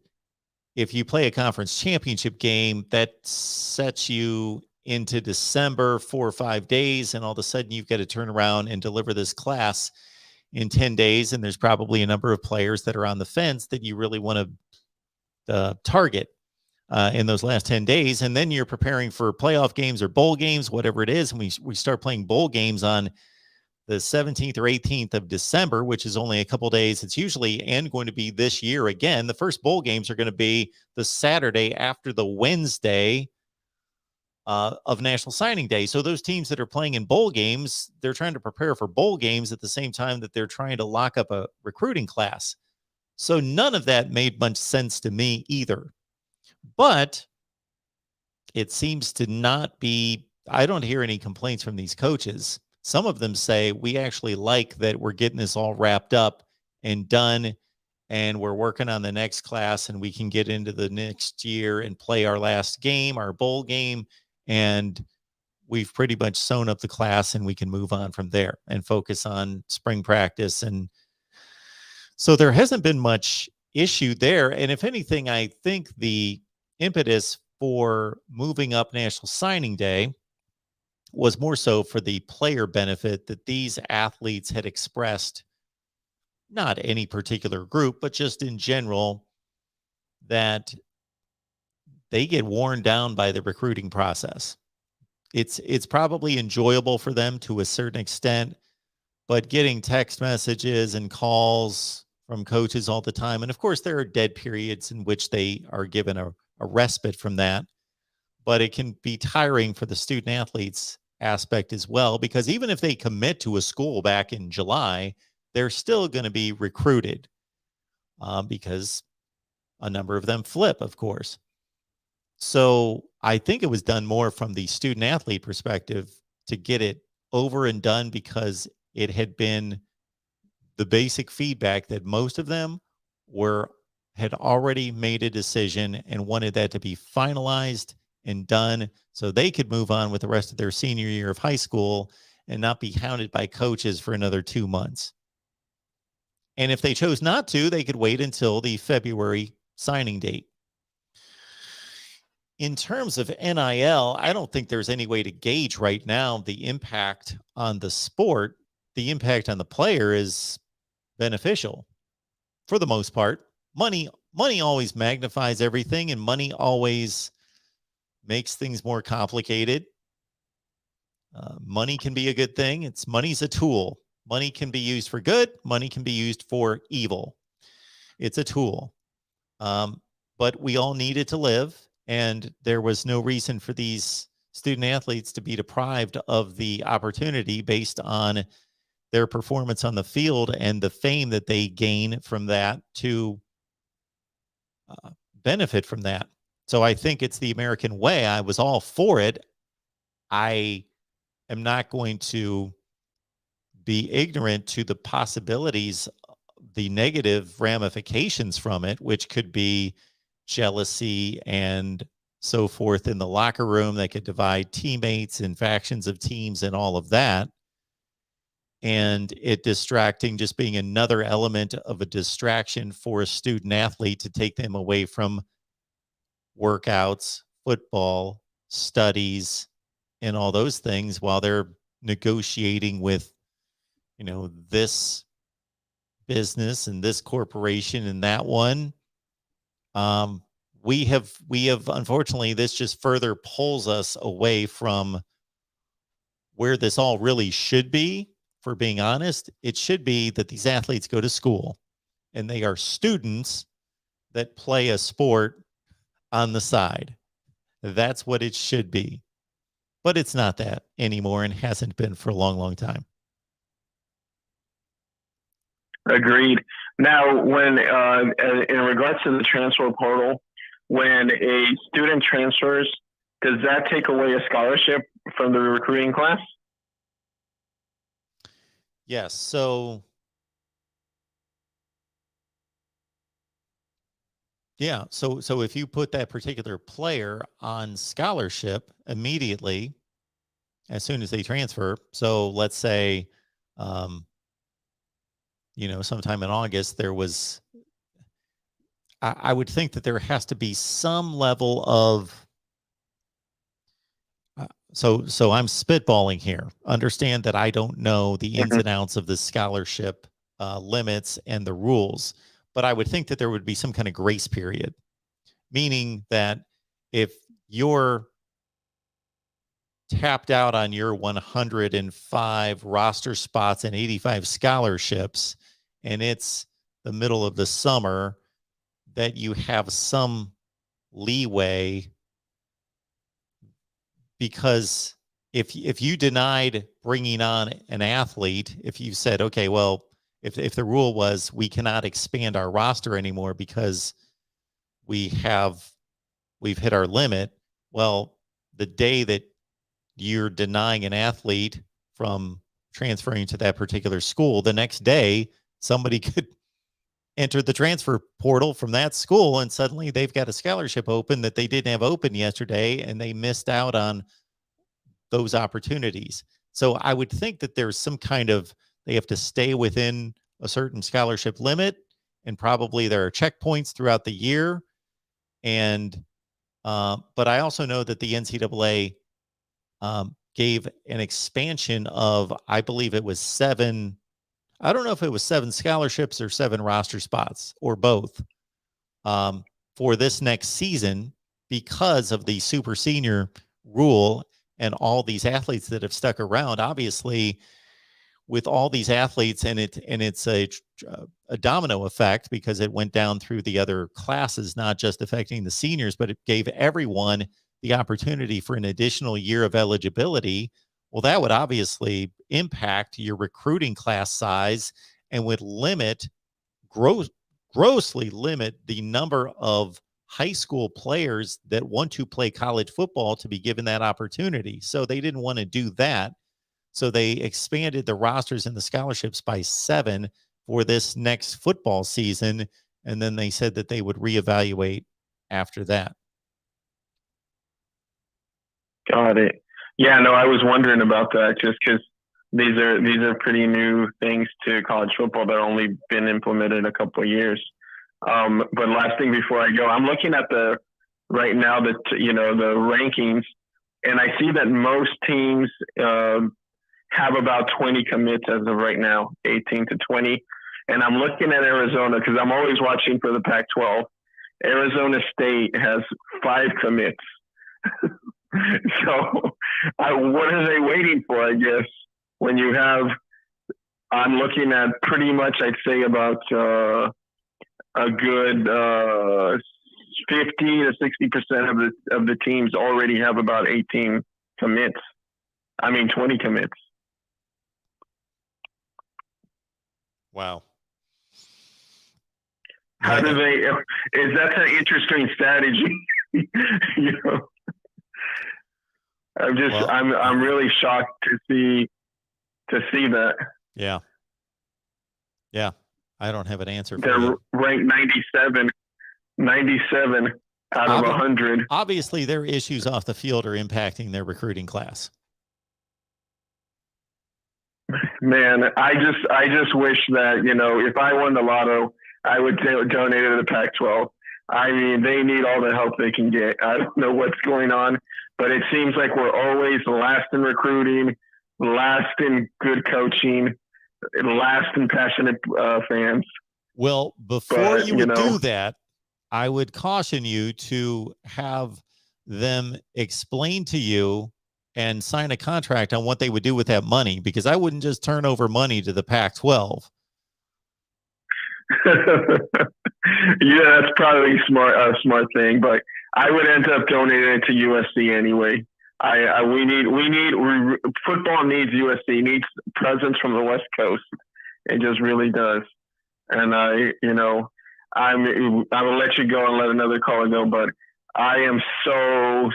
if you play a conference championship game, that sets you into December 4 or 5 days. And all of a sudden you've got to turn around and deliver this class in 10 days. And there's probably a number of players that are on the fence that you really want to target in those last 10 days. And then you're preparing for playoff games or bowl games, whatever it is. And we start playing bowl games on the 17th or 18th of December, which is only a couple days. It's usually and going to be this year again. The first bowl games are going to be the Saturday after the Wednesday of National Signing Day. So those teams that are playing in bowl games, they're trying to prepare for bowl games at the same time that they're trying to lock up a recruiting class. So none of that made much sense to me either. But it seems to not be, I don't hear any complaints from these coaches. Some of them say, we actually like that we're getting this all wrapped up and done, and we're working on the next class, and we can get into the next year and play our last game, our bowl game, and we've pretty much sewn up the class, and we can move on from there and focus on spring practice. And so there hasn't been much issue there. And if anything, I think the impetus for moving up National Signing Day was more so for the player benefit that these athletes had expressed, not any particular group, but just in general, that they get worn down by the recruiting process. It's probably enjoyable for them to a certain extent, but getting text messages and calls from coaches all the time, and of course there are dead periods in which they are given a respite from that, but it can be tiring for the student athletes aspect as well, because even if they commit to a school back in July, they're still going to be recruited because a number of them flip, of course. So I think it was done more from the student athlete perspective to get it over and done, because it had been the basic feedback that most of them had already made a decision and wanted that to be finalized and done so they could move on with the rest of their senior year of high school and not be hounded by coaches for another 2 months. And if they chose not to, they could wait until the February signing date. In terms of NIL, I don't think there's any way to gauge right now the impact on the sport. The impact on the player is beneficial for the most part. Money always magnifies everything, and money always makes things more complicated. Money can be a good thing. Money's a tool. Money can be used for good. Money can be used for evil. It's a tool. But we all need it to live. And there was no reason for these student athletes to be deprived of the opportunity based on their performance on the field and the fame that they gain from that to benefit from that. So I think it's the American way. I was all for it. I am not going to be ignorant to the possibilities, the negative ramifications from it, which could be jealousy and so forth in the locker room that could divide teammates and factions of teams and all of that. And it distracting, just being another element of a distraction for a student athlete to take them away from workouts, football, studies, and all those things while they're negotiating with, this business and this corporation and that one. We have unfortunately, this just further pulls us away from where this all really should be. For being honest, it should be that these athletes go to school and they are students that play a sport on the side. That's what it should be. But it's not that anymore and hasn't been for a long, long time. Agreed. Now, when in regards to the transfer portal, when a student transfers, does that take away a scholarship from the recruiting class? Yes. So, yeah. So if you put that particular player on scholarship immediately, as soon as they transfer, so let's say, sometime in August, there was, I would think that there has to be some level of, so I'm spitballing here. Understand that I don't know the ins and outs of the scholarship limits and the rules, but I would think that there would be some kind of grace period, meaning that if your tapped out on your 105 roster spots and 85 scholarships, and it's the middle of the summer, that you have some leeway, because if you denied bringing on an athlete, if you said, okay, well, if the rule was we cannot expand our roster anymore because we've hit our limit, well, the day that you're denying an athlete from transferring to that particular school, the next day somebody could enter the transfer portal from that school, and suddenly they've got a scholarship open that they didn't have open yesterday, and they missed out on those opportunities. So I would think that there's some kind of, they have to stay within a certain scholarship limit, and probably there are checkpoints throughout the year. And but I also know that the NCAA gave an expansion of, I believe it was 7. I don't know if it was 7 scholarships or 7 roster spots or both, for this next season, because of the super senior rule and all these athletes that have stuck around. Obviously, with all these athletes, and it's a domino effect, because it went down through the other classes, not just affecting the seniors, but it gave everyone the opportunity for an additional year of eligibility. Well, that would obviously impact your recruiting class size and would grossly limit the number of high school players that want to play college football to be given that opportunity. So they didn't want to do that. So they expanded the rosters and the scholarships by 7 for this next football season. And then they said that they would reevaluate after that. Got it. Yeah, no, I was wondering about that, just because these are pretty new things to college football that only been implemented a couple of years. But last thing before I go, I'm looking at the rankings, and I see that most teams have about 20 commits as of right now, 18 to 20. And I'm looking at Arizona because I'm always watching for the Pac-12. Arizona State has 5 commits. So what are they waiting for, I guess, when you have, I'm looking at pretty much, I'd say about a good 50 to 60% of the teams already have about 18 commits. 20 commits. Wow. How do they, that's an interesting strategy. I'm really shocked to see that. Yeah. I don't have an answer for They're you. ranked 97 out of 100. Obviously, their issues off the field are impacting their recruiting class. Man, I just wish that, if I won the lotto, I would donate to the Pac-12. They need all the help they can get. I don't know what's going on, but it seems like we're always last in recruiting, last in good coaching, last in passionate fans. Well, before you would do that, I would caution you to have them explain to you and sign a contract on what they would do with that money, because I wouldn't just turn over money to the Pac-12. Yeah, that's probably a smart thing, but I would end up donating it to USC anyway. Football needs USC, needs presence from the West Coast. It just really does. And I will let you go and let another caller go, but I am so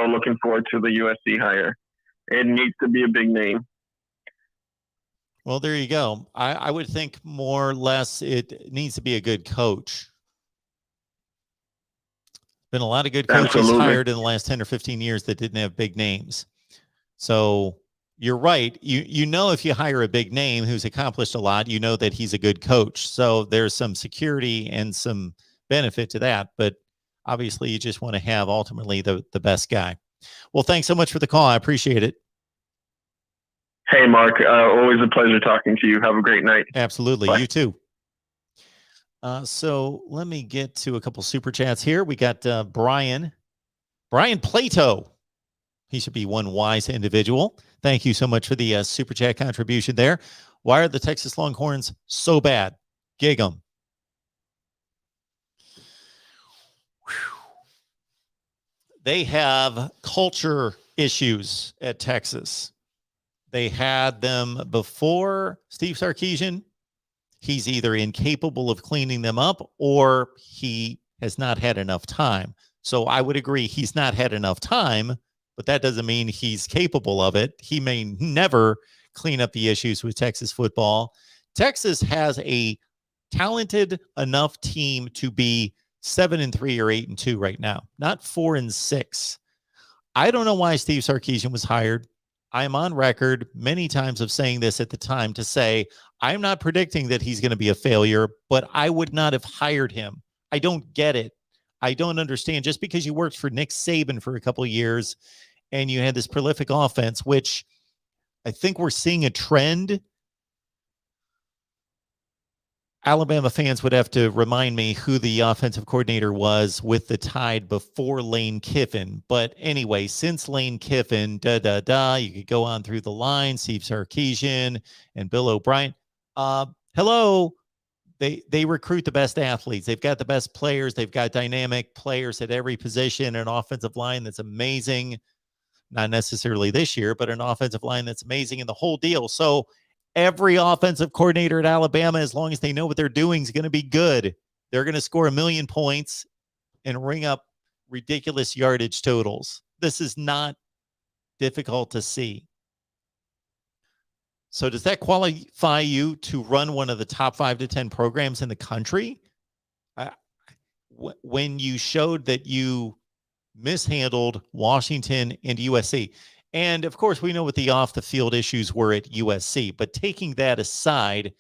looking forward to the USC hire. It needs to be a big name. Well, there you go. I would think more or less it needs to be a good coach. Been a lot of good coaches hired in the last 10 or 15 years that didn't have big names. So you're right. You know, if you hire a big name who's accomplished a lot, you know that he's a good coach. So there's some security and some benefit to that. But obviously, you just want to have ultimately the best guy. Well, thanks so much for the call. I appreciate it. Hey, Mark. Always a pleasure talking to you. Have a great night. Absolutely. Bye. You too. So let me get to a couple super chats here. We got Brian Plato. He should be one wise individual. Thank you so much for the super chat contribution there. Why are the Texas Longhorns so bad? Gig 'em. They have culture issues at Texas. They had them before Steve Sarkisian. He's either incapable of cleaning them up or he has not had enough time. So I would agree he's not had enough time, but that doesn't mean he's capable of it. He may never clean up the issues with Texas football. Texas has a talented enough team to be 7-3 or 8-2 right now, not 4-6. I don't know why Steve Sarkisian was hired. I'm on record many times of saying this at the time to say, I'm not predicting that he's going to be a failure, but I would not have hired him. I don't get it. I don't understand. Just because you worked for Nick Saban for a couple of years and you had this prolific offense, which I think we're seeing a trend. Alabama fans would have to remind me who the offensive coordinator was with the Tide before Lane Kiffin. But anyway, since Lane Kiffin, you could go on through the line, Steve Sarkisian and Bill O'Brien. Hello. They recruit the best athletes. They've got the best players. They've got dynamic players at every position, an offensive line that's amazing. Not necessarily this year, but an offensive line that's amazing in the whole deal. So every offensive coordinator at Alabama, as long as they know what they're doing, is going to be good. They're going to score 1 million points and ring up ridiculous yardage totals. This is not difficult to see. So does that qualify you to run one of the top 5 to 10 programs in the country? When you showed that you mishandled Washington and USC. And of course, we know what the off the field issues were at USC, but taking that aside,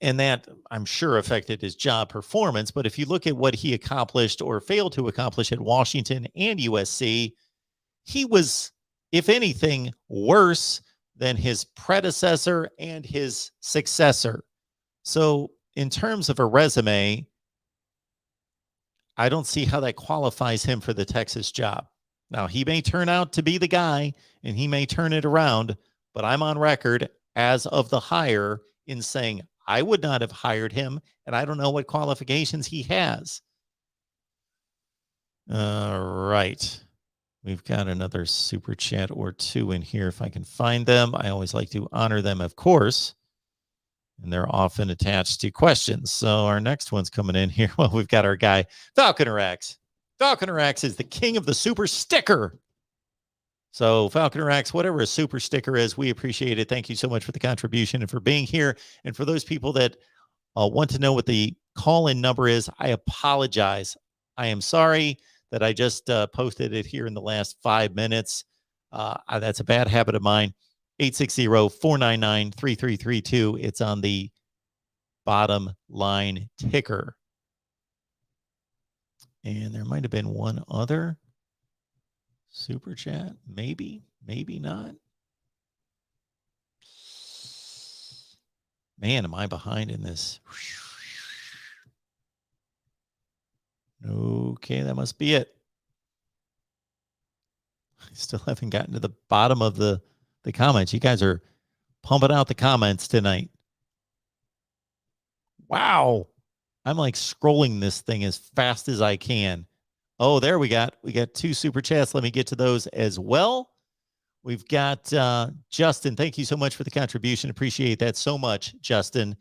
and that I'm sure affected his job performance. But if you look at what he accomplished or failed to accomplish at Washington and USC, he was, if anything, worse than his predecessor and his successor. So in terms of a resume, I don't see how that qualifies him for the Texas job. Now, he may turn out to be the guy and he may turn it around, but I'm on record as of the hire in saying I would not have hired him, and I don't know what qualifications he has. All right. We've got another super chat or two in here if I can find them. I always like to honor them, of course, and they're often attached to questions. So our next one's coming in here. Well, we've got our guy, Falconer X. Falconer X is the king of the super sticker. So Falconer X, whatever a super sticker is, we appreciate it. Thank you so much for the contribution and for being here. And for those people that want to know what the call-in number is, I apologize. I am sorry that I just posted it here in the last 5 minutes. That's a bad habit of mine. 860-499-3332. It's on the bottom line ticker. And there might have been one other super chat. Maybe, maybe not. Man, am I behind in this? Okay, that must be it. I still haven't gotten to the bottom of the comments. You guys are pumping out the comments tonight. Wow. I'm like scrolling this thing as fast as I can. Oh, there we got 2 super chats. Let me get to those as well. We've got Justin. Thank you so much for the contribution. Appreciate that so much, Justin.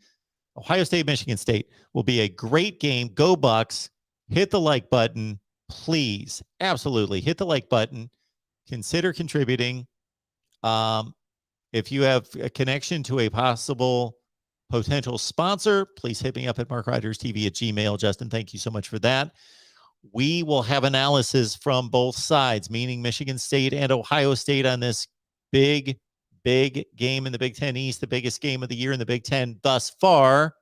Ohio State, Michigan State will be a great game. Go Bucks. Hit the like button, please. Absolutely. Hit the like button. Consider contributing. If you have a connection to a possible potential sponsor, please hit me up at markriderstv@gmail. Justin, thank you so much for that. We will have analysis from both sides, meaning Michigan State and Ohio State, on this big game in the Big Ten East, the biggest game of the year in the Big Ten thus far.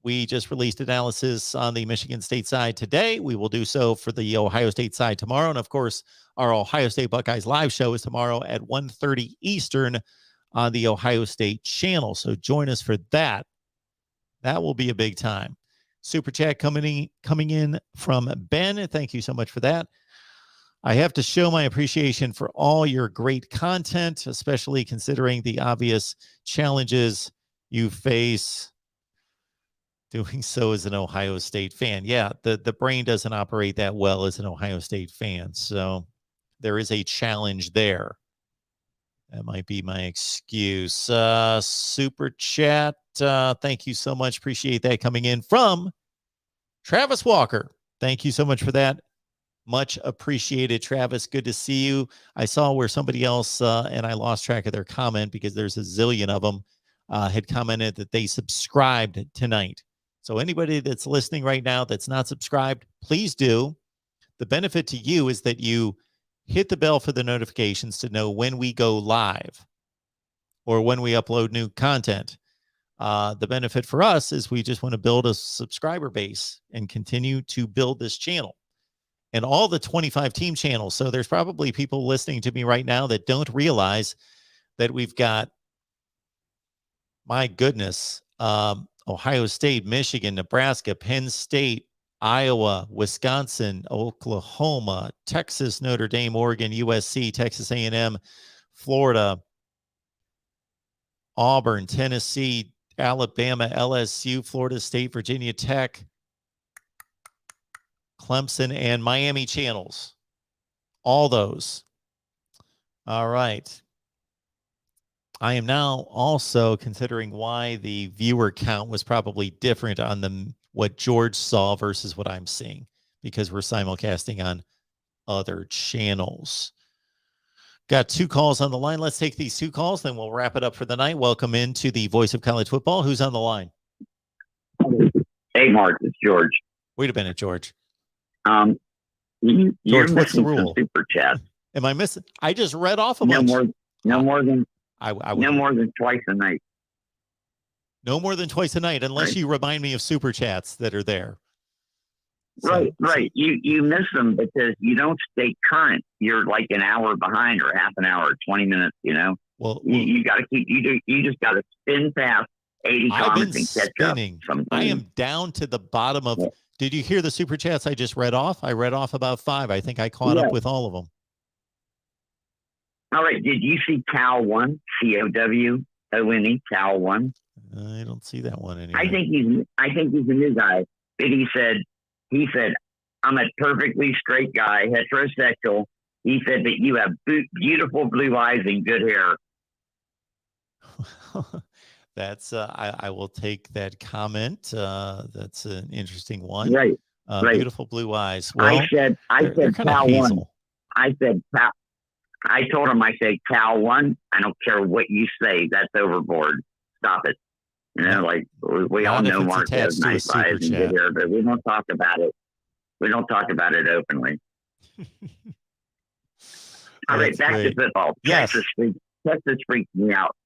We just released analysis on the Michigan State side today. We will do so for the Ohio State side tomorrow. And of course, our Ohio State Buckeyes live show is tomorrow at 1:30 Eastern on the Ohio State channel. So join us for that. That will be a big time. Super chat coming in from Ben. Thank you so much for that. I have to show my appreciation for all your great content, especially considering the obvious challenges you face doing so as an Ohio State fan. Yeah, the brain doesn't operate that well as an Ohio State fan. So there is a challenge there. That might be my excuse. Super chat. Thank you so much. Appreciate that coming in from Travis Walker. Thank you so much for that. Much appreciated, Travis. Good to see you. I saw where somebody else, and I lost track of their comment because there's a zillion of them, had commented that they subscribed tonight. So anybody that's listening right now that's not subscribed, please do. The benefit to you is that you hit the bell for the notifications to know when we go live or when we upload new content. The benefit for us is we just want to build a subscriber base and continue to build this channel and all the 25 team channels. So there's probably people listening to me right now that don't realize that we've got, my goodness, Ohio State, Michigan, Nebraska, Penn State, Iowa, Wisconsin, Oklahoma, Texas, Notre Dame, Oregon, USC, Texas A&M, Florida, Auburn, Tennessee, Alabama, LSU, Florida State, Virginia Tech, Clemson, and Miami channels. All those. All right. I am now also considering why the viewer count was probably different on what George saw versus what I'm seeing, because we're simulcasting on other channels. Got 2 calls on the line. Let's take these 2 calls, then we'll wrap it up for the night. Welcome into the Voice of College Football. Who's on the line? Hey, Mark, it's George. Wait a minute, George. You're George, what's the missing rule? some super chat. Am I missing? I just read off a bunch. No more than no more than twice a night. No more than twice a night, unless Right. you remind me of super chats that are there. So, Right. You miss them because you don't stay current. You're like an hour behind, or half an hour, or 20 minutes. Well, You got to keep. You just got to spin past 80 I've been comments and catch spinning. up. I am down to the bottom of. Yeah. Did you hear the super chats I just read off? I read off about 5. I think I caught up with all of them. All right. Did you see Cal 1? COWONE, Cal 1. I don't see that one anymore. I think he's a new guy. But he said, I'm a perfectly straight guy, heterosexual. He said that you have beautiful blue eyes and good hair. That's I will take that comment. That's an interesting one. Right. Right. Beautiful blue eyes. Well, I said they're kind of Cal 1. hazel. I said Cal. I told him, I said, Cal 1, I don't care what you say. That's overboard. Stop it. Like we all Not if know it's Mark has attached to a nice super eyes and chat. good hair, but we don't talk about it. We don't talk about it openly. All right, That's back great. to football. Yes. Texas freaked me out.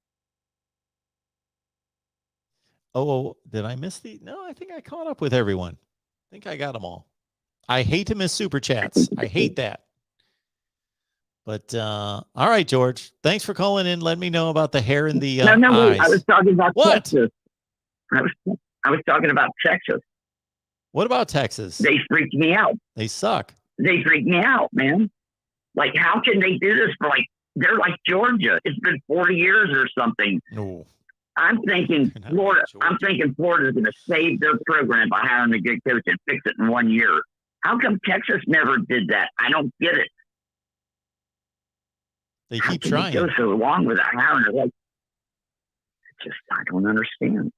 Oh, did I miss the? No, I think I caught up with everyone. I think I got them all. I hate to miss super chats. I hate that. But all right, George. Thanks for calling in. Let me know about the hair and the No, eyes. wait, I was talking about What? Texas. I was talking about Texas. What about Texas? They freaked me out. They suck. They freaked me out, man. Like, how can they do this for they're like Georgia. It's been 40 years or something. No. I'm thinking They're not Florida. like Georgia. I'm thinking Florida's going to save their program by hiring a good coach and fix it in 1 year. How come Texas never did that? I don't get it. They How keep can trying. they go so long without hiring a I don't understand.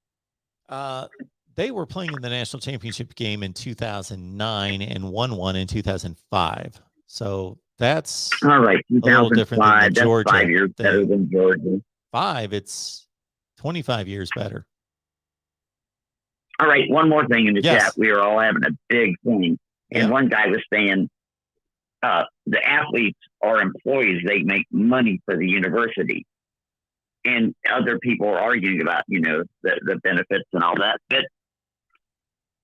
They were playing in the national championship game in 2009 and won one in 2005. So that's All right, little different than the 2005. That's Georgia 5 years thing. better than Georgia. 5. It's 25 years better. All right, one more thing in the Yes. chat. We are all having a big thing. And Yeah. one guy was saying the athletes are employees. They make money for the university. And other people are arguing about, the benefits and all that. But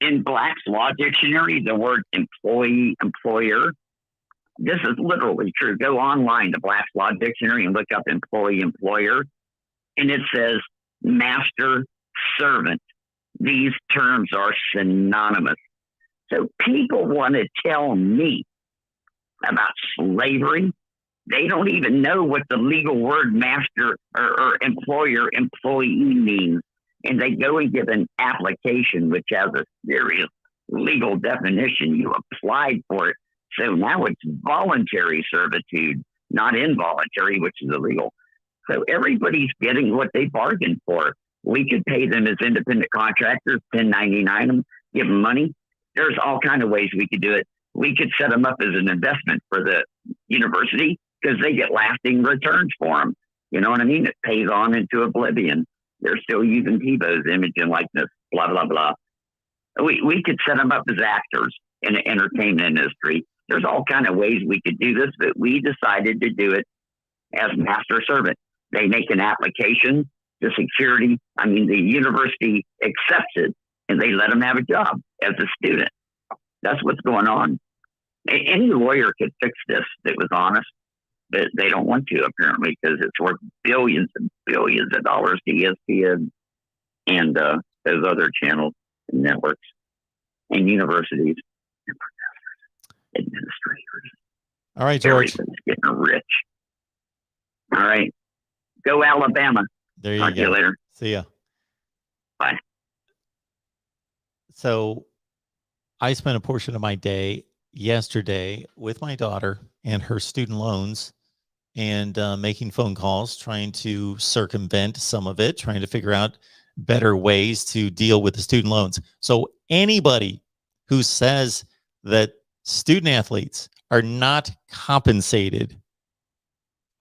in Black's Law Dictionary, the word employee, employer, this is literally true. Go online to Black's Law Dictionary and look up employee, employer. And it says master, servant. These terms are synonymous. So people want to tell me about slavery. They don't even know what the legal word master or employer employee means. And they go and give an application which has a serious legal definition. You applied for it. So now it's voluntary servitude, not involuntary, which is illegal. So everybody's getting what they bargained for. We could pay them as independent contractors, 1099 them, give them money. There's all kind of ways we could do it. We could set them up as an investment for the university because they get lasting returns for them. You know what I mean? It pays on into oblivion. They're still using Tebow's image and likeness, blah, blah, blah. We could set them up as actors in the entertainment industry. There's all kind of ways we could do this, but we decided to do it as master servant. They make an application to security. I mean, the university accepts it and they let them have a job as a student. That's what's going on. Any lawyer could fix this that was honest, but they don't want to apparently because it's worth billions and billions of dollars to ESPN and those other channels and networks and universities and professors, administrators. All right, George. Everybody's getting rich. All right. Go Alabama. There you Talk to go. you later. See ya. Bye. So I spent a portion of my day yesterday with my daughter and her student loans and making phone calls, trying to circumvent some of it, trying to figure out better ways to deal with the student loans. So anybody who says that student athletes are not compensated,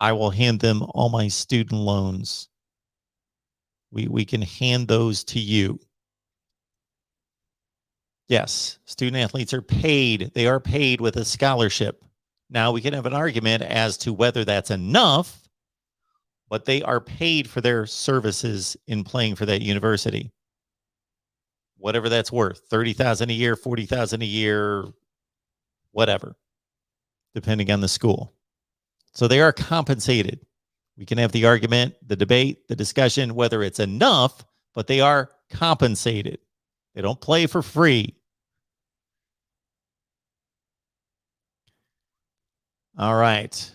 I will hand them all my student loans. We can hand those to you. Yes, student athletes are paid. They are paid with a scholarship. Now, we can have an argument as to whether that's enough, but they are paid for their services in playing for that university. Whatever that's worth, $30,000 a year, $40,000 a year, whatever, depending on the school. So they are compensated. We can have the argument, the debate, the discussion, whether it's enough, but they are compensated. They don't play for free. All right.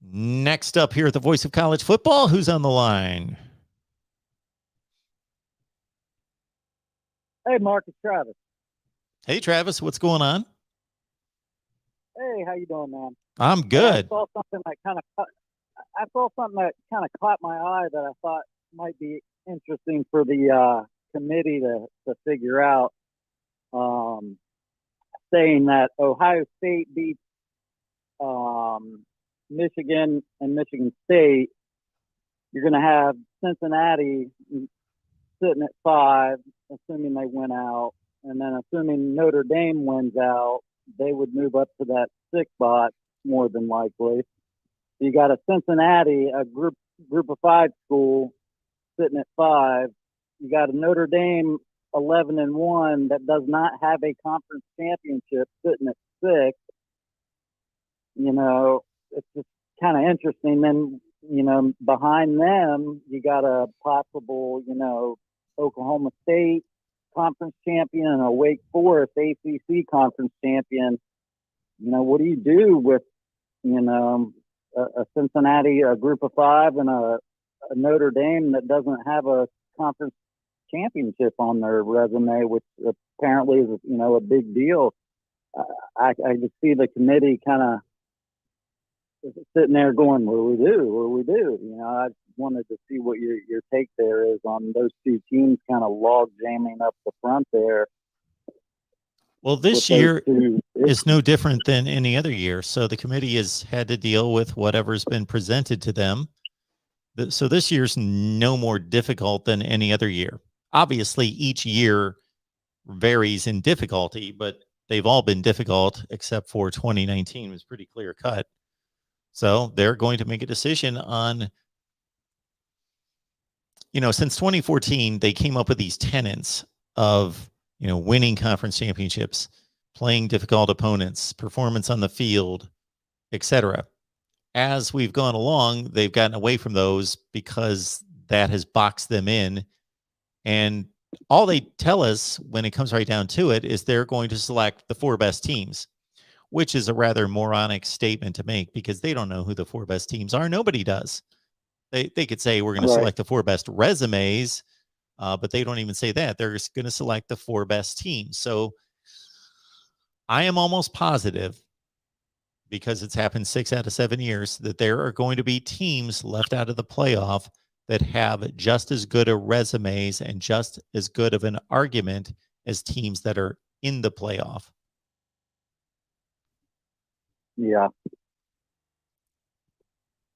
Next up here at the Voice of College Football, who's on the line? Hey, Mark, it's Travis. Hey, Travis, what's going on? Hey, how you doing, man? I'm good. I saw something that kind of caught my eye that I thought might be interesting for the committee to figure out. Saying that Ohio State beats Michigan and Michigan State, you're going to have Cincinnati sitting at 5, assuming they win out, and then assuming Notre Dame wins out, they would move up to that 6 spot more than likely. You got a Cincinnati, a group of 5 school, sitting at 5. You got a Notre Dame 11-1 that does not have a conference championship sitting at 6. You know, it's just kind of interesting. Then, you know, behind them, you got a possible, you know, Oklahoma State conference champion and a Wake Forest ACC conference champion. You know, what do you do with, you know, a Cincinnati, a group of 5, and a Notre Dame that doesn't have a conference championship on their resume, which apparently is, you know, a big deal. I just see the committee kind of sitting there going, what do we do? What do we do? You know, I wanted to see what your take there is on those two teams kind of log jamming up the front there. Well, this year is no different than any other year. So the committee has had to deal with whatever's been presented to them. So this year's no more difficult than any other year. Obviously, each year varies in difficulty, but they've all been difficult except for 2019 was pretty clear cut. So they're going to make a decision on, you know, since 2014, they came up with these tenets of, you know, winning conference championships, playing difficult opponents, performance on the field, etc. As we've gone along, they've gotten away from those because that has boxed them in. And all they tell us when it comes right down to it is they're going to select the 4 best teams. which is a rather moronic statement to make because they don't know who the 4 best teams are. Nobody does. They could say we're going to Right. select the 4 best resumes, but they don't even say that. They're just going to select the 4 best teams. So I am almost positive, because it's happened 6 out of 7 years, that there are going to be teams left out of the playoff that have just as good a resumes and just as good of an argument as teams that are in the playoff. Yeah.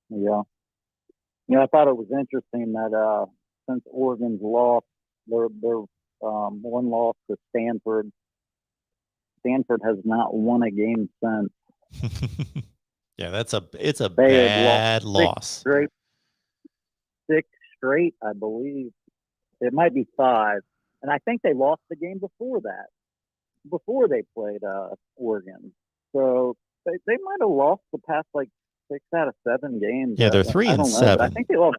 Yeah. I thought it was interesting that since Oregon's lost their one loss to Stanford has not won a game since. Yeah, it's a They had bad lost loss. Six straight, I believe. It might be 5. And I think they lost the game before that, before they played Oregon. So they might have lost the past like 6 out of 7 games. Yeah, they're I 3 and don't know, but 7. I think they lost.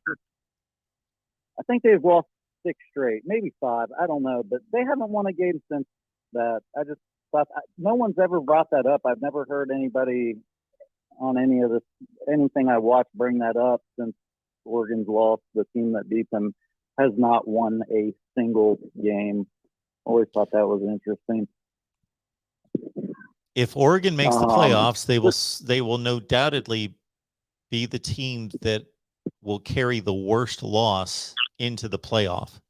I think they've lost 6 straight, maybe 5. I don't know, but they haven't won a game since that. I just thought no one's ever brought that up. I've never heard anybody on anything I watched bring that up since Oregon's lost. The team that beat them has not won a single game. Always thought that was interesting. If Oregon makes the playoffs, they will no doubtedly be the team that will carry the worst loss into the playoff.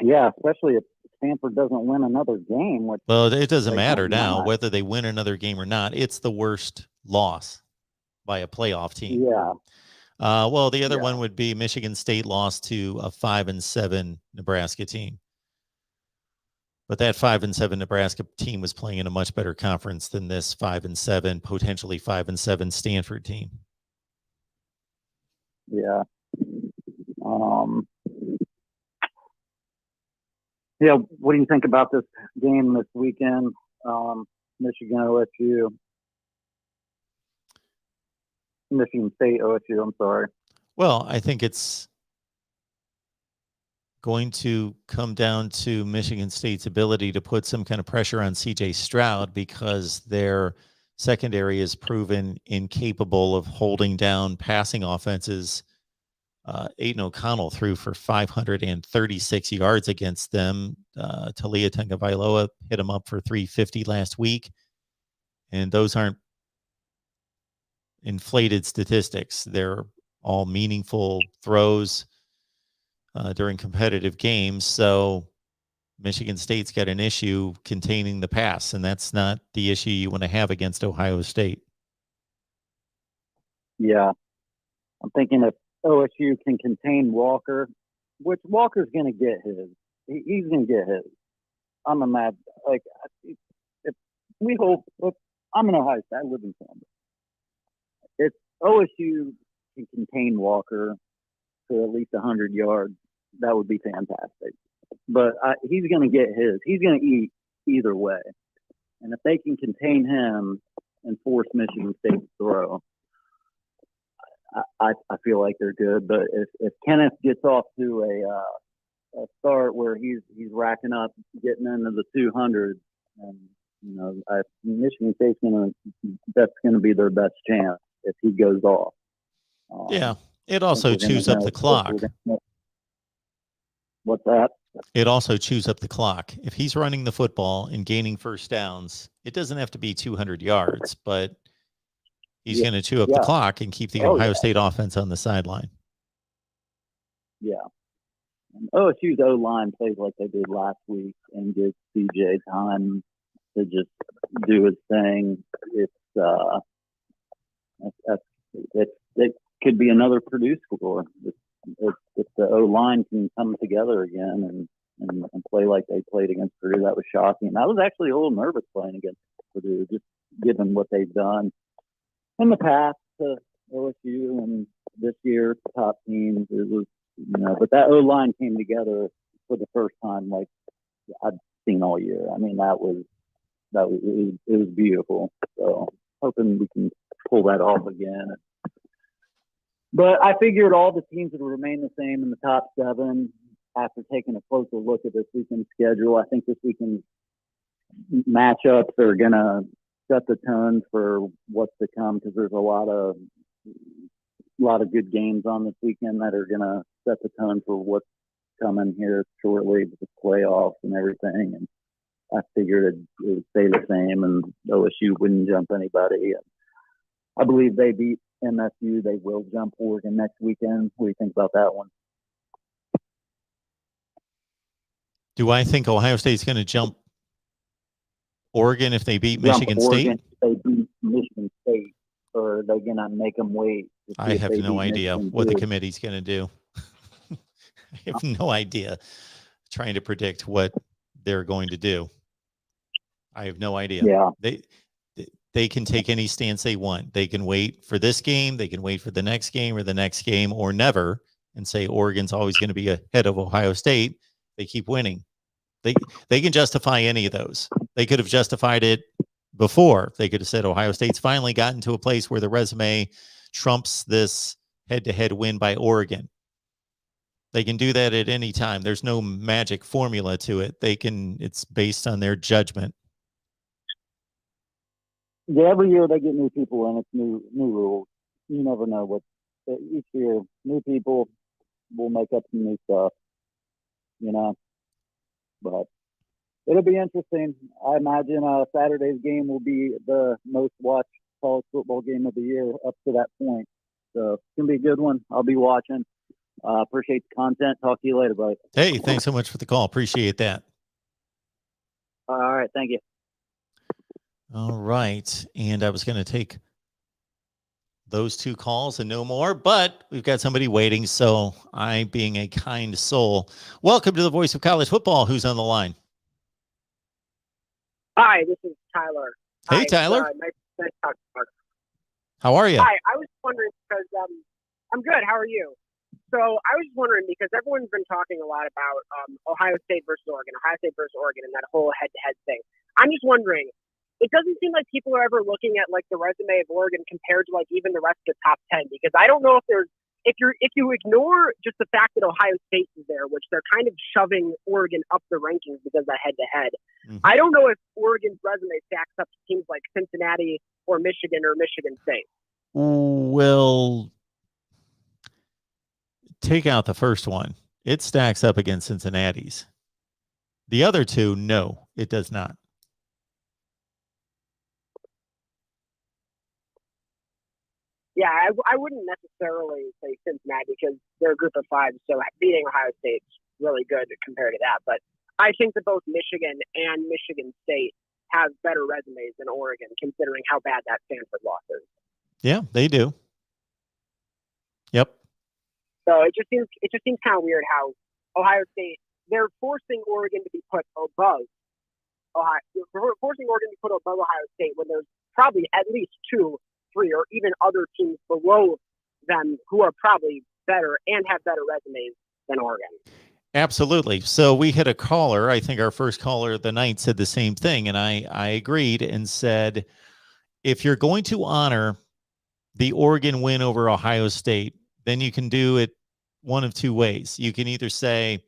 Yeah, especially if Stanford doesn't win another game. Well, it doesn't they matter might now not. whether they win another game or not. It's the worst loss by a playoff team. Yeah. Well, the other Yeah. one would be Michigan State lost to a 5-7 Nebraska team. But that 5-7 Nebraska team was playing in a much better conference than this 5-7, potentially 5-7 Stanford team. Yeah. Yeah. What do you think about this game this weekend? Michigan OSU. Michigan State OSU. I'm sorry. Well, I think it's going to come down to Michigan State's ability to put some kind of pressure on CJ Stroud, because their secondary is proven incapable of holding down passing offenses. Aiden O'Connell threw for 536 yards against them. Talia Tagovailoa hit him up for 350 last week. And those aren't inflated statistics. They're all meaningful throws during competitive games. So Michigan State's got an issue containing the pass, and that's not the issue you want to have against Ohio State. Yeah. I'm thinking if OSU can contain Walker, which Walker's going to get his. He's going to get his. I'm a mad, like, if we hope, look, I'm an Ohio State. I live in Columbus. If OSU can contain Walker to at least 100 yards, that would be fantastic. But he's going to get his. He's going to eat either way. And if they can contain him and force Michigan State to throw, I feel like they're good. But if Kenneth gets off to a start where he's racking up, getting into the 200s, and Michigan State's that's gonna be their best chance if he goes off. Yeah, it also chews up the clock. What's that? It also chews up the clock. If he's running the football and gaining first downs, it doesn't have to be 200 yards, but he's going to chew up the clock and keep the Ohio State offense on the sideline. Yeah. And OSU's O-line plays like they did last week and gives CJ time to just do his thing. It could be another Purdue score. If the O-line can come together again and play like they played against Purdue, that was shocking. I was actually a little nervous playing against Purdue, just given what they've done in the past to OSU and this year top teams. It was, but that O-line came together for the first time like I've seen all year. I mean, it was beautiful. So hoping we can pull that off again. But I figured all the teams would remain the same in the top 7 after taking a closer look at this weekend's schedule. I think this weekend's matchups are going to set the tone for what's to come, because there's a lot of good games on this weekend that are going to set the tone for what's coming here shortly with the playoffs and everything. And I figured it would stay the same, and OSU wouldn't jump anybody. And I believe they beat MSU. They will jump Oregon next weekend. What do you think about that one? Do I think Ohio State's going to jump Oregon if they beat Michigan Oregon, State? if they beat Michigan State, or are they going to make them wait? I have no idea what the State? committee's going to do. I have no idea. Trying to predict what they're going to do. I have no idea. Yeah. They can take any stance they want. They can wait for this game. They can wait for the next game or the next game or never, and say Oregon's always going to be ahead of Ohio State. They keep winning. They can justify any of those. They could have justified it before. They could have said Ohio State's finally gotten to a place where the resume trumps this head-to-head win by Oregon. They can do that at any time. There's no magic formula to it. It's based on their judgment. Yeah, every year they get new people and it's new rules. You never know what each year new people will make up some new stuff, But it'll be interesting. I imagine Saturday's game will be the most watched college football game of the year up to that point. So it's gonna be a good one. I'll be watching. Appreciate the content. Talk to you later, buddy. Hey, thanks so much for the call. Appreciate that. All right, thank you. All right. And I was going to take those two calls and no more, but we've got somebody waiting. So I, being a kind soul, welcome to the Voice of College Football. Who's on the line? Hi, this is Tyler. Hey, Tyler. Nice to talk to you. How are you? Hi, I was wondering because I'm good. How are you? So I was wondering because everyone's been talking a lot about Ohio State versus Oregon, and that whole head-to-head thing. I'm just wondering, it doesn't seem like people are ever looking at like the resume of Oregon compared to like even the rest of the top 10, because I don't know if you ignore just the fact that Ohio State is there, which they're kind of shoving Oregon up the rankings because of head-to-head. Mm-hmm. I don't know if Oregon's resume stacks up to teams like Cincinnati or Michigan State. Well, take out the first one. It stacks up against Cincinnati's. The other two, no, it does not. Yeah, I wouldn't necessarily say Cincinnati because they're a group of five, so beating Ohio State's really good compared to that. But I think that both Michigan and Michigan State have better resumes than Oregon, considering how bad that Stanford loss is. Yeah, they do. Yep. So it just seems kind of weird how Ohio State, they're forcing Oregon to be put above Ohio. They're forcing Oregon to be put above Ohio State when there's probably at least 2, 3, or even other teams below them who are probably better and have better resumes than Oregon. Absolutely. So we had a caller, I think our first caller of the night said the same thing, and I agreed and said, if you're going to honor the Oregon win over Ohio State, then you can do it one of two ways. You can either say,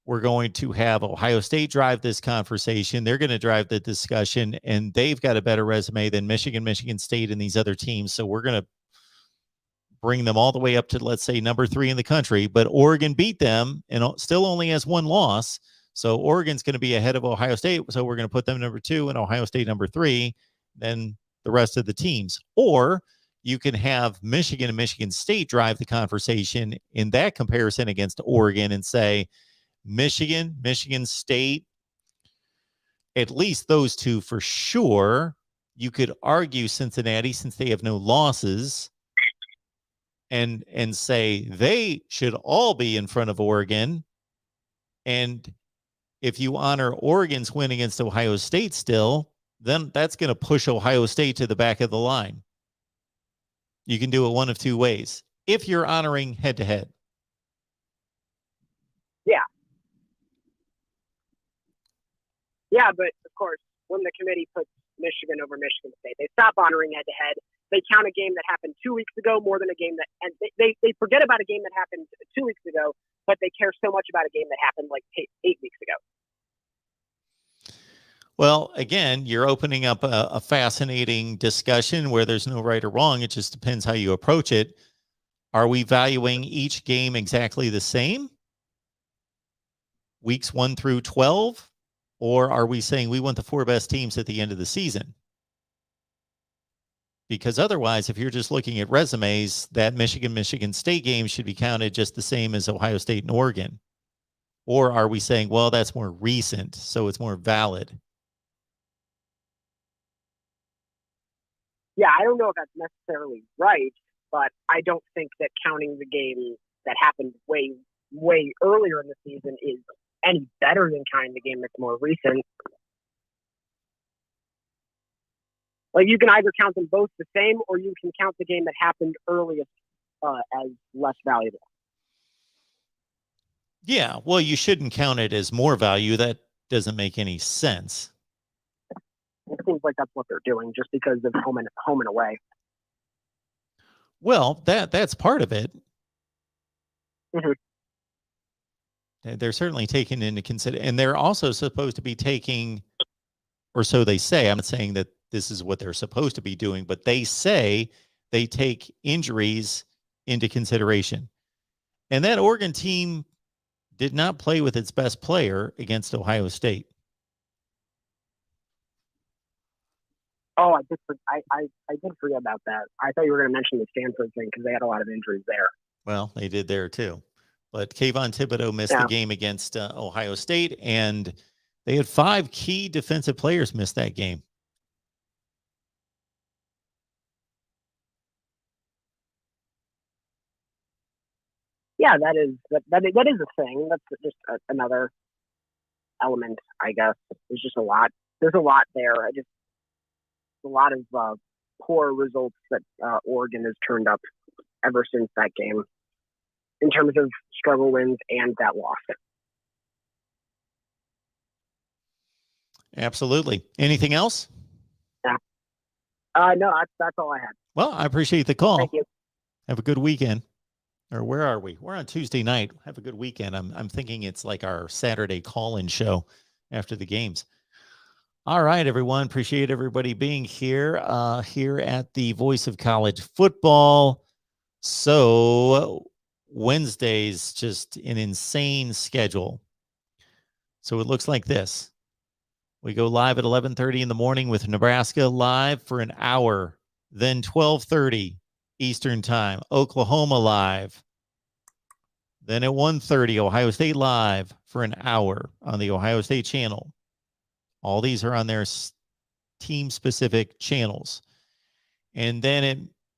we're going to have Ohio State drive this conversation. They're going to drive the discussion, and they've got a better resume than Michigan State, and these other teams. So we're going to bring them all the way up to, let's say, number 3 in the country. But Oregon beat them and still only has 1 loss. So Oregon's going to be ahead of Ohio State. So we're going to put them number 2 and Ohio State number 3, then the rest of the teams. Or you can have Michigan and Michigan State drive the conversation in that comparison against Oregon and say, Michigan State, at least those two for sure. You could argue Cincinnati, since they have no losses, and say they should all be in front of Oregon. And if you honor Oregon's win against Ohio State still, then that's going to push Ohio State to the back of the line. You can do it one of two ways if you're honoring head-to-head. Yeah, but of course, when the committee puts Michigan over Michigan State, they stop honoring head-to-head. They count a game that happened 2 weeks ago more than a game that, and they forget about a game that happened 2 weeks ago, but they care so much about a game that happened like 8 weeks ago. Well, again, you're opening up a fascinating discussion where there's no right or wrong. It just depends how you approach it. Are we valuing each game exactly the same? Weeks 1 through 12? Or are we saying we want the 4 best teams at the end of the season? Because otherwise, if you're just looking at resumes, that Michigan State game should be counted just the same as Ohio State and Oregon. Or are we saying, well, that's more recent, so it's more valid? Yeah, I don't know if that's necessarily right, but I don't think that counting the game that happened way earlier in the season is any better than counting the game that's more recent. Like, you can either count them both the same, or you can count the game that happened earliest as less valuable. Yeah, well, you shouldn't count it as more value. That doesn't make any sense. It seems like that's what they're doing, just because of home and away. Well, that's part of it. Mhm. They're certainly taking into consideration, and they're also supposed to be taking, or so they say. I'm not saying that this is what they're supposed to be doing, but they say they take injuries into consideration. And that Oregon team did not play with its best player against Ohio State. Oh, I did forget about that. I thought you were going to mention the Stanford thing because they had a lot of injuries there. Well, they did there too. But Kayvon Thibodeau missed the game against Ohio State, and they had 5 key defensive players miss that game. Yeah, that is a thing. That's just another element, I guess. There's just a lot. There's a lot there. A lot of poor results that Oregon has turned up ever since that game, in terms of struggle wins and that loss. Absolutely. Anything else? Yeah. No, that's all I had. Well, I appreciate the call. Thank you. Have a good weekend. Or where are we? We're on Tuesday night. Have a good weekend. I'm thinking it's like our Saturday call-in show after the games. All right, everyone. Appreciate everybody being here at the Voice of College Football. So Wednesday's just an insane schedule. So it looks like this. We go live at 11:30 in the morning with Nebraska live for an hour. Then 12:30 Eastern time, Oklahoma live. Then at 1:30, Ohio State live for an hour on the Ohio State channel. All these are on their team-specific channels. And then at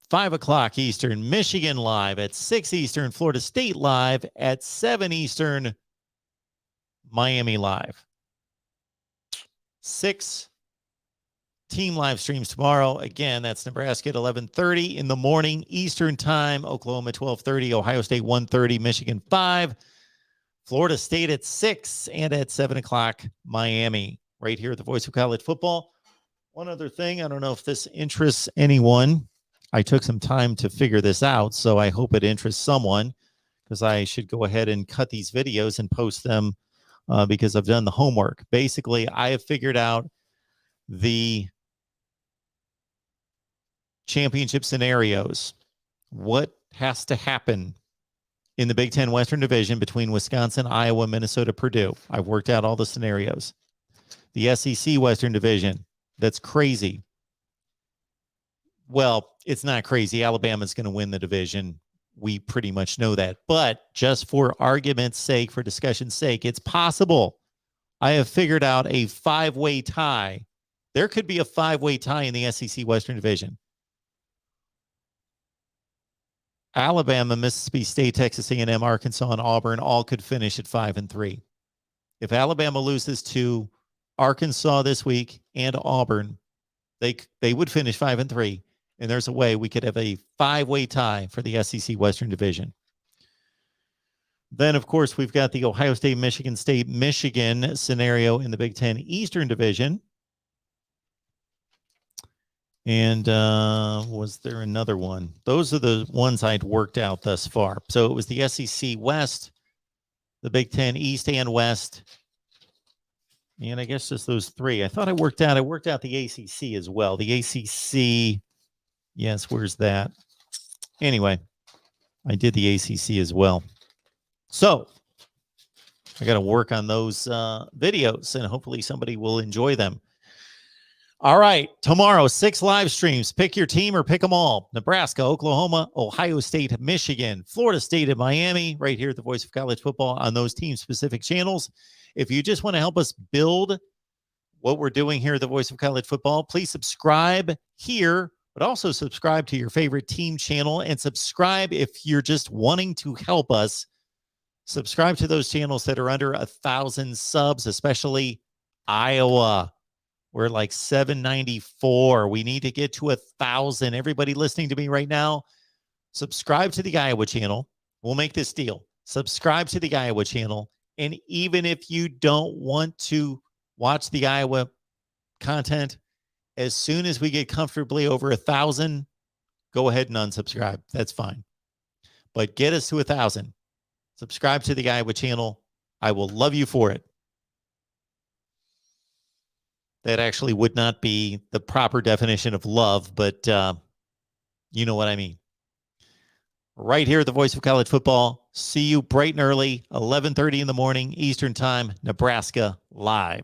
5 o'clock Eastern, Michigan live. At 6 Eastern, Florida State live. At 7 Eastern, Miami live. 6 team live streams tomorrow. Again, that's Nebraska at 11:30 in the morning Eastern time, Oklahoma 12:30, Ohio State 1:30, Michigan 5, Florida State at 6, and at 7 o'clock, Miami, right here at the Voice of College Football. One other thing, I don't know if this interests anyone. I took some time to figure this out, so I hope it interests someone, because I should go ahead and cut these videos and post them because I've done the homework. Basically, I have figured out the championship scenarios. What has to happen in the Big Ten Western Division between Wisconsin, Iowa, Minnesota, Purdue? I've worked out all the scenarios. The SEC Western Division, that's crazy. Well, it's not crazy. Alabama's going to win the division. We pretty much know that. But just for argument's sake, for discussion's sake, it's possible. I have figured out a 5-way tie. There could be a 5-way tie in the SEC Western Division. Alabama, Mississippi State, Texas A&M, Arkansas, and Auburn all could finish at 5-3. If Alabama loses to Arkansas this week and Auburn, they would finish 5-3. And there's a way we could have a 5-way tie for the SEC Western Division. Then, of course, we've got the Ohio State, Michigan scenario in the Big Ten Eastern Division. And was there another one? Those are the ones I'd worked out thus far. So it was the SEC West, the Big Ten East and West, And I guess just those three. I thought I worked out the ACC as well. The ACC, yes, where's that? Anyway, I did the ACC as well. So I got to work on those videos, and hopefully somebody will enjoy them. All right, tomorrow, 6 live streams. Pick your team or pick them all. Nebraska, Oklahoma, Ohio State, Michigan, Florida State, and Miami, right here at the Voice of College Football on those team-specific channels. If you just want to help us build what we're doing here at the Voice of College Football, please subscribe here, but also subscribe to your favorite team channel, and subscribe if you're just wanting to help us. Subscribe to those channels that are under 1,000 subs, especially Iowa. We're like 794. We need to get to 1,000. Everybody listening to me right now, subscribe to the Iowa channel. We'll make this deal. Subscribe to the Iowa channel. And even if you don't want to watch the Iowa content, as soon as we get comfortably over 1,000, go ahead and unsubscribe. That's fine. But get us to 1,000. Subscribe to the Iowa channel. I will love you for it. That actually would not be the proper definition of love, but you know what I mean. Right here at the Voice of College Football. See you bright and early, 11:30 in the morning, Eastern Time, Nebraska Live.